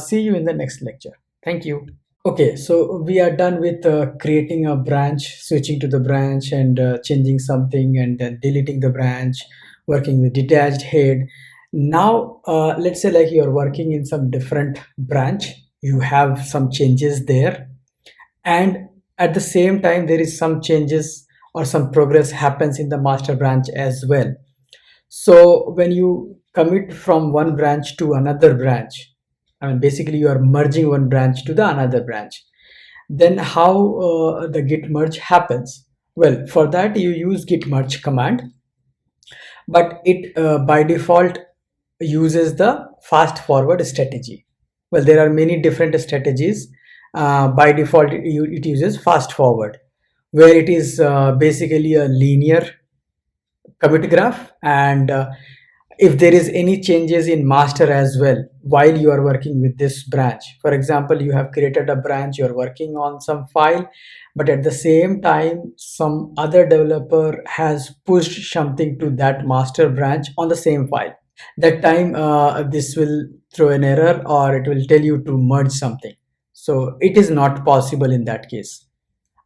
See you in the next lecture. Thank you. Okay, so we are done with creating a branch, switching to the branch, and changing something, and then deleting the branch, working with detached head. Now, let's say like you're working in some different branch, you have some changes there, and at the same time, there is some changes or some progress happens in the master branch as well. So when you commit from one branch to another branch, I mean, basically you are merging one branch to the another branch. Then how the git merge happens? Well, for that you use git merge command, but it by default uses the fast forward strategy. Well, there are many different strategies. By default, it uses fast forward, where it is basically a linear commit graph, and if there is any changes in master as well while you are working with this branch. For example, you have created a branch, you are working on some file, but at the same time some other developer has pushed something to that master branch on the same file. That time this will throw an error, or it will tell you to merge something. So it is not possible in that case.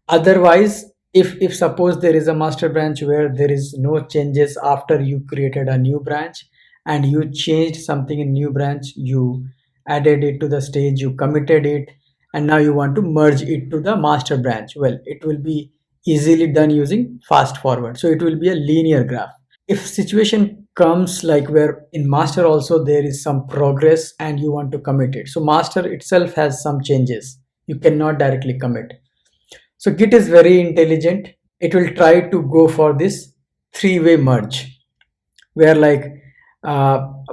Otherwise, if suppose there is a master branch where there is no changes after you created a new branch, and you changed something in new branch, you added it to the stage, you committed it, and now you want to merge it to the master branch, well, it will be easily done using fast forward. So it will be a linear graph. If situation comes like where in master also there is some progress and you want to commit it, so master itself has some changes, you cannot directly commit. So Git is very intelligent. It will try to go for this three-way merge, where like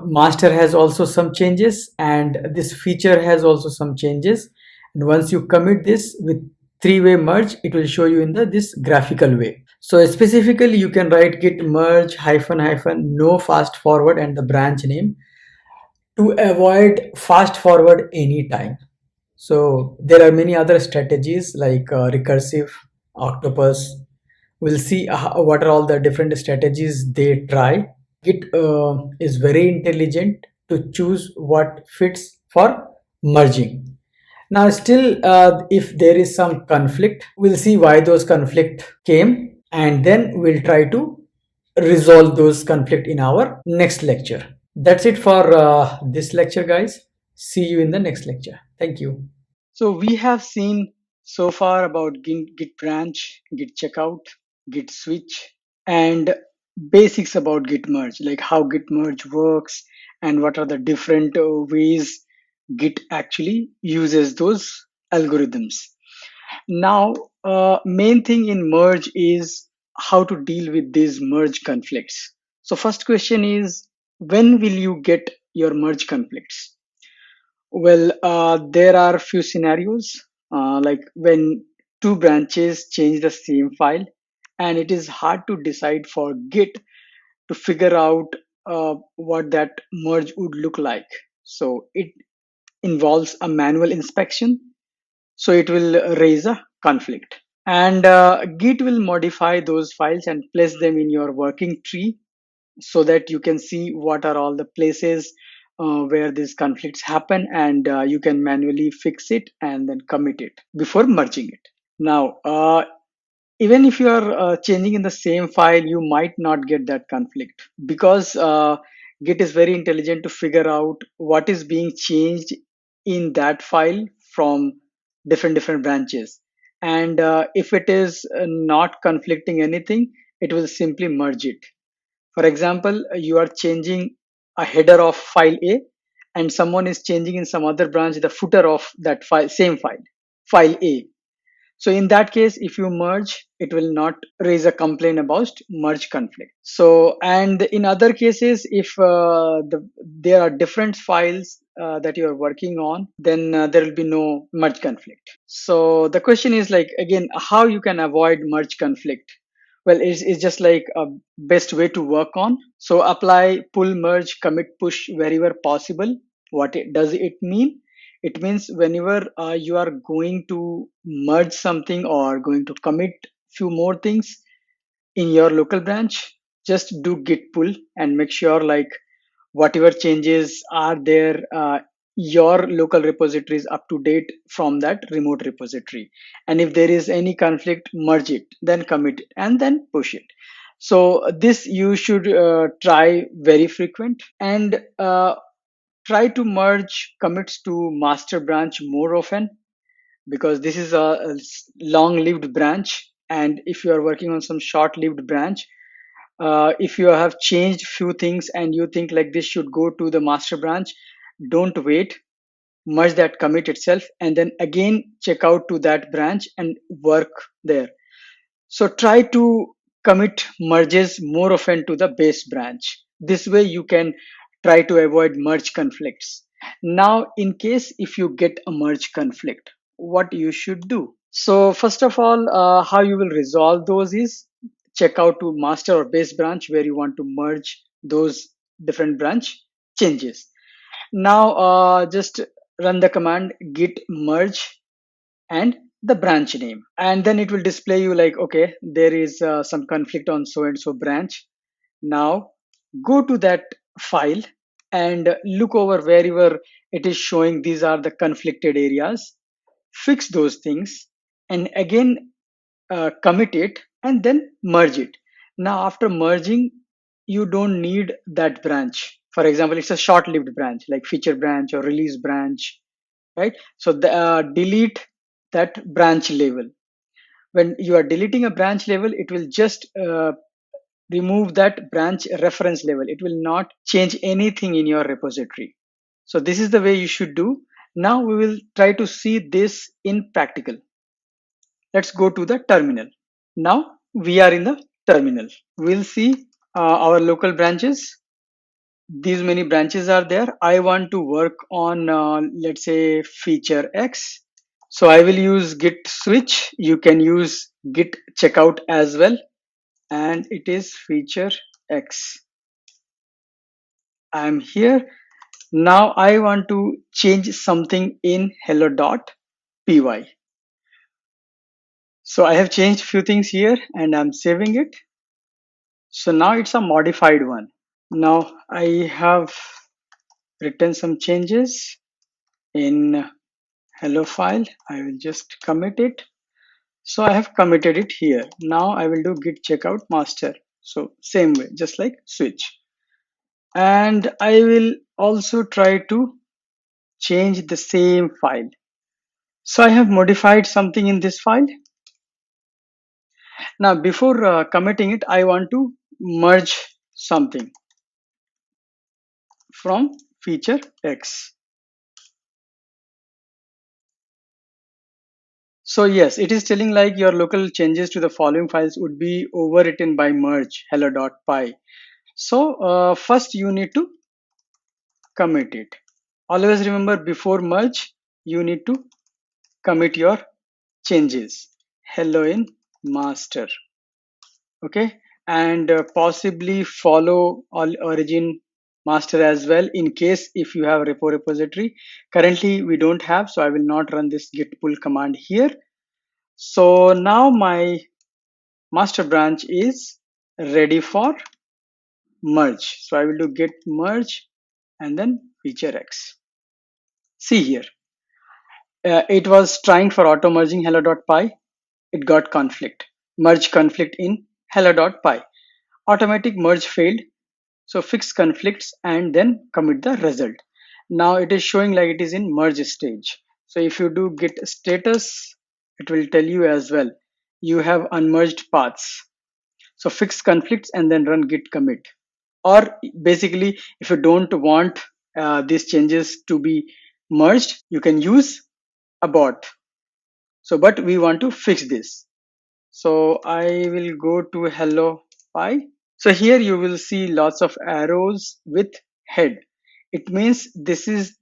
master has also some changes and this feature has also some changes. And once you commit this with three-way merge, it will show you in this graphical way. So specifically, you can write git merge hyphen hyphen no fast forward and the branch name to avoid fast forward anytime. So there are many other strategies like recursive, octopus. We'll see what are all the different strategies they try. Git is very intelligent to choose what fits for merging. Now still if there is some conflict, we'll see why those conflict came, and then we'll try to resolve those conflict in our next lecture. That's it for this lecture, guys. See you in the next lecture. Thank you. So we have seen so far about Git branch, Git checkout, Git switch, and basics about Git merge, like how Git merge works and what are the different ways Git actually uses those algorithms. Now, main thing in merge is how to deal with these merge conflicts. So first question is, when will you get your merge conflicts? Well, there are few scenarios, like when two branches change the same file, and it is hard to decide for Git to figure out what that merge would look like. So involves a manual inspection, so it will raise a conflict. And Git will modify those files and place them in your working tree so that you can see what are all the places where these conflicts happen, and you can manually fix it and then commit it before merging it. Now, even if you are changing in the same file, you might not get that conflict because Git is very intelligent to figure out what is being changed in that file from different branches. And if it is not conflicting anything, it will simply merge it. For example, you are changing a header of file A, and someone is changing in some other branch the footer of that file, same file, file A. So in that case, if you merge, it will not raise a complaint about merge conflict. So, and in other cases, if there are different files that you are working on, then there will be no merge conflict. So the question is like, again, how you can avoid merge conflict? Well, it's just like a best way to work on. So apply pull, merge, commit, push wherever possible. Does it mean? It means whenever you are going to merge something or going to commit few more things in your local branch, just do git pull and make sure like whatever changes are there, your local repository is up to date from that remote repository. And if there is any conflict, merge it, then commit it, and then push it. So this you should try very frequent, and try to merge commits to master branch more often, because this is a long-lived branch. And if you are working on some short-lived branch, if you have changed few things and you think like this should go to the master branch, don't wait, merge that commit itself and then again check out to that branch and work there. So try to commit merges more often to the base branch. This way you can try to avoid merge conflicts. Now, in case if you get a merge conflict, what you should do? So first of all, how you will resolve those is check out to master or base branch where you want to merge those different branch changes. Now, just run the command git merge and the branch name, and then it will display you like, okay, there is some conflict on so and so branch. Now go to that file and look over wherever it is showing these are the conflicted areas, fix those things, and again commit it and then merge it. Now after merging, you don't need that branch. For example, it's a short-lived branch like feature branch or release branch, right? So delete that branch label. When you are deleting a branch label, it will just remove that branch reference label. It will not change anything in your repository. So this is the way you should do. Now we will try to see this in practical. Let's go to the terminal. Now we are in the terminal. We'll see our local branches. These many branches are there. I want to work on, let's say, feature X. So I will use git switch. You can use git checkout as well. And it is feature X. I'm here. Now I want to change something in hello.py. So I have changed few things here and I'm saving it. So now it's a modified one. Now I have written some changes in hello file. I will just commit it. So I have committed it here. Now I will do git checkout master. So same way, just like switch. And I will also try to change the same file. So I have modified something in this file. Now before committing it, I want to merge something from feature X. So yes, it is telling like your local changes to the following files would be overwritten by merge hello.py. So first you need to commit it. Always remember, before merge, you need to commit your changes. Hello in master. Okay. And possibly follow all origin master as well in case if you have repo repository. Currently we don't have, so I will not run this git pull command here. So now my master branch is ready for merge. So I will do git merge and then feature X. See here, it was trying for auto merging hello.py. It got conflict. Merge conflict in hello.py. Automatic merge failed. So fix conflicts and then commit the result. Now it is showing like it is in merge stage. So if you do git status, it will tell you as well. You have unmerged paths. So fix conflicts and then run git commit. Or basically, if you don't want these changes to be merged, you can use abort. So, but we want to fix this. So I will go to hello py. So here you will see lots of arrows with head. It means this is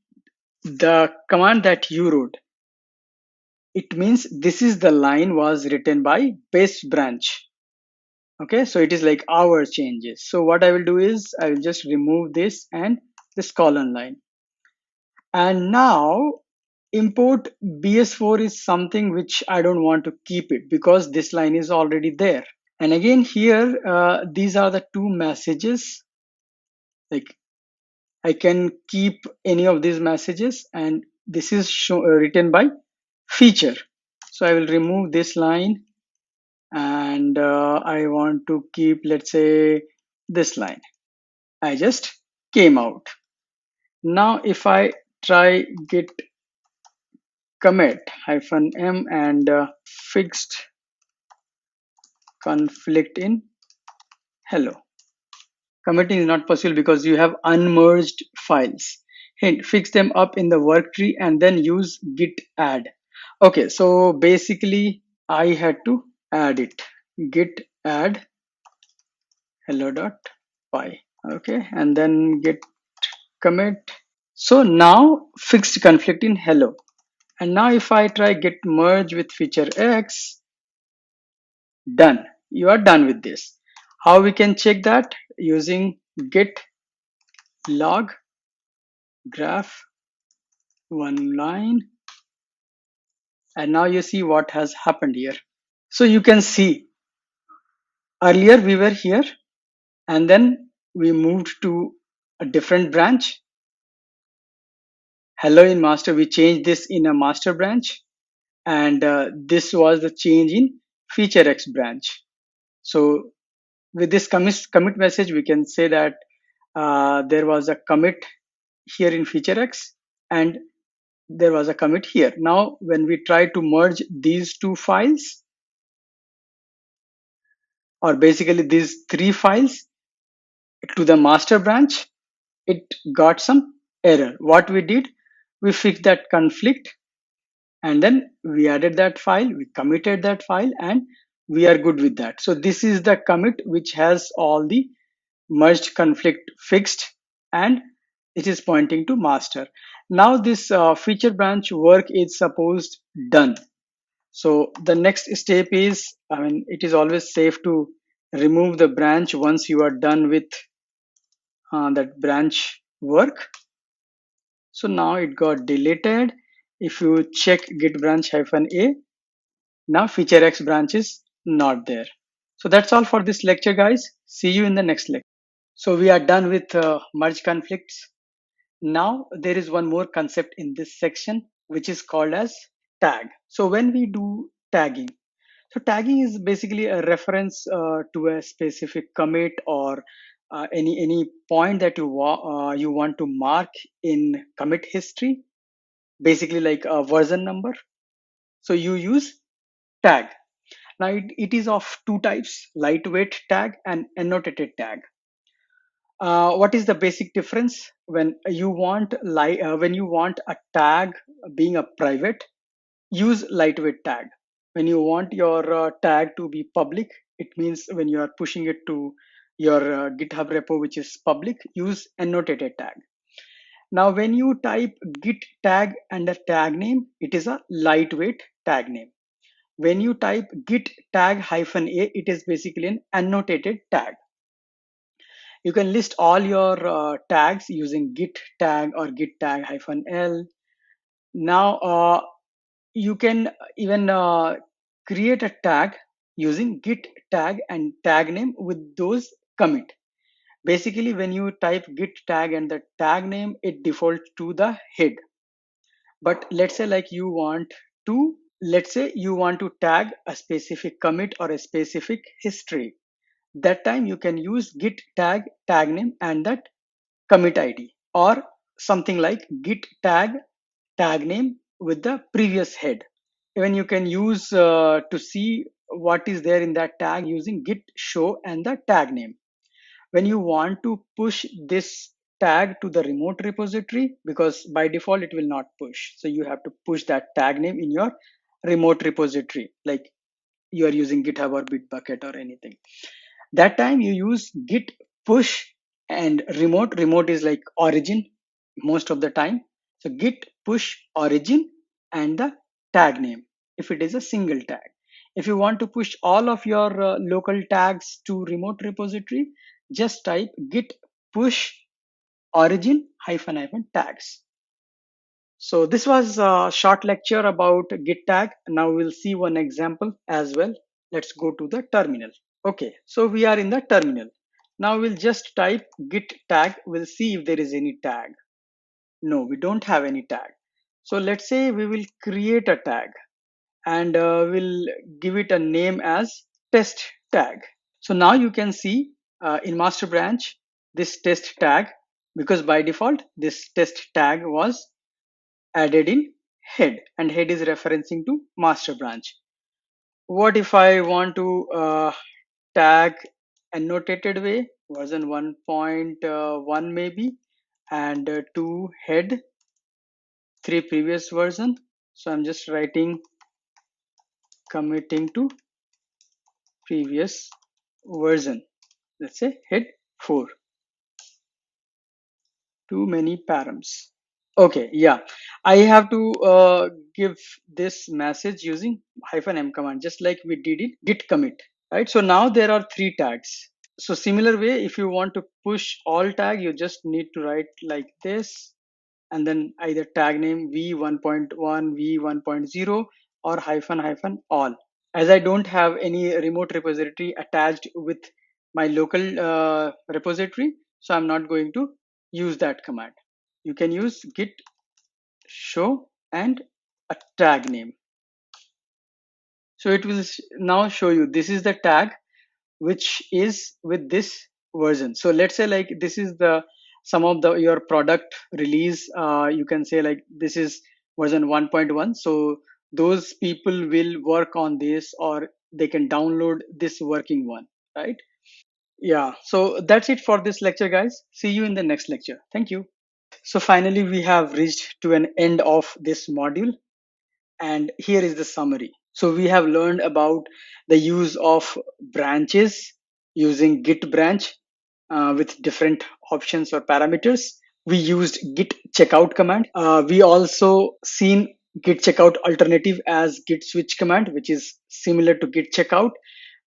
the command that you wrote. It means this is the line was written by base branch. Okay, so it is like our changes. So what I will do is I will just remove this and this colon line. And now import bs4 is something which I don't want to keep it because this line is already there. And again here, these are the two messages. Like I can keep any of these messages, and this is written by feature. So I will remove this line, and I want to keep, let's say, this line. I just came out. Now if I try git commit -m and fixed conflict in hello. Committing is not possible because you have unmerged files. Hint, fix them up in the work tree and then use git add. Okay, so basically I had to add it. Git add hello.py. Okay, and then git commit. So now fixed conflict in hello. And now if I try git merge with feature X, done. You are done with this. How we can check that? Using git log graph one line, and now you see what has happened here. So you can see earlier we were here and then we moved to a different branch. Hello in master, we changed this in a master branch, and this was the change in feature X branch. So with this commit message, we can say that there was a commit here in feature X and there was a commit here. Now when we try to merge these two files, or basically these three files to the master branch, it got some error. What we did, we fixed that conflict and then we added that file, we committed that file, and we are good with that. So this is the commit which has all the merged conflict fixed and it is pointing to master. Now this feature branch work is supposed done. So the next step is, it is always safe to remove the branch once you are done with that branch work. So now it got deleted. If you check git branch -a, now feature X branch is not there. So that's all for this lecture, guys. See you in the next lecture. So we are done with merge conflicts. Now there is one more concept in this section, which is called as tag. So when we do tagging, so tagging is basically a reference to a specific commit or any point that you want to mark in commit history, basically like a version number. So you use tag. Now it is of two types: lightweight tag and annotated tag. What is the basic difference? When you want a tag being a private, use lightweight tag. When you want your tag to be public, it means when you are pushing it to your GitHub repo, which is public, use annotated tag. Now when you type git tag and a tag name, it is a lightweight tag name. When you type git tag -a, it is basically an annotated tag. You can list all your tags using git tag or git tag -l. Now you can even create a tag using git tag and tag name with those commit. Basically, when you type git tag and the tag name, it defaults to the head. But let's say you want to tag a specific commit or a specific history. That time you can use git tag name and that commit id, or something like git tag name with the previous head. Even you can use to see what is there in that tag using git show and the tag name. When you want to push this tag to the remote repository, because by default it will not push, so you have to push that tag name in your remote repository, like you are using GitHub or Bitbucket or anything. That time you use git push and remote is like origin most of the time. So git push origin and the tag name if it is a single tag. If you want to push all of your local tags to remote repository, just type git push origin hyphen tags. So this was a short lecture about git tag. Now we'll see one example as well. Let's go to the terminal. Okay, so we are in the terminal. Now we'll just type git tag. We'll see if there is any tag. No, we don't have any tag. So let's say we will create a tag and we'll give it a name as test tag. So now you can see in master branch this test tag, because by default this test tag was added in head, and head is referencing to master branch. What if I want to tag annotated way, version 1.1 maybe, and 2 head, 3 previous version. So I'm just writing committing to previous version. Let's say head 4. Too many params. Okay, yeah. I have to give this message using -m command, just like we did in git commit, right? So now there are 3 tags. So similar way, if you want to push all tag, you just need to write like this, and then either tag name v1.1, v1.0, or hyphen all. As I don't have any remote repository attached with my local repository, so I'm not going to use that command. You can use git show and a tag name. So it will now show you this is the tag which is with this version. So let's say like this is the some of the your product release, you can say like this is version 1.1, so those people will work on this, or they can download this working one, right? Yeah, so that's it for this lecture, guys. See you in the next lecture. Thank you. So finally we have reached to an end of this module, and here is the summary. So we have learned about the use of branches using git branch with different options or parameters. We used git checkout command. We also seen git checkout alternative as git switch command, which is similar to git checkout,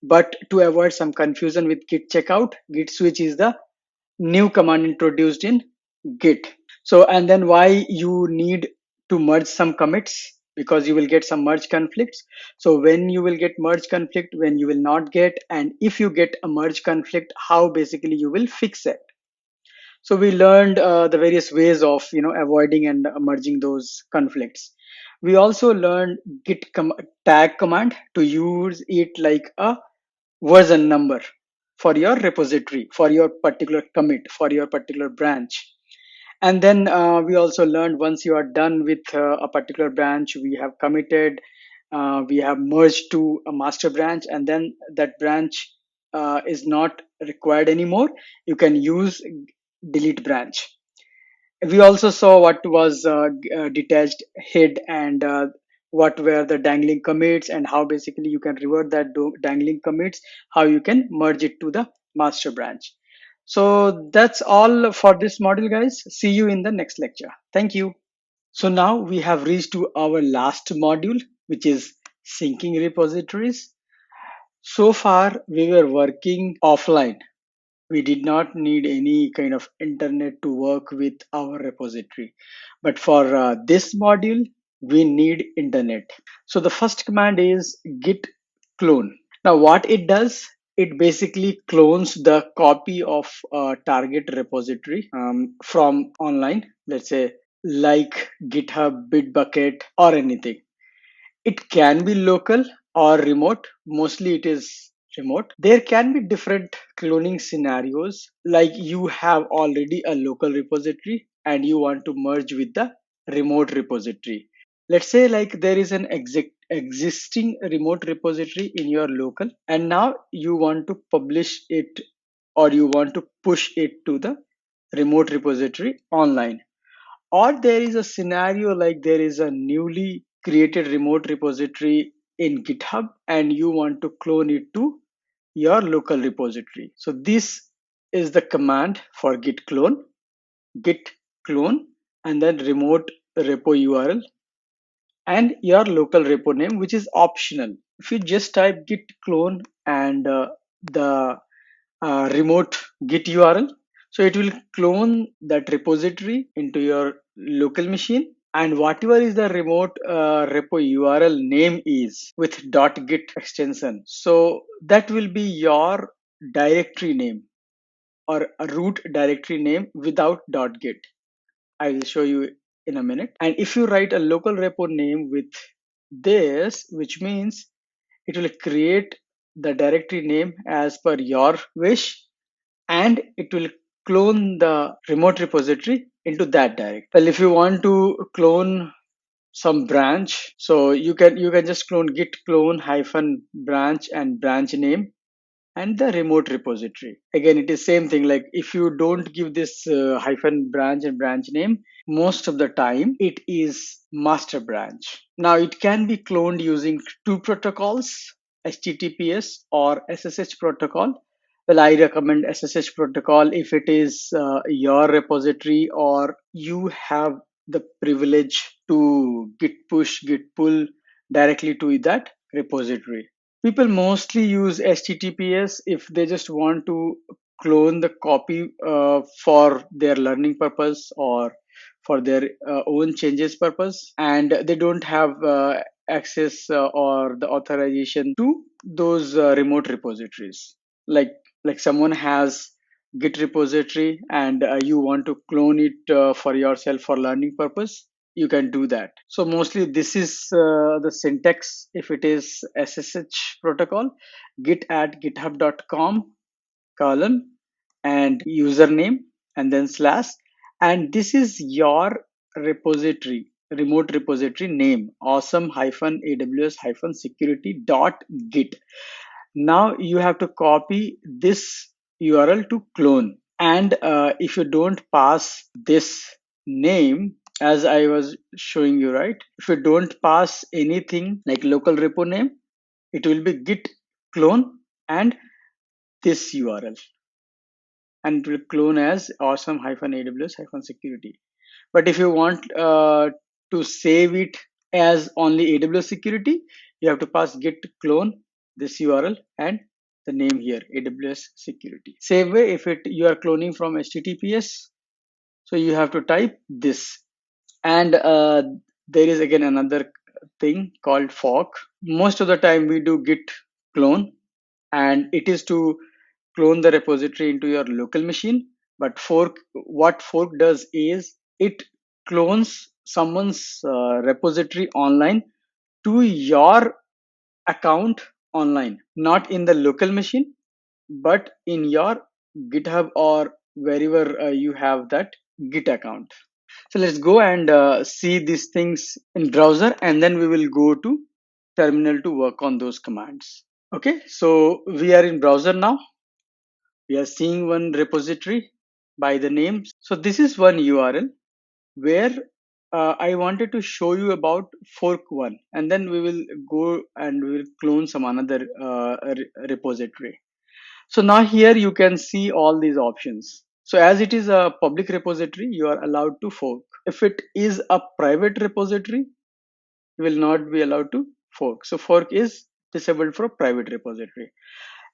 but to avoid some confusion with git checkout, git switch is the new command introduced in git. So, and then why you need to merge some commits, because you will get some merge conflicts. So when you will get merge conflict, when you will not get, and if you get a merge conflict, how basically you will fix it. So we learned the various ways of avoiding and merging those conflicts. We also learned tag command, to use it like a version number for your repository, for your particular commit, for your particular branch. And then we also learned, once you are done with a particular branch, we have committed, we have merged to a master branch, and then that branch is not required anymore, you can use delete branch. We also saw what was detached head, and what were the dangling commits, and how basically you can revert that dangling commits, how you can merge it to the master branch. So that's all for this module, guys. See you in the next lecture. Thank you. So now we have reached to our last module, which is syncing repositories. So far we were working offline, We did not need any kind of internet to work with our repository. But for this module, we need internet. So the first command is git clone. Now what it does, it basically clones the copy of a target repository from online, let's say like GitHub, Bitbucket, or anything. It can be local or remote. Mostly it is remote. There can be different cloning scenarios, like you have already a local repository and you want to merge with the remote repository. Let's say like there is an existing remote repository in your local, and now you want to publish it or you want to push it to the remote repository online. Or there is a scenario like there is a newly created remote repository in GitHub and you want to clone it to your local repository. So this is the command for git clone, and then remote repo URL and your local repo name, which is optional. If you just type git clone and the remote git URL, so it will clone that repository into your local machine, and whatever is the remote repo URL name is with .git extension, so that will be your directory name or a root directory name without .git. I will show you in a minute. And if you write a local repo name with this, which means it will create the directory name as per your wish, and it will clone the remote repository into that directory. Well, if you want to clone some branch, so you can just clone git clone hyphen branch and branch name and the remote repository. Again, it is same thing. Like if you don't give this hyphen branch and branch name, most of the time it is master branch. Now it can be cloned using two protocols, HTTPS or SSH protocol. Well, I recommend SSH protocol if it is your repository or you have the privilege to git push, git pull directly to that repository. People mostly use HTTPS if they just want to clone the copy for their learning purpose or for their own changes purpose, and they don't have access or the authorization to those remote repositories. Like like someone has Git repository and you want to clone it for yourself for learning purpose, you can do that. So mostly this is the syntax. If it is SSH protocol, git at github.com colon and username and then slash, and this is your repository, remote repository name, awesome hyphen aws hyphen security dot git. Now you have to copy this URL to clone, and if you don't pass this name as I was showing you, right, if you don't pass anything like local repo name, it will be git clone and this URL, and it will clone as awesome hyphen aws hyphen security. But if you want to save it as only aws security, you have to pass git clone this URL and the name here aws security. Same way, if it you are cloning from HTTPS, so you have to type this. And there is again another thing called fork. Most of the time we do git clone, and it is to clone the repository into your local machine. But fork, what fork does is it clones someone's repository online to your account online, not in the local machine, but in your GitHub or wherever you have that Git account. So let's go and see these things in browser, and then we will go to terminal to work on those commands. Okay, so we are in browser now. We are seeing one repository by the name. So this is one URL where I wanted to show you about fork one, and then we will go and we will clone some another repository. So now here you can see all these options. So as it is a public repository, you are allowed to fork. If it is a private repository, you will not be allowed to fork. So fork is disabled for private repository.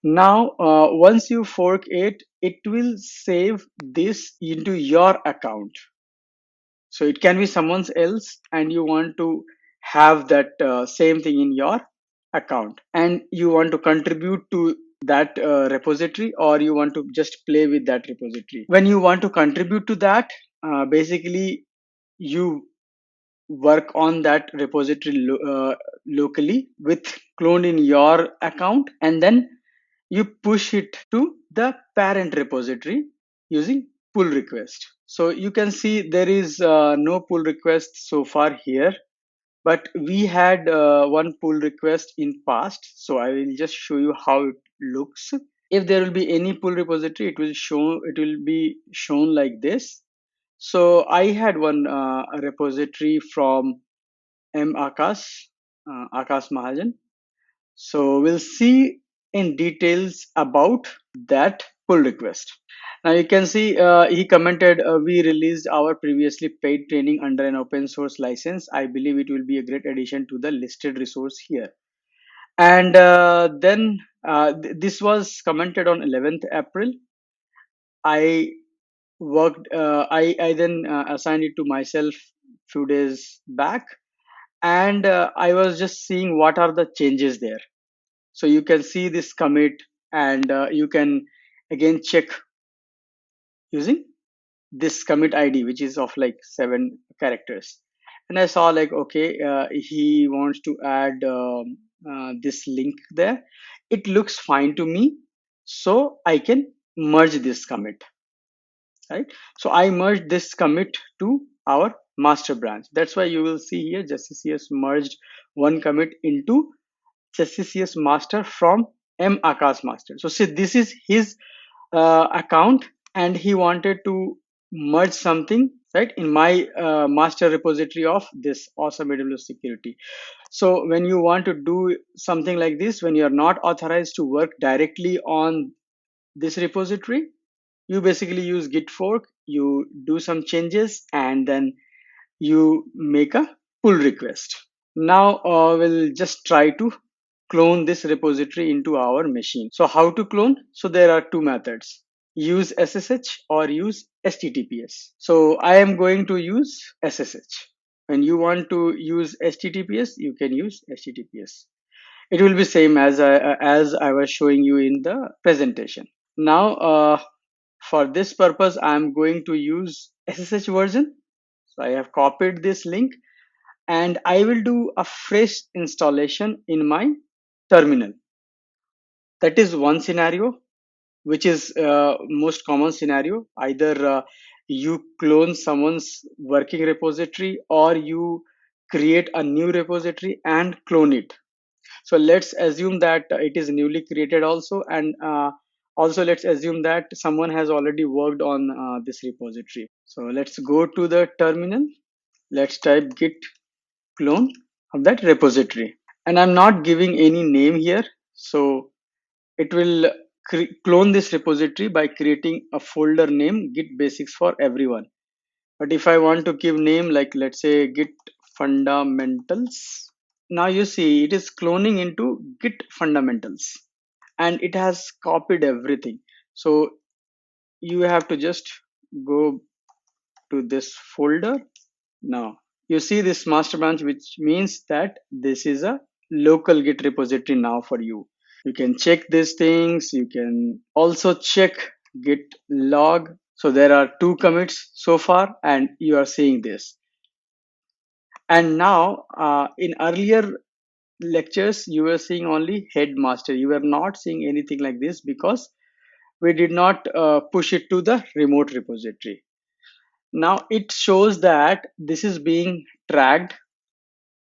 Now, once you fork it, it will save this into your account. So it can be someone else, and you want to have that same thing in your account, and you want to contribute to that repository, or you want to just play with that repository. When you want to contribute to that, basically you work on that repository locally with cloned in your account, and then you push it to the parent repository using pull request. So you can see there is no pull request so far here, but we had one pull request in past. So I will just show you how it looks. If there will be any pull repository, it will be shown like this. So I had one repository from Akash, Akash Mahajan. So we'll see in details about that pull request. Now you can see he commented, we released our previously paid training under an open source license. I believe it will be a great addition to the listed resource here. And then this was commented on 11th April. I I then assigned it to myself few days back, and I was just seeing what are the changes there. So you can see this commit, and you can again check using this commit id, which is of like 7 characters. And I saw like, okay, he wants to add this link there. It looks fine to me, so I can merge this commit, right? So I merged this commit to our master branch. That's why you will see here JustCS merged one commit into JustCS master from Akash master. So see, this is his account, and he wanted to merge something right in my master repository of this awesome AWS security. So when you want to do something like this, when you are not authorized to work directly on this repository, you basically use git fork, you do some changes, and then you make a pull request. Now we'll just try to clone this repository into our machine. So how to clone? So there are two methods: use SSH or use HTTPS. So I am going to use SSH. When you want to use HTTPS, you can use HTTPS. It will be same as I was showing you in the presentation. Now for this purpose, I am going to use SSH version. So I have copied this link, and I will do a fresh installation in my terminal. That is one scenario, which is most common scenario. Either you clone someone's working repository, or you create a new repository and clone it. So let's assume that it is newly created also, and also let's assume that someone has already worked on this repository. So let's go to the terminal. Let's type git clone of that repository, and I'm not giving any name here. So it will clone this repository by creating a folder name Git Basics for everyone. But if I want to give name, like let's say Git Fundamentals, now you see it is cloning into Git Fundamentals, and it has copied everything. So you have to just go to this folder. Now you see this master branch, which means that this is a local Git repository now for you. You can check these things. You can also check git log. So there are 2 commits so far, and you are seeing this. And now in earlier lectures, you were seeing only headmaster. You were not seeing anything like this because we did not push it to the remote repository. Now it shows that this is being tracked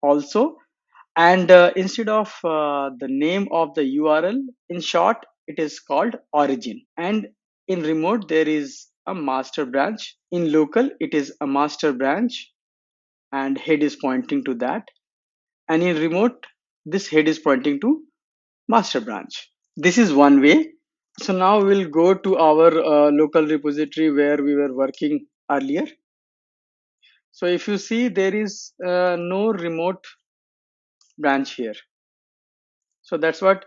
also, and instead of the name of the URL, in short it is called origin. And in remote there is a master branch. In local it is a master branch, and head is pointing to that. And in remote, this head is pointing to master branch. This is one way. So now we'll go to our local repository where we were working earlier. So if you see, there is no remote branch here. So that's what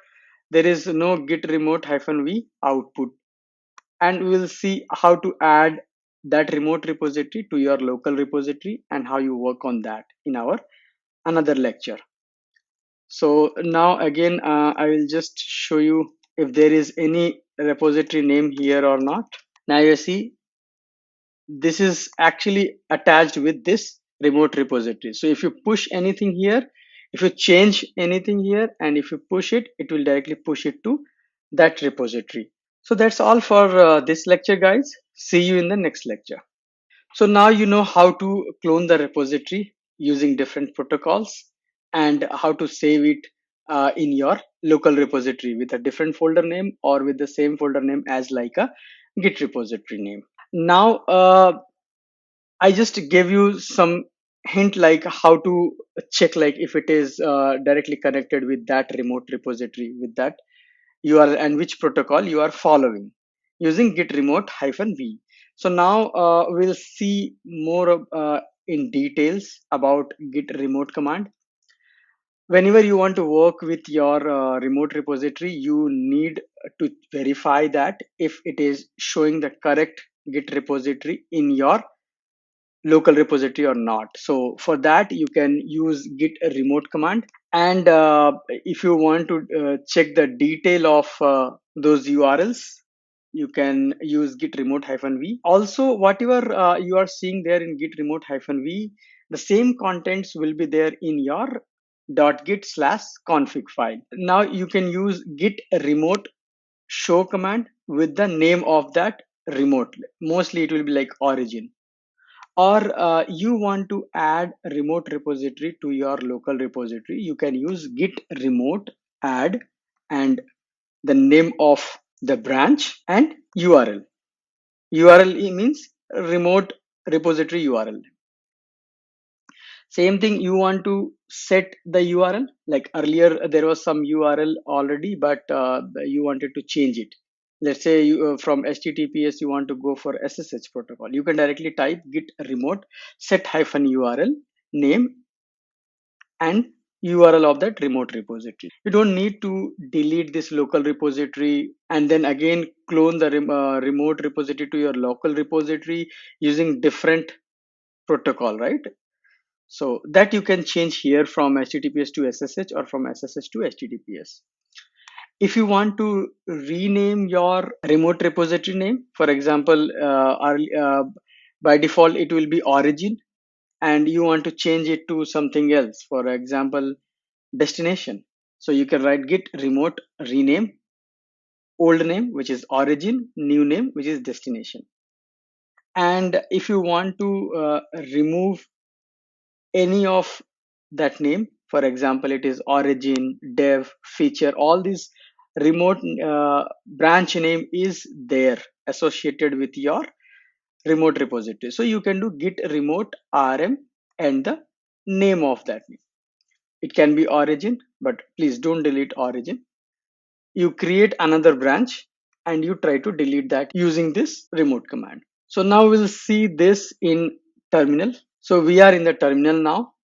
there is no git remote -v output, and we will see how to add that remote repository to your local repository and how you work on that in our another lecture. So now again, I will just show you if there is any repository name here or not. Now you see this is actually attached with this remote repository. So if you push anything here, if you change anything here, and if you push it, it will directly push it to that repository. So that's all for this lecture, guys. See you in the next lecture. So now you know how to clone the repository using different protocols and how to save it in your local repository with a different folder name or with the same folder name as like a Git repository name. Now, I just gave you some hint like how to check like if it is directly connected with that remote repository with that URL and which protocol you are following using git remote -v. So now we'll see more in details about git remote command. Whenever you want to work with your remote repository, you need to verify that if it is showing the correct git repository in your local repository or not. So for that you can use git remote command, and if you want to check the detail of those URLs, you can use git remote -v. Also, whatever you are seeing there in git remote -v, the same contents will be there in your .git/config file. Now you can use git remote show command with the name of that remote. Mostly it will be like origin, or you want to add a remote repository to your local repository, you can use git remote add and the name of the branch and URL. URL means remote repository URL. Same thing, you want to set the URL, like earlier there was some URL already, but you wanted to change it. Let's say you, from HTTPS you want to go for SSH protocol. You can directly type git remote set -URL name and URL of that remote repository. You don't need to delete this local repository and then again clone the remote repository to your local repository using different protocol, right? So that you can change here from HTTPS to SSH or from SSH to HTTPS. If you want to rename your remote repository name, for example, by default it will be origin, and you want to change it to something else, for example, destination. So you can write git remote rename old name, which is origin, new name, which is destination. And if you want to remove any of that name, for example, it is origin, dev, feature, all these remote branch name is there associated with your remote repository. So you can do git remote rm and the name of that name. It can be origin, but please don't delete origin. You create another branch and you try to delete that using this remote command. So now we'll see this in terminal. So we are in the terminal now.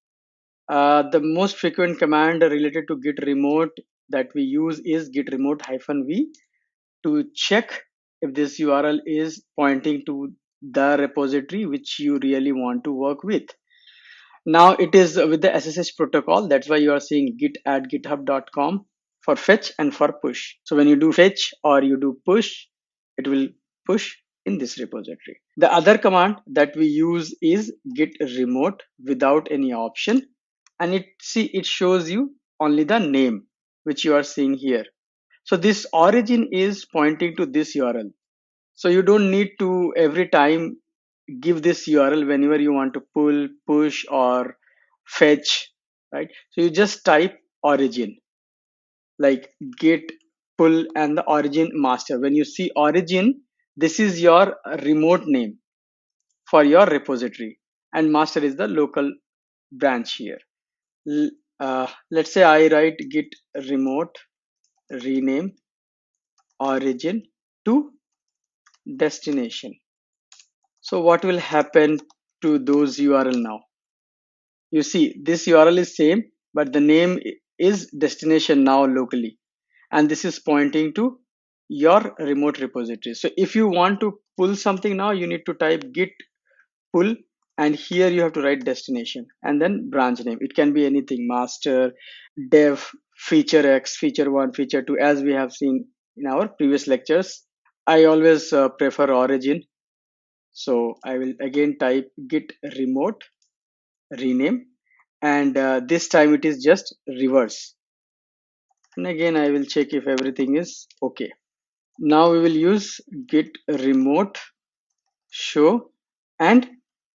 The most frequent command related to git remote that we use is git remote -v to check if this URL is pointing to the repository which you really want to work with. Now it is with the SSH protocol. That's why you are seeing git at github.com for fetch and for push. So when you do fetch or you do push, it will push in this repository. The other command that we use is git remote without any option, and it shows you only the name which you are seeing here. So this origin is pointing to this URL. So you don't need to every time give this URL whenever you want to pull, push, or fetch, right? So you just type origin, like git pull and the origin master. When you see origin, this is your remote name for your repository, and master is the local branch here. Let's say I write git remote rename origin to destination. So what will happen to those URL now? You see this URL is same, but the name is destination now locally, and this is pointing to your remote repository. So if you want to pull something now, you need to type git pull, and here you have to write destination and then branch name. It can be anything: master, dev, feature x, feature 1, feature 2, as we have seen in our previous lectures. I always prefer origin, so I will again type git remote rename, and this time it is just reverse, and again I will check if everything is okay. Now we will use git remote show and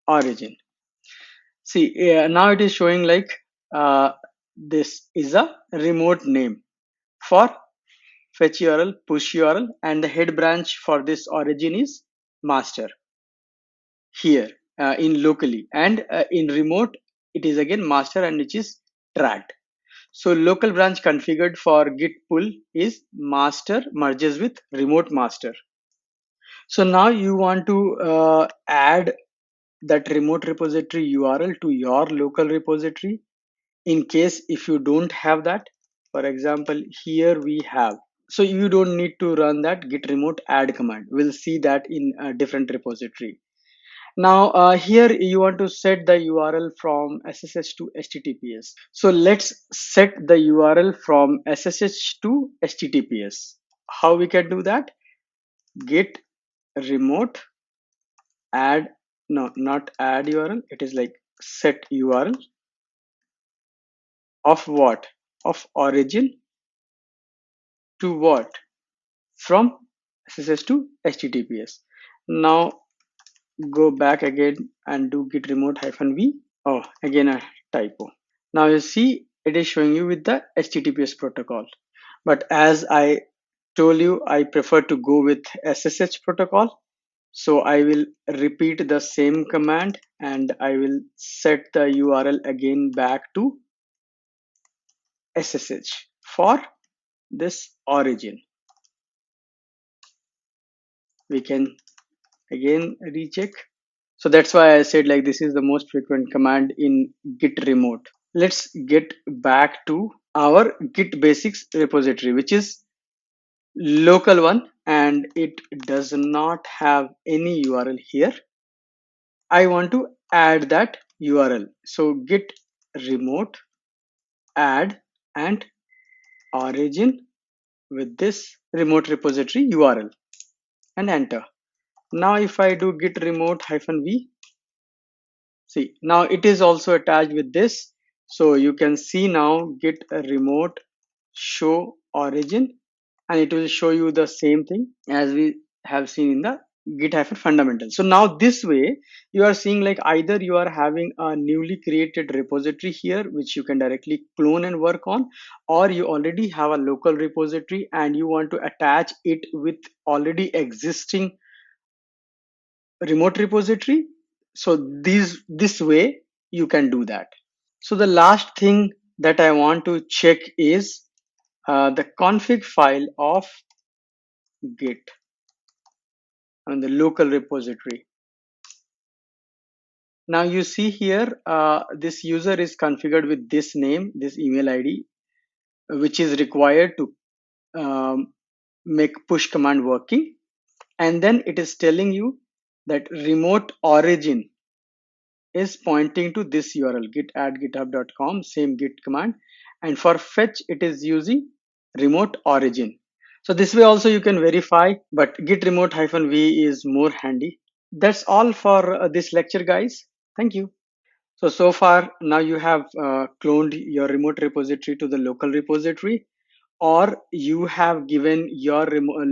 origin. See, now it is showing like this is a remote name for fetch URL, push URL, and the head branch for this origin is master here in locally, and in remote it is again master, and which is tracked. So local branch configured for git pull is master merges with remote master. So now you want to add that remote repository URL to your local repository. In case if you don't have that, for example, here we have, so you don't need to run that git remote add command. We'll see that in a different repository. Now here you want to set the URL from SSH to HTTPS. So let's set the URL from SSH to HTTPS. How we can do that? Git remote add, no, not add URL, it is like set URL of what? Of origin to what? From SSH to HTTPS. Now go back again and do git remote -v. Oh, again a typo. Now you see it is showing you with the HTTPS protocol. But as I told you, I prefer to go with SSH protocol. So I will repeat the same command and I will set the URL again back to SSH for this origin. We can again recheck. So that's why I said like this is the most frequent command in git remote. Let's get back to our Git Basics repository, which is local one, and it does not have any URL here. I want to add that URL. So git remote add and origin with this remote repository URL and enter. Now if I do git remote -v, see now it is also attached with this. So you can see now git remote show origin, and it will show you the same thing as we have seen in the Git-Fundamentals. So now this way you are seeing like either you are having a newly created repository here which you can directly clone and work on, or you already have a local repository and you want to attach it with already existing remote repository. So this way you can do that. So the last thing that I want to check is the config file of Git on the local repository. Now you see here, this user is configured with this name, this email ID, which is required to make push command working. And then it is telling you that remote origin is pointing to this URL, git at github.com, same git command. And for fetch, it is using remote origin. So this way also you can verify, but git remote -v is more handy. That's all for this lecture, guys. Thank you. So far now you have cloned your remote repository to the local repository, or you have given your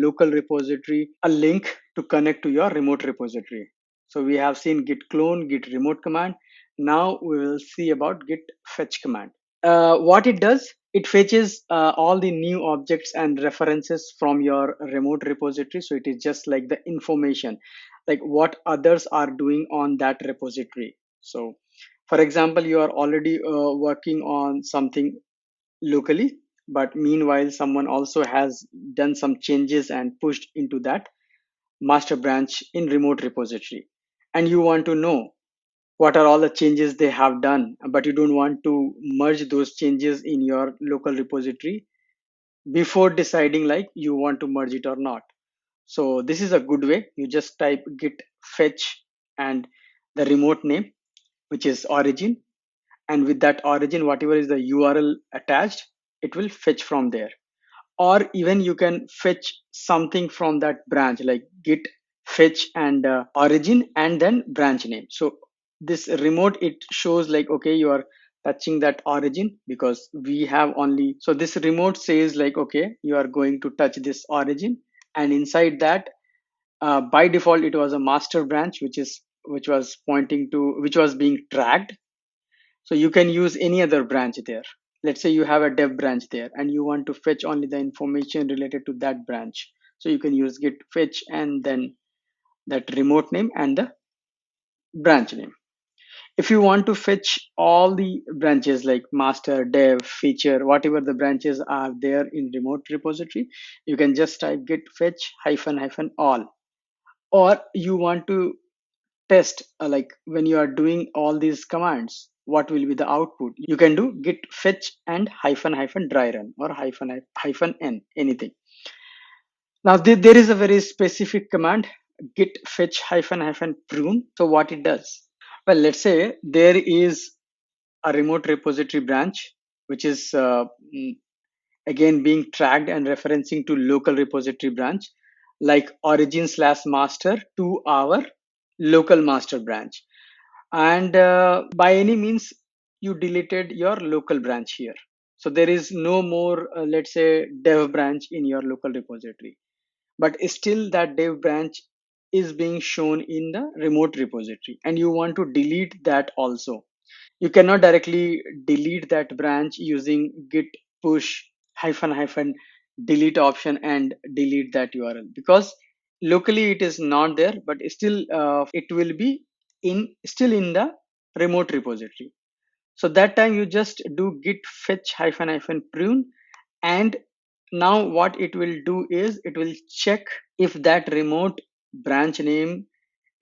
local repository a link to connect to your remote repository. So we have seen git clone, git remote command. Now we will see about git fetch command. What it does, it fetches all the new objects and references from your remote repository. So it is just like the information, like what others are doing on that repository. So for example, you are already working on something locally, but meanwhile someone also has done some changes and pushed into that master branch in remote repository, and you want to know what are all the changes they have done, but you don't want to merge those changes in your local repository. before deciding like you want to merge it or not. So this is a good way. You just type git fetch and the remote name, which is origin, and with that origin, whatever is the URL attached, it will fetch from there. Or even you can fetch something from that branch, like git fetch and origin and then branch name. So this remote, it shows like, okay, you are touching that origin because we have only, so this remote says like, okay, you are going to touch this origin, and inside that, by default it was a master branch, which was pointing to, which was being tracked. So you can use any other branch there. Let's say you have a dev branch there and you want to fetch only the information related to that branch. So you can use git fetch and then that remote name and the branch name. If you want to fetch all the branches like master, dev, feature, whatever the branches are there in remote repository, you can just type git fetch hyphen hyphen all. Or you want to test, like when you are doing all these commands, what will be the output, you can do git fetch and hyphen hyphen dry run or hyphen hyphen n, anything. Now there is a very specific command, git fetch hyphen hyphen prune. So what it does, well, let's say there is a remote repository branch which is again being tracked and referencing to local repository branch, like origin slash master to our local master branch. And by any means you deleted your local branch here, so there is no more let's say dev branch in your local repository, but still that dev branch is being shown in the remote repository and you want to delete that also. You cannot directly delete that branch using git push hyphen hyphen delete option and delete that URL, because locally it is not there, but still it will be in still in the remote repository. So that time you just do git fetch hyphen hyphen prune, and now what it will do is it will check if that remote branch name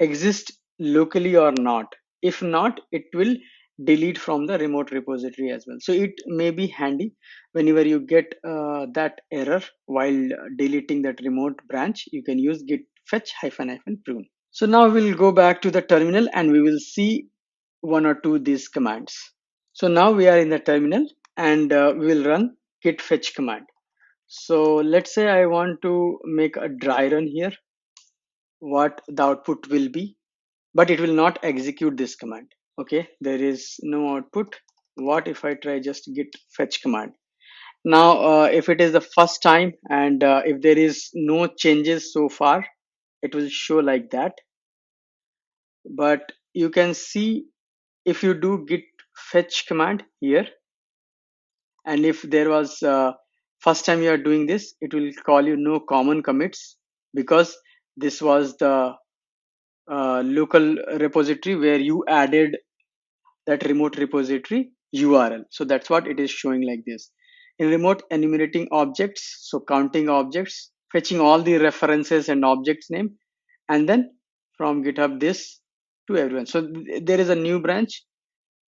exist locally or not. If not, it will delete from the remote repository as well. So it may be handy whenever you get that error while deleting that remote branch, you can use git fetch hyphen hyphen prune. So now we'll go back to the terminal and we will see one or two these commands. So now we are in the terminal and we will run git fetch command. So let's say I want to make a dry run here, what the output will be, but it will not execute this command. Okay, there is no output. What if I try just git fetch command? Now if it is the first time and if there is no changes so far, it will show like that. But you can see, if you do git fetch command here, and if there was first time you are doing this, it will call you no common commits, because this was the local repository where you added that remote repository URL. So that's what it is showing like this. In remote, enumerating objects, so counting objects, fetching all the references and objects name, and then from GitHub this to everyone. So there is a new branch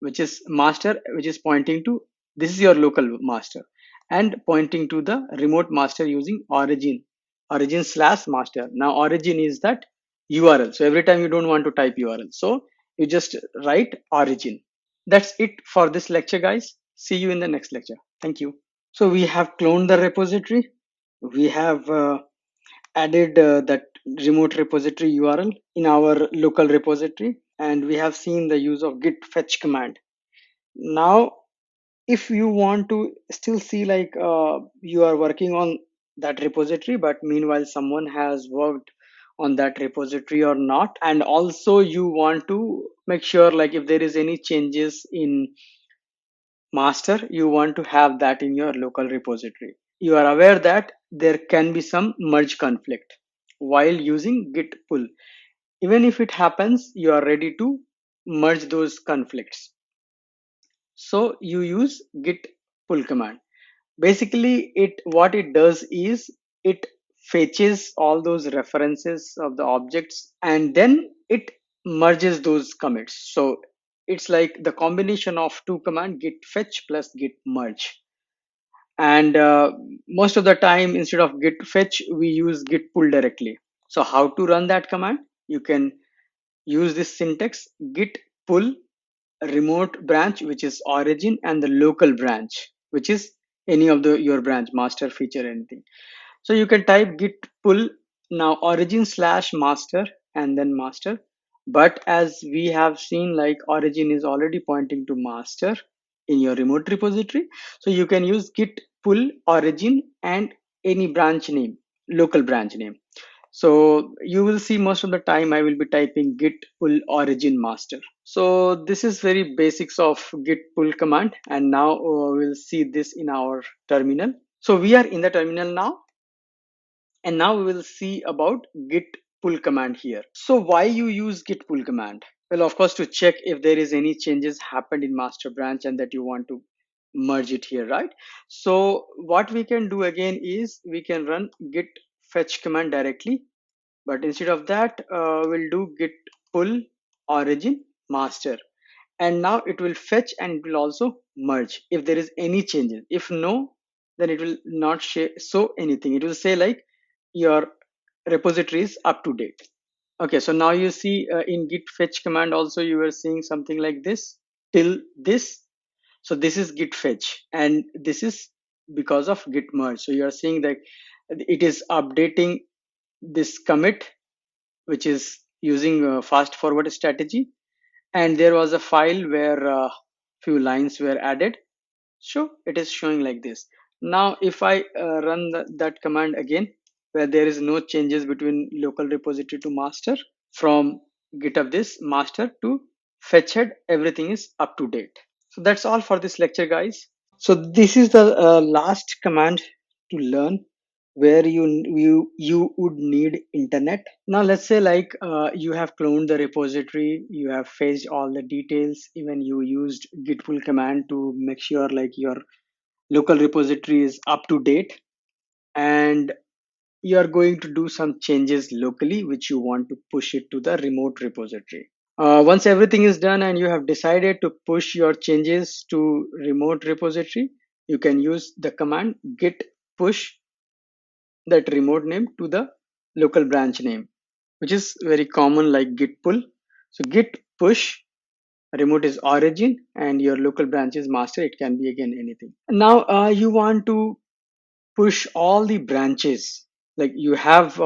which is master, which is pointing to, this is your local master, and pointing to the remote master using origin slash master. Now origin is that URL, so every time you don't want to type URL, so you just write origin. That's it for this lecture, guys. See you in the next lecture. Thank you. So we have cloned the repository, we have added that remote repository URL in our local repository, and we have seen the use of git fetch command. Now if you want to still see like you are working on that repository, but meanwhile someone has worked on that repository or not, and also you want to make sure like if there is any changes in master, you want to have that in your local repository. You are aware that there can be some merge conflict while using git pull. Even if it happens, you are ready to merge those conflicts. So you use git pull command. Basically it, what it does is it fetches all those references of the objects and then it merges those commits. So it's like the combination of two command, git fetch plus git merge. And most of the time, instead of git fetch, we use git pull directly. So how to run that command? You can use this syntax: git pull remote branch, which is origin, and the local branch, which is any of the your branch, master, feature, anything. So you can type git pull now origin slash master and then master. But as we have seen, like origin is already pointing to master in your remote repository. So you can use git pull origin and any branch name, local branch name. So you will see most of the time I will be typing git pull origin master. So this is very basics of git pull command. And now we'll see this in our terminal. So we are in the terminal now, and now we will see about git pull command here. So why you use git pull command? Well, of course, to check if there is any changes happened in master branch and that you want to merge it here, right? So what we can do again is we can run git fetch command directly, but instead of that, we'll do git pull origin master, and now it will fetch and it will also merge if there is any changes. If no, then it will not show anything. It will say like your repository is up to date. Okay, so now you see in git fetch command also you were seeing something like this till this. So this is git fetch, and this is because of git merge. So you are seeing that it is updating this commit, which is using fast forward strategy, and there was a file where few lines were added, so it is showing like this. Now if I run that command again, where there is no changes between local repository to master, from github this master to fetch head, everything is up to date. So that's all for this lecture, guys. So this is the last command to learn, where you would need internet. Now let's say like you have cloned the repository, you have fetched all the details, even you used git pull command to make sure like your local repository is up to date, and you are going to do some changes locally which you want to push it to the remote repository. Once everything is done and you have decided to push your changes to remote repository, you can use the command git push that remote name to the local branch name, which is very common like git pull. So git push remote is origin and your local branch is master. It can be again anything. Now you want to push all the branches, like you have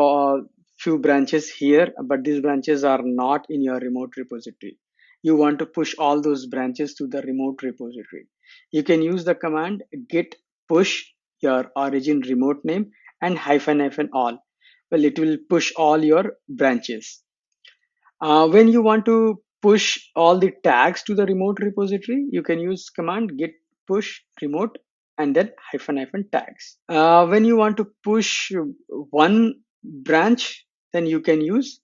few branches here, but these branches are not in your remote repository. You want to push all those branches to the remote repository. You can use the command git push your origin remote name and hyphen hyphen all. Well, it will push all your branches. When you want to push all the tags to the remote repository, you can use command git push remote and then hyphen hyphen tags. When you want to push one branch, then you can use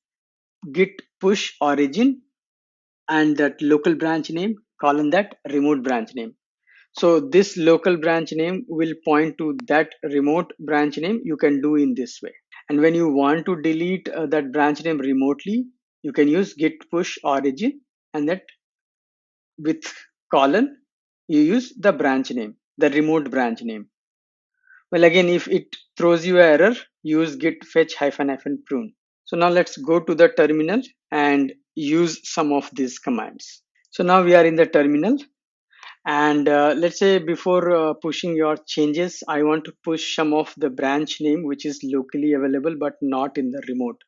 git push origin and that local branch name colon that remote branch name. So this local branch name will point to that remote branch name. You can do in this way. And when you want to delete that branch name remotely, you can use git push origin and that with colon, you use the branch name, the remote branch name. Well, again, if it throws you an error, use git fetch hyphen hyphen prune. So now let's go to the terminal and use some of these commands. So now we are in the terminal, and let's say before pushing your changes, I want to push some of the branch name which is locally available but not in the remote.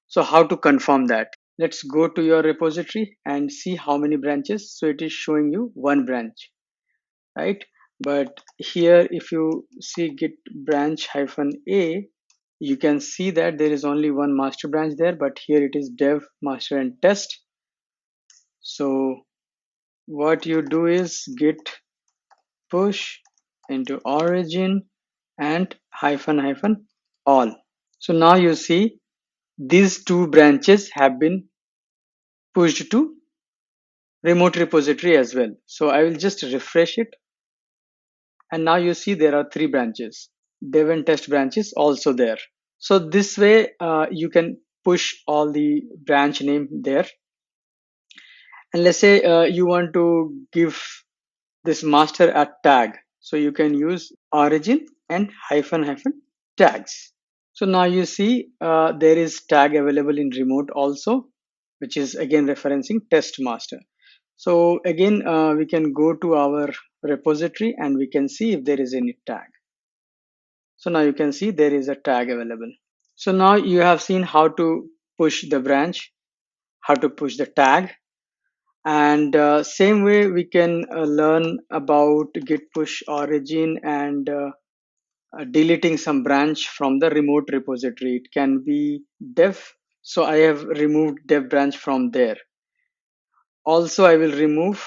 So how to confirm that? Let's go to your repository and see how many branches. So it is showing you one branch, right? But here if you see git branch hyphen a, you can see that there is only one master branch there, but here it is dev master and test. So what you do is git push into origin and hyphen hyphen all. So now you see these two branches have been pushed to remote repository as well. So I will just refresh it, and now you see there are three branches, dev and test branches also there. So this way you can push all the branch name there. And let's say you want to give this master a tag. So you can use origin and hyphen hyphen tags. So now you see there is tag available in remote also, which is again referencing test master. So again, we can go to our repository and we can see if there is any tag. So now you can see there is a tag available. So now you have seen how to push the branch, how to push the tag, and same way we can learn about git push origin and deleting some branch from the remote repository. It can be dev. So I have removed dev branch from there. Also, I will remove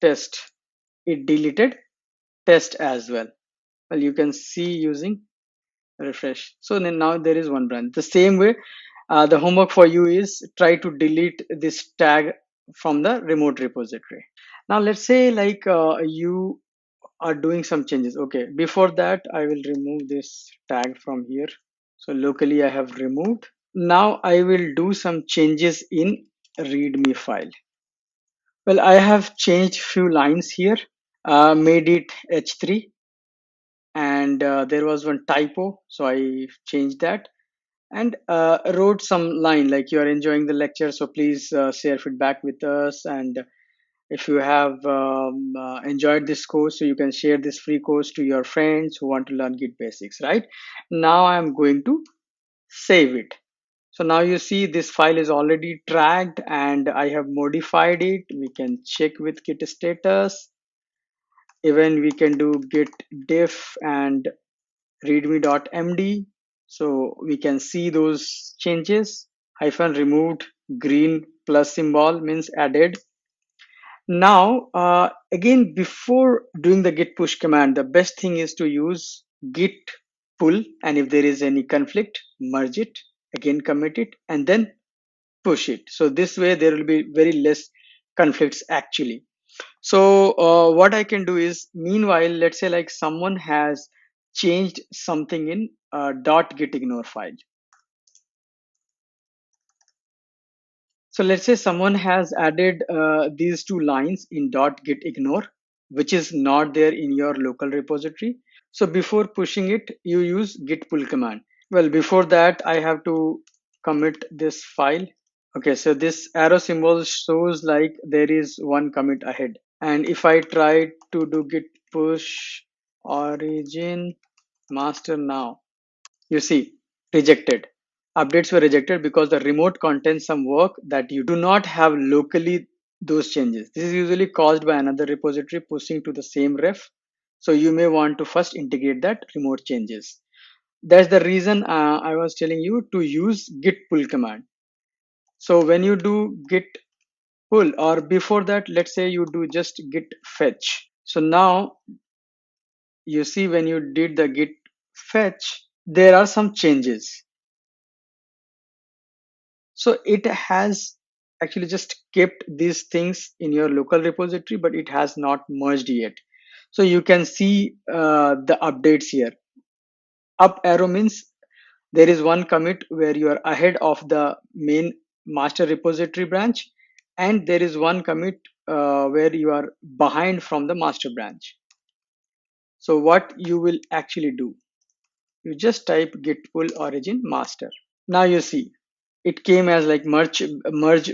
test. It deleted test as well. Well, you can see using refresh. So then now there is one branch. The same way, the homework for you is try to delete this tag from the remote repository. Now let's say like you are doing some changes. Okay, before that I will remove this tag from here. So locally I have removed. Now I will do some changes in readme file. Well, I have changed few lines here, made it h3, and there was one typo, so I changed that, and wrote some line like you are enjoying the lecture, so please share feedback with us, and if you have enjoyed this course, so you can share this free course to your friends who want to learn Git Basics, right? Now I'm going to save it. So now you see this file is already tracked and I have modified it. We can check with Git status. Even we can do git diff and readme.md. So we can see those changes. Hyphen removed, green plus symbol means added. Now, again, before doing the git push command, the best thing is to use git pull, and if there is any conflict, merge it, again commit it, and then push it. So this way there will be very less conflicts actually. So what I can do is, meanwhile, let's say like someone has changed something in .gitignore file. So let's say someone has added these two lines in .gitignore, which is not there in your local repository. So before pushing it, you use git pull command. Well, before that, I have to commit this file. Okay, so this arrow symbol shows like there is one commit ahead. And if I try to do git push origin master now, you see, rejected. Updates were rejected because the remote contains some work that you do not have locally those changes. This is usually caused by another repository pushing to the same ref. So you may want to first integrate that remote changes. That's the reason I was telling you to use git pull command. So when you do git pull, or before that, let's say you do just git fetch. So now you see when you did the git fetch, there are some changes. So it has actually just kept these things in your local repository, but it has not merged yet. So you can see the updates here. Up arrow means there is one commit where you are ahead of the main master repository branch, and there is one commit where you are behind from the master branch. So what you will actually do, you just type git pull origin master. Now you see it came as like merge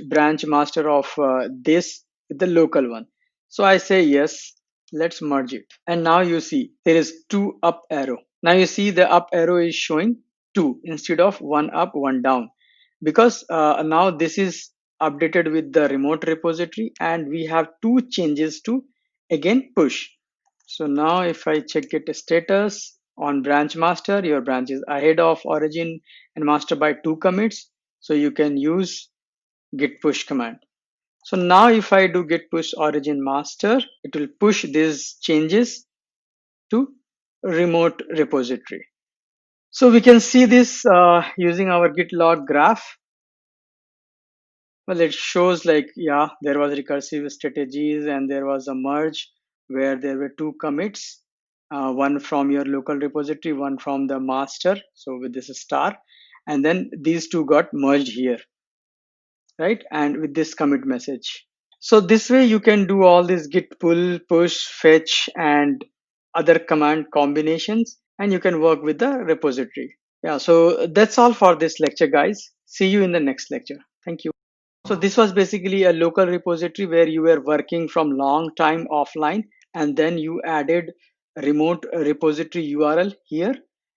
branch master of this with the local one. So I say yes, let's merge it. And now you see there is two up arrow. Now you see the up arrow is showing two instead of one up, one down, because now this is updated with the remote repository and we have two changes to again push. So now if I check it status on branch master, your branch is ahead of origin and master by two commits. So you can use git push command. So now if I do git push origin master, it will push these changes to remote repository. So we can see this using our git log graph. Well, it shows like, yeah, there was recursive strategies and there was a merge where there were two commits, one from your local repository, one from the master. So with this star, and then these two got merged here, right? And with this commit message. So this way you can do all this git pull, push, fetch, and other command combinations, and you can work with the repository. Yeah, so that's all for this lecture, guys. See you in the next lecture. Thank you. So this was basically a local repository where you were working from long time offline, and then you added a remote repository URL here.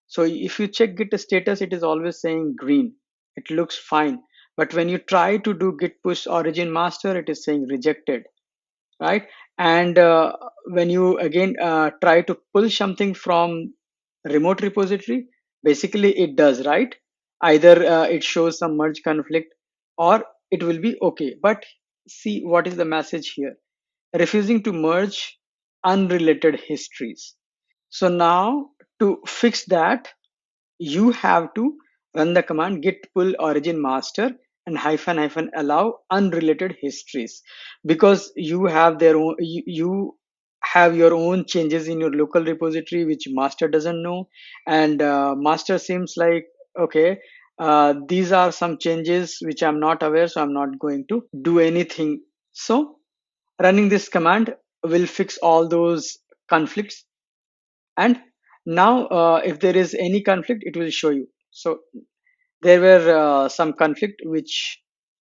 So if you check Git status, it is always saying green. It looks fine. But when you try to do Git push origin master, it is saying rejected, right? And when you again try to pull something from remote repository, basically it does, right? Either it shows some merge conflict, or it will be okay. But see what is the message here: refusing to merge unrelated histories. So now, to fix that, you have to run the command git pull origin master and hyphen hyphen allow unrelated histories, because you have their own, you have your own changes in your local repository which master doesn't know. And master seems like, okay, these are some changes which I'm not aware, so I'm not going to do anything. So running this command will fix all those conflicts. And now if there is any conflict, it will show you. So there were some conflict which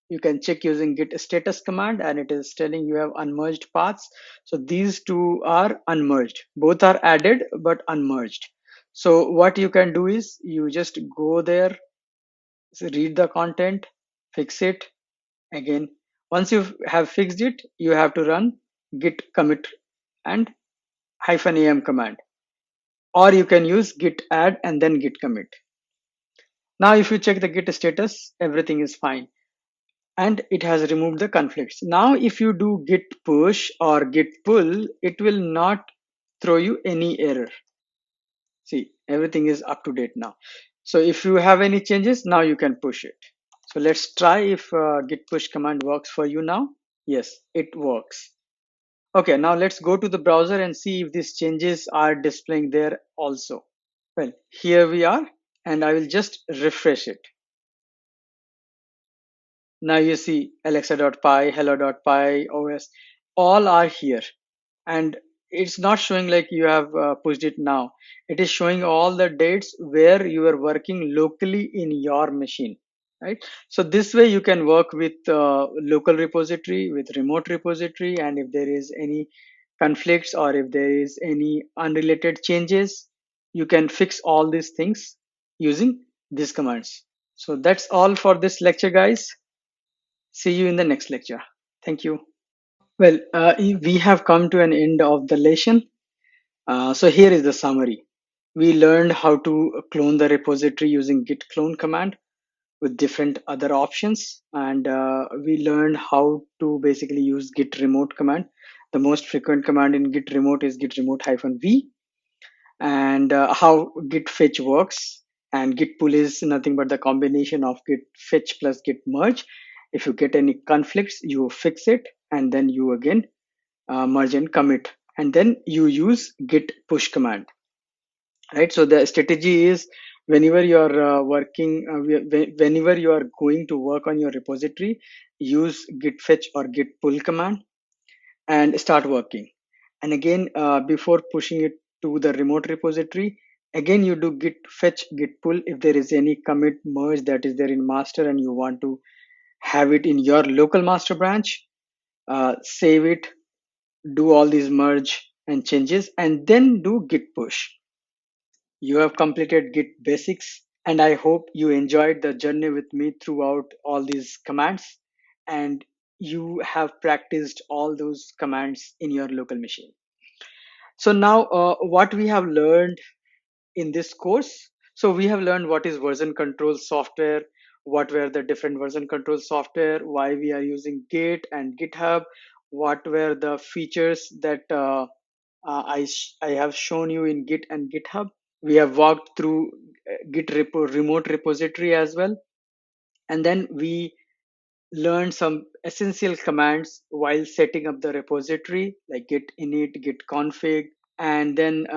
you can check using git status command, and it is telling you have unmerged paths. So these two are unmerged, both are added but unmerged. So what you can do is you just go there, read the content, fix it again. Once you have fixed it, you have to run git commit and -am command, or you can use git add and then git commit. Now if you check the git status, everything is fine and it has removed the conflicts. Now if you do git push or git pull, it will not throw you any error. See, everything is up to date now. So if you have any changes, now you can push it. So let's try if git push command works for you now. Yes, it works. Okay, now let's go to the browser and see if these changes are displaying there also. Well, here we are, and I will just refresh it. Now you see alexa.py, hello.py, os, all are here. And it's not showing like you have pushed it now. It is showing all the dates where you are working locally in your machine, right? So this way you can work with local repository, with remote repository, and if there is any conflicts or if there is any unrelated changes, you can fix all these things using these commands. So that's all for this lecture, guys. See you in the next lecture. Thank you. Well, we have come to an end of the lesson. So here is the summary. We learned how to clone the repository using git clone command with different other options. And we learned how to basically use git remote command. The most frequent command in git remote is git remote -v, and how git fetch works. And git pull is nothing but the combination of git fetch plus git merge. If you get any conflicts, you fix it, and then you again merge and commit, and then you use git push command, right? So the strategy is, whenever you are whenever you are going to work on your repository, use git fetch or git pull command and start working. And again, before pushing it to the remote repository, again you do git fetch git pull. If there is any commit merge that is there in master and you want to have it in your local master branch, save it, do all these merge and changes, and then do git push. You have completed Git Basics, and I hope you enjoyed the journey with me throughout all these commands, and you have practiced all those commands in your local machine. So now what we have learned in this course, so we have learned what is version control software, what were the different version control software, why we are using Git and GitHub, what were the features that I have shown you in Git and GitHub. We have walked through remote repository as well, and then we learned some essential commands while setting up the repository like git init, git config. And then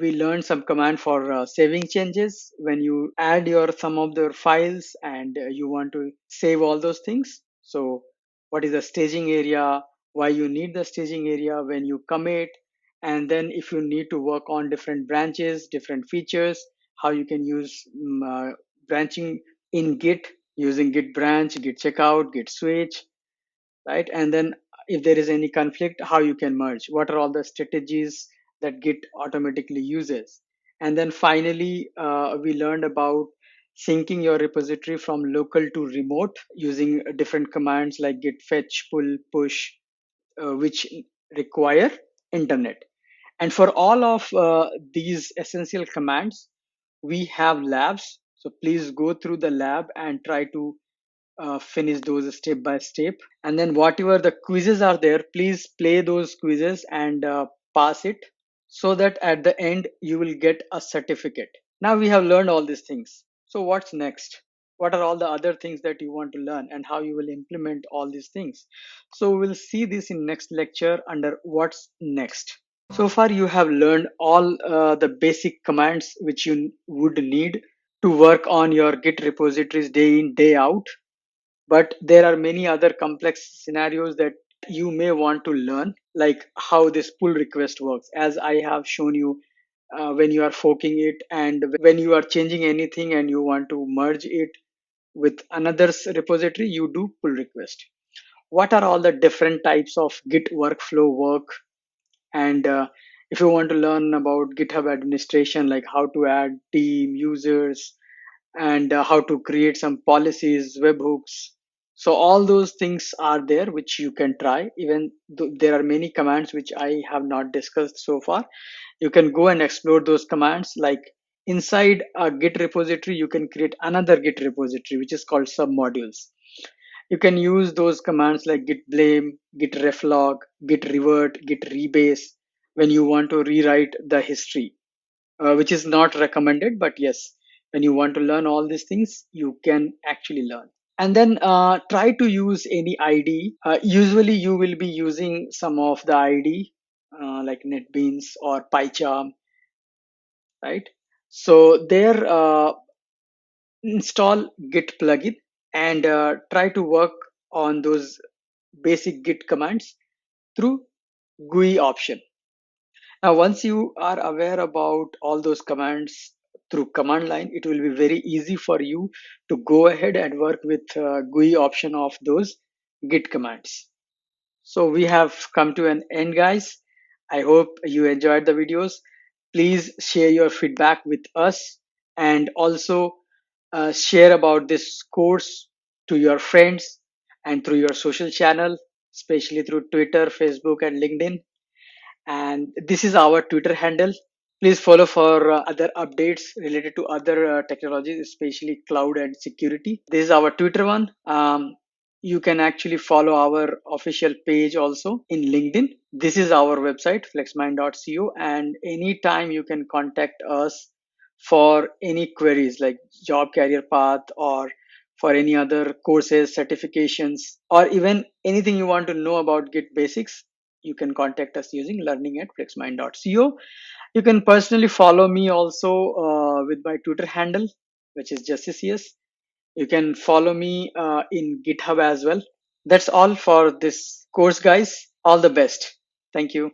we learned some command for saving changes when you add your some of the files and you want to save all those things. So what is the staging area, why you need the staging area when you commit, And then if you need to work on different branches, different features, how you can use branching in Git using Git branch, Git checkout, Git switch, right? And then if there is any conflict, how you can merge, what are all the strategies that Git automatically uses. And then finally, we learned about syncing your repository from local to remote using different commands like git fetch, pull, push, which require internet. And for all of these essential commands, we have labs. So please go through the lab and try to finish those step by step. And then whatever the quizzes are there, please play those quizzes and pass it, so that at the end you will get a certificate. Now we have learned all these things. So what's next? What are all the other things that you want to learn and how you will implement all these things? So we'll see this in next lecture under what's next. So far you have learned all the basic commands which you would need to work on your Git repositories day in, day out. But there are many other complex scenarios that you may want to learn, like how this pull request works, as I have shown you. When you are forking it and when you are changing anything and you want to merge it with another's repository, you do pull request. What are all the different types of Git workflow work? And if you want to learn about GitHub administration, like how to add team users and how to create some policies, webhooks. So all those things are there which you can try. Even though there are many commands which I have not discussed so far, you can go and explore those commands. Like inside a Git repository, you can create another Git repository which is called submodules. You can use those commands like git blame, git reflog, git revert, git rebase when you want to rewrite the history, which is not recommended, but yes, when you want to learn all these things, you can actually learn. And then try to use any ID. Usually you will be using some of the ID like NetBeans or PyCharm, right? So there, install Git plugin and try to work on those basic Git commands through GUI option. Now, once you are aware about all those commands through command line, it will be very easy for you to go ahead and work with GUI option of those Git commands. So we have come to an end, guys. I hope you enjoyed the videos. Please share your feedback with us and also share about this course to your friends and through your social channel, especially through Twitter, Facebook, and LinkedIn. And this is our Twitter handle. Please follow for other updates related to other technologies, especially cloud and security. This is our Twitter one. You can actually follow our official page also in LinkedIn. This is our website, flexmind.co, and anytime you can contact us for any queries like job career path or for any other courses, certifications, or even anything you want to know about Git Basics. You can contact us using learning@flexmind.co. You can personally follow me also with my Twitter handle, which is JustCS. You can follow me in GitHub as well. That's all for this course, guys. All the best. Thank you.